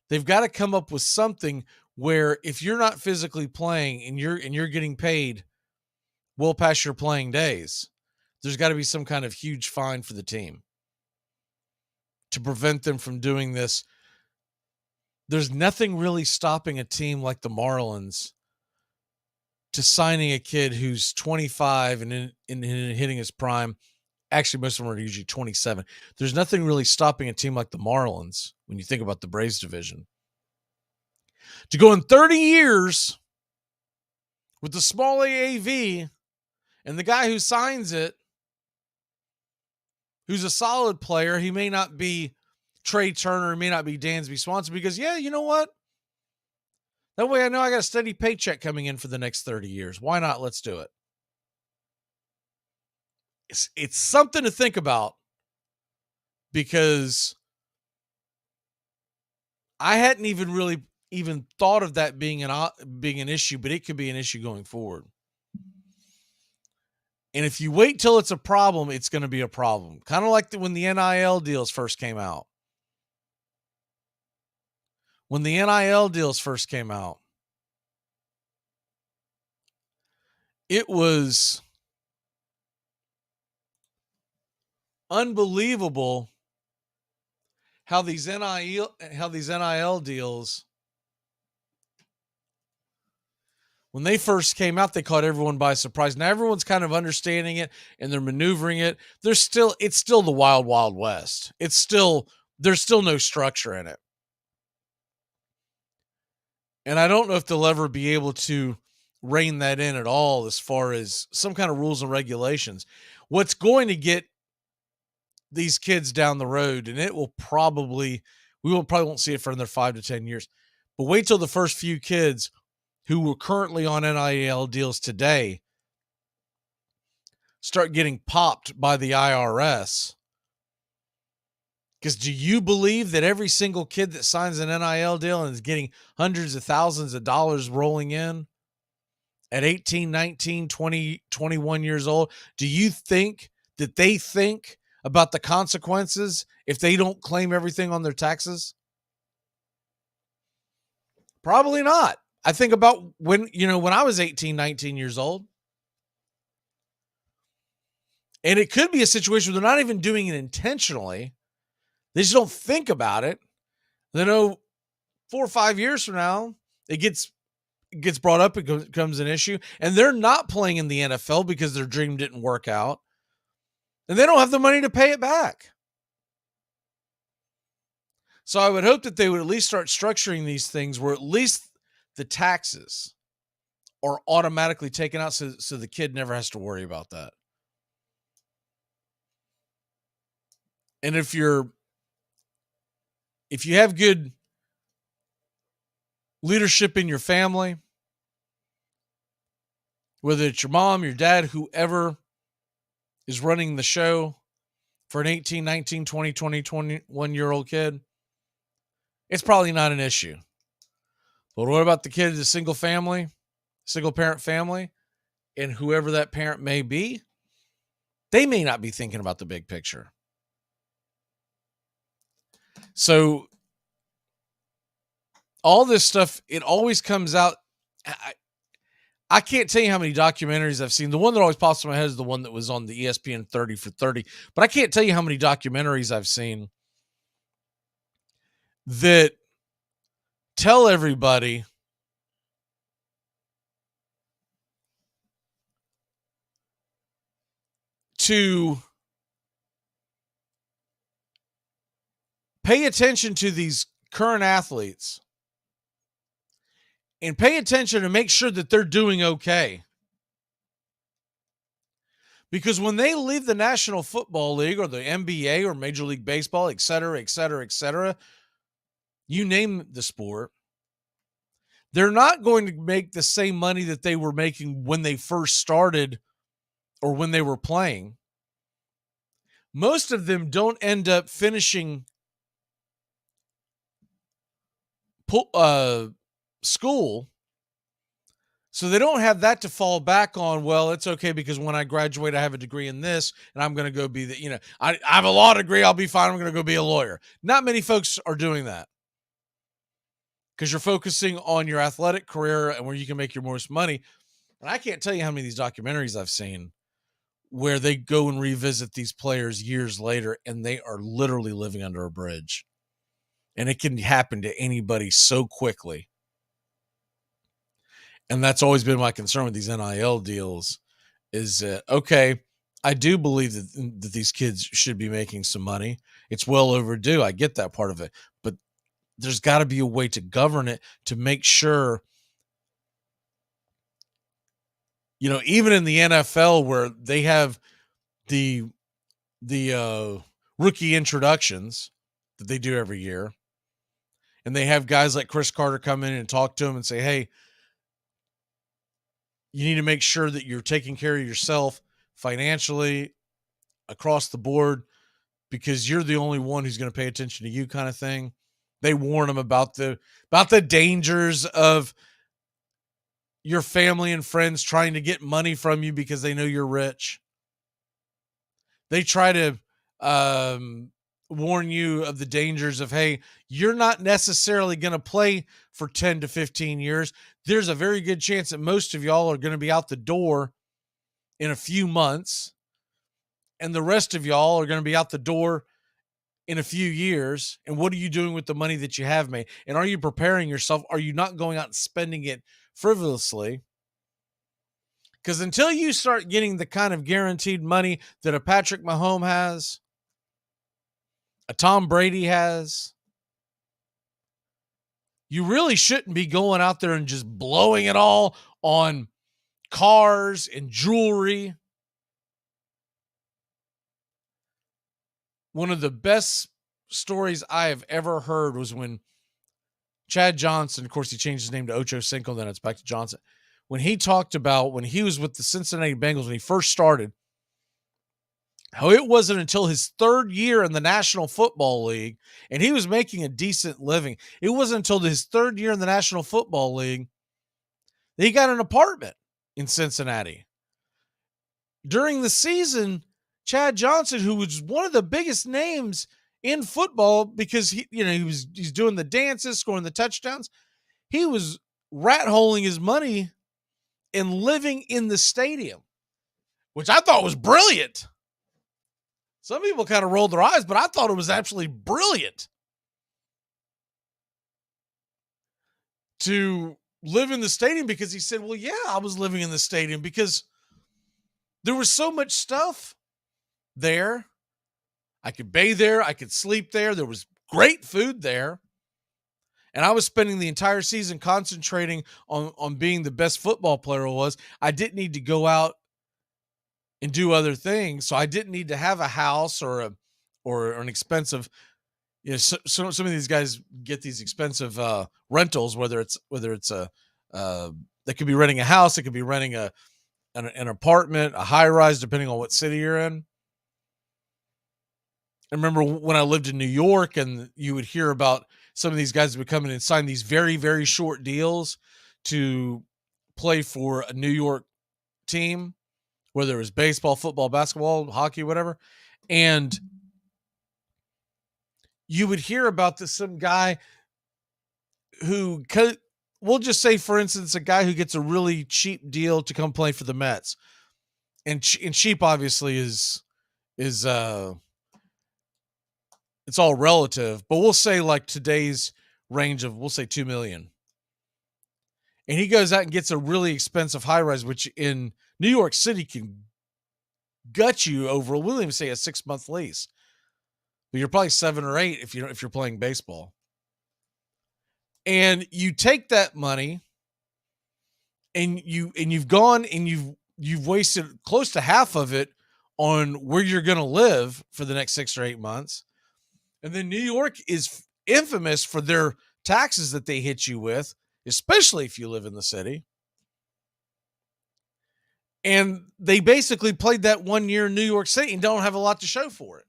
they've got to come up with something where if you're not physically playing and you're getting paid well past your playing days, there's got to be some kind of huge fine for the team to prevent them from doing this. There's nothing really stopping a team like the Marlins to signing a kid who's 25 and in hitting his prime. Actually, most of them are usually 27. There's nothing really stopping a team like the Marlins, when you think about the Braves division, to go in 30 years with the small AAV, and the guy who signs it, who's a solid player, he may not be Trey Turner, he may not be Dansby Swanson, because, yeah, you know what? That way I know I got a steady paycheck coming in for the next 30 years. Why not? Let's do it. It's something to think about, because I hadn't even thought of that being an issue, but it could be an issue going forward. And if you wait till it's a problem, it's going to be a problem. Kind of like when the NIL deals first came out. When the NIL deals first came out, it was unbelievable how these NIL deals, when they first came out, they caught everyone by surprise. Now everyone's kind of understanding it and they're maneuvering it. It's still the wild, wild west. There's still no structure in it. And I don't know if they'll ever be able to rein that in at all, as far as some kind of rules and regulations. What's going to get these kids down the road, and we won't see it for another 5 to 10 years, but wait till the first few kids who were currently on NIL deals today start getting popped by the IRS. Because do you believe that every single kid that signs an NIL deal and is getting hundreds of thousands of dollars rolling in at 18, 19, 20, 21 years old, do you think that they think about the consequences if they don't claim everything on their taxes? Probably not. I think about when I was 18, 19 years old. And it could be a situation where they're not even doing it intentionally. They just don't think about it. They know 4 or 5 years from now, it gets gets brought up, it becomes an issue. And they're not playing in the NFL because their dream didn't work out. And they don't have the money to pay it back. So I would hope that they would at least start structuring these things where at least the taxes are automatically taken out so the kid never has to worry about that. And if you have good leadership in your family, whether it's your mom, your dad, whoever is running the show for an 18, 19, 20, 21-year-old kid, it's probably not an issue. But what about the kid in a single parent family, and whoever that parent may be, they may not be thinking about the big picture. So all this stuff, it always comes out. I can't tell you how many documentaries I've seen. The one that always pops in my head is the one that was on the ESPN 30 for 30. But I can't tell you how many documentaries I've seen that tell everybody to pay attention to these current athletes and pay attention and make sure that they're doing okay. Because when they leave the National Football League or the NBA or Major League Baseball, et cetera, you name the sport, they're not going to make the same money that they were making when they first started or when they were playing. Most of them don't end up finishing school, so they don't have that to fall back on. Well, it's okay because when I graduate, I have a degree in this, and I'm going to go be I have a law degree. I'll be fine. I'm going to go be a lawyer. Not many folks are doing that because you're focusing on your athletic career and where you can make your most money. And I can't tell you how many of these documentaries I've seen where they go and revisit these players years later, and they are literally living under a bridge. And it can happen to anybody so quickly. And that's always been my concern with these NIL deals is that, okay, I do believe that these kids should be making some money. It's well overdue. I get that part of it. But there's got to be a way to govern it to make sure, even in the NFL where they have the rookie introductions that they do every year, and they have guys like Chris Carter come in and talk to him and say, hey, you need to make sure that you're taking care of yourself financially across the board because you're the only one who's going to pay attention to you, kind of thing. They warn them about the dangers of your family and friends trying to get money from you because they know you're rich. They try to warn you of the dangers of, hey, you're not necessarily going to play for 10 to 15 years. There's a very good chance that most of y'all are going to be out the door in a few months, and the rest of y'all are going to be out the door in a few years. And what are you doing with the money that you have made? And are you preparing yourself? Are you not going out and spending it frivolously? Because until you start getting the kind of guaranteed money that a Patrick Mahomes has, a Tom Brady has, you really shouldn't be going out there and just blowing it all on cars and jewelry. One of the best stories I have ever heard was when Chad Johnson, of course, he changed his name to Ocho Cinco, then it's back to Johnson. When he talked about when he was with the Cincinnati Bengals, when he first started, how it wasn't until his third year in the National Football League, and he was making a decent living. It wasn't until his third year in the National Football League that he got an apartment in Cincinnati. During the season, Chad Johnson, who was one of the biggest names in football because he's doing the dances, scoring the touchdowns, he was rat-holing his money and living in the stadium, which I thought was brilliant. Some people kind of rolled their eyes, but I thought it was absolutely brilliant to live in the stadium? Because he said, well, yeah, I was living in the stadium because there was so much stuff there. I could bathe there. I could sleep there. There was great food there. And I was spending the entire season concentrating on being the best football player I was. I didn't need to go out and do other things. So I didn't need to have a house or an expensive, some of these guys get these expensive rentals, whether it's they could be renting a house, they could be renting an apartment, a high rise, depending on what city you're in. I remember when I lived in New York, and you would hear about some of these guys would come in and sign these very, very short deals to play for a New York team, whether it was baseball, football, basketball, hockey, whatever. And you would hear about some guy who, we'll just say, for instance, a guy who gets a really cheap deal to come play for the Mets. And cheap obviously is it's all relative, but we'll say like today's range of, we'll say $2 million. And he goes out and gets a really expensive high rise, which in New York City can gut you over, we'll even say a 6-month lease, but you're probably 7 or 8 if you're playing baseball. And you take that money and you've gone and you've wasted close to half of it on where you're going to live for the next 6 or 8 months. And then New York is infamous for their taxes that they hit you with, especially if you live in the city. And they basically played that 1 year in New York City and don't have a lot to show for it.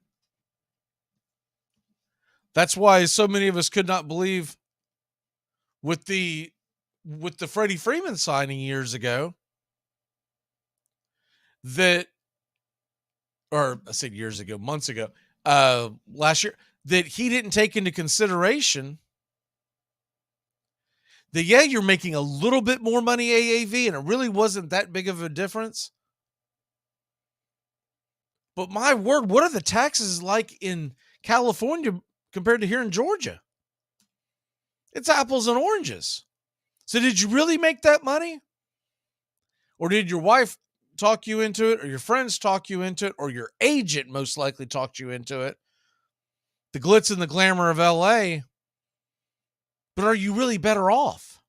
That's why so many of us could not believe with the Freddie Freeman signing years ago that, or I said years ago, months ago, last year, that he didn't take into consideration that, yeah, you're making a little bit more money AAV, and it really wasn't that big of a difference. But my word, what are the taxes like in California compared to here in Georgia? It's apples and oranges. So did you really make that money? Or did your wife talk you into it, or your friends talk you into it, or your agent most likely talked you into it? The glitz and the glamour of LA. But are you really better off?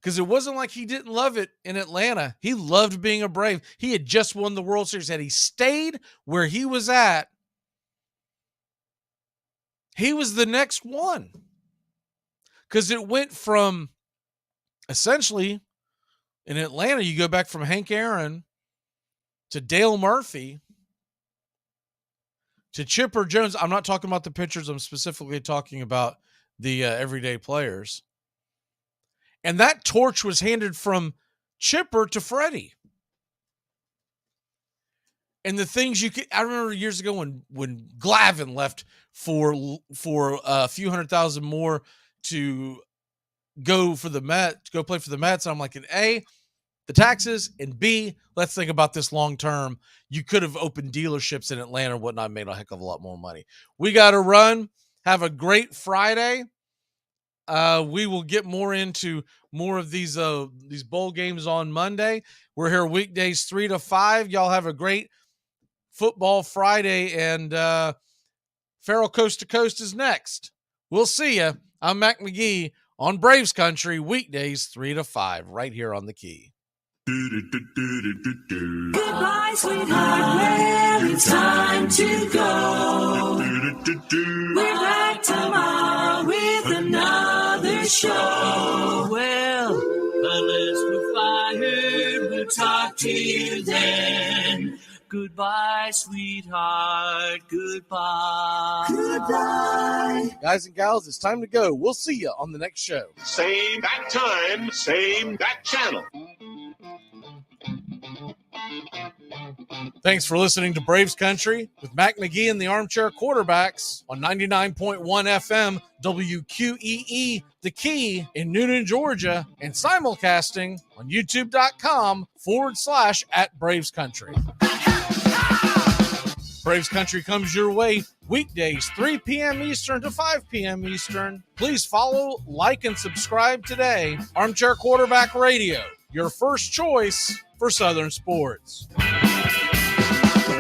Because it wasn't like he didn't love it in Atlanta. He loved being a Brave. He had just won the World Series. Had he stayed where he was at, he was the next one. Because it went from, essentially, in Atlanta, you go back from Hank Aaron to Dale Murphy to Chipper Jones. I'm not talking about the pitchers. I'm specifically talking about the everyday players. And that torch was handed from Chipper to Freddie. And the things I remember years ago when Glavine left for a few $100,000 more to go for the Mets, go play for the Mets. And I'm like, A, the taxes, and B, let's think about this long term. You could have opened dealerships in Atlanta and whatnot, made a heck of a lot more money. We got to run. Have a great Friday. We will get more into more of these bowl games on Monday. We're here weekdays 3 to 5. Y'all have a great football Friday, and Farrell Coast to Coast is next. We'll see you. I'm Mac McGee on Braves Country, weekdays 3 to 5, right here on the Key. Goodbye, sweetheart, well, it's time to go. We're back tomorrow with another show. Well, unless we're fired, we'll talk to you then. Goodbye, sweetheart, goodbye. Goodbye. Guys and gals, it's time to go. We'll see you on the next show. Same bat time, same bat channel. Thanks for listening to Braves Country with Mac McGee and the Armchair Quarterbacks on 99.1 FM WQEE, The Key in Noonan, Georgia, and simulcasting on youtube.com/@Braves Country. Braves Country comes your way weekdays 3 p.m. Eastern to 5 p.m. Eastern. Please follow, like, and subscribe today. Armchair Quarterback Radio, your first choice for Southern sports.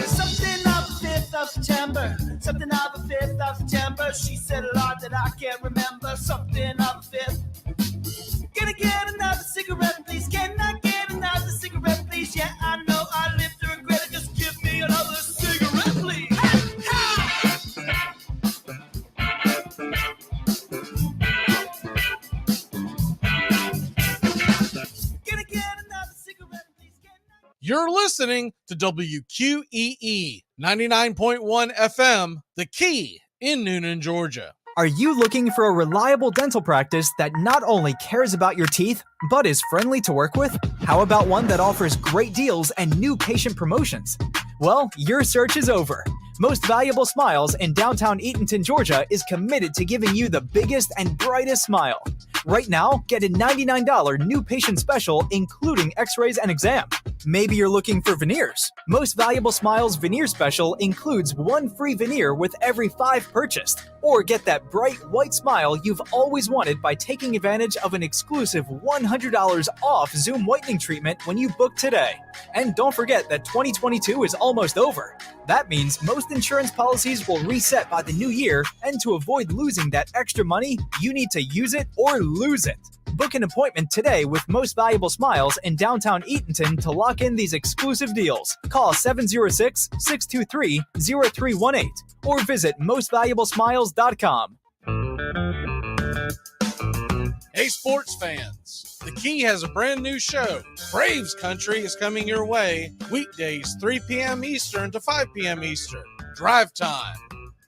Something of the 5th of September. Something of the 5th of September. She said a lot that I can't remember. Something of the 5th. Can I get another cigarette, please? Can I get another cigarette, please? Yeah, I know I live to regret it. Just give me another cigarette, please. Can I get another cigarette, please? You're listening to WQEE 99.1 FM, The Key in Noonan, Georgia. Are you looking for a reliable dental practice that not only cares about your teeth, but is friendly to work with? How about one that offers great deals and new patient promotions? Well, your search is over. Most Valuable Smiles in downtown Eatonton, Georgia is committed to giving you the biggest and brightest smile. Right now, get a $99 new patient special, including x-rays and exam. Maybe you're looking for veneers. Most Valuable Smiles veneer special includes one free veneer with every 5 purchased. Or get that bright white smile you've always wanted by taking advantage of an exclusive $100 off Zoom whitening treatment when you book today. And don't forget that 2022 is almost over. That means most insurance policies will reset by the new year, and to avoid losing that extra money, you need to use it or lose it. Book an appointment today with Most Valuable Smiles in downtown Eatonton to lock in these exclusive deals. Call 706-623-0318 or visit mostvaluablesmiles.com. Hey, sports fans. The Key has a brand new show. Braves Country is coming your way weekdays 3 p.m. Eastern to 5 p.m. Eastern. Drive Time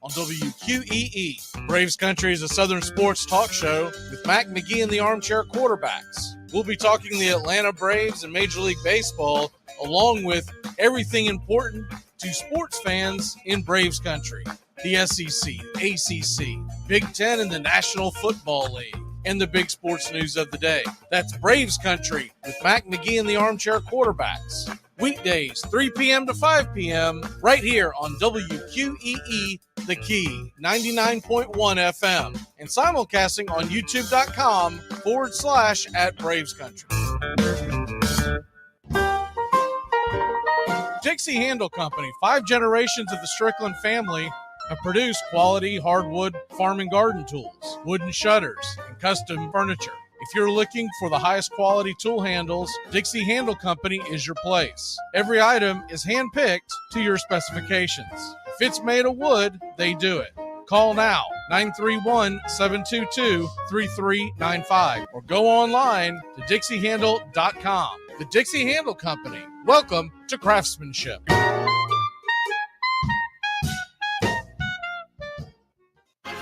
on WQEE. Braves Country is a Southern sports talk show with Mac McGee and the Armchair Quarterbacks. We'll be talking the Atlanta Braves and Major League Baseball, along with everything important to sports fans in Braves Country. The SEC, ACC, Big Ten, and the National Football League, and the big sports news of the day. That's Braves Country with Mac McGee and the Armchair Quarterbacks. Weekdays, 3 p.m. to 5 p.m. right here on WQEE, The Key, 99.1 FM, and simulcasting on youtube.com/@BravesCountry. Dixie Handle Company, 5 generations of the Strickland family have produced quality hardwood farm and garden tools, wooden shutters, and custom furniture. If you're looking for the highest quality tool handles, Dixie Handle Company is your place. Every item is hand-picked to your specifications. If it's made of wood, they do it. Call now, 931-722-3395, or go online to dixiehandle.com. The Dixie Handle Company. Welcome to craftsmanship.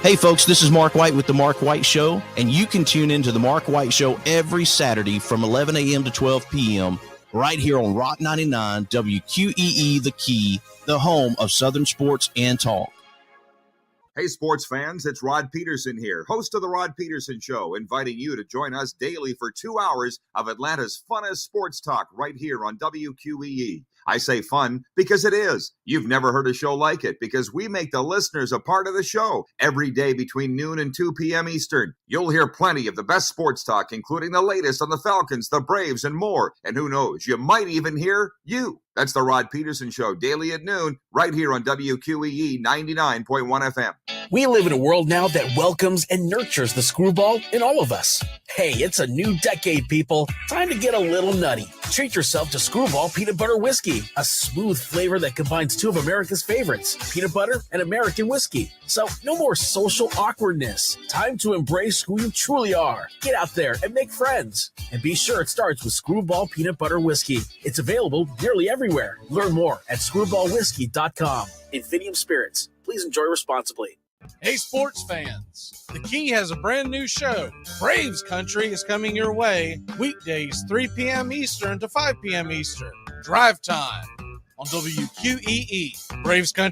Hey folks, this is Mark White with The Mark White Show, and you can tune into The Mark White Show every Saturday from 11 a.m. to 12 p.m. right here on Rock 99 WQEE The Key, the home of Southern sports and talk. Hey sports fans, it's Rod Peterson here, host of The Rod Peterson Show, inviting you to join us daily for 2 hours of Atlanta's funnest sports talk right here on WQEE. I say fun because it is. You've never heard a show like it because we make the listeners a part of the show every day between noon and 2 p.m. Eastern. You'll hear plenty of the best sports talk, including the latest on the Falcons, the Braves, and more. And who knows, you might even hear you. That's the Rod Peterson Show, daily at noon, right here on WQEE 99.1 FM. We live in a world now that welcomes and nurtures the screwball in all of us. Hey, it's a new decade, people. Time to get a little nutty. Treat yourself to Screwball Peanut Butter Whiskey, a smooth flavor that combines 2 of America's favorites, peanut butter and American whiskey. So no more social awkwardness. Time to embrace who you truly are. Get out there and make friends. And be sure it starts with Screwball Peanut Butter Whiskey. It's available nearly everywhere. Learn more at screwballwhiskey.com. Infinium Spirits. Please enjoy responsibly. Hey, sports fans. The Key has a brand new show. Braves Country is coming your way weekdays 3 p.m. Eastern to 5 p.m. Eastern. Drive Time on WQEE. Braves Country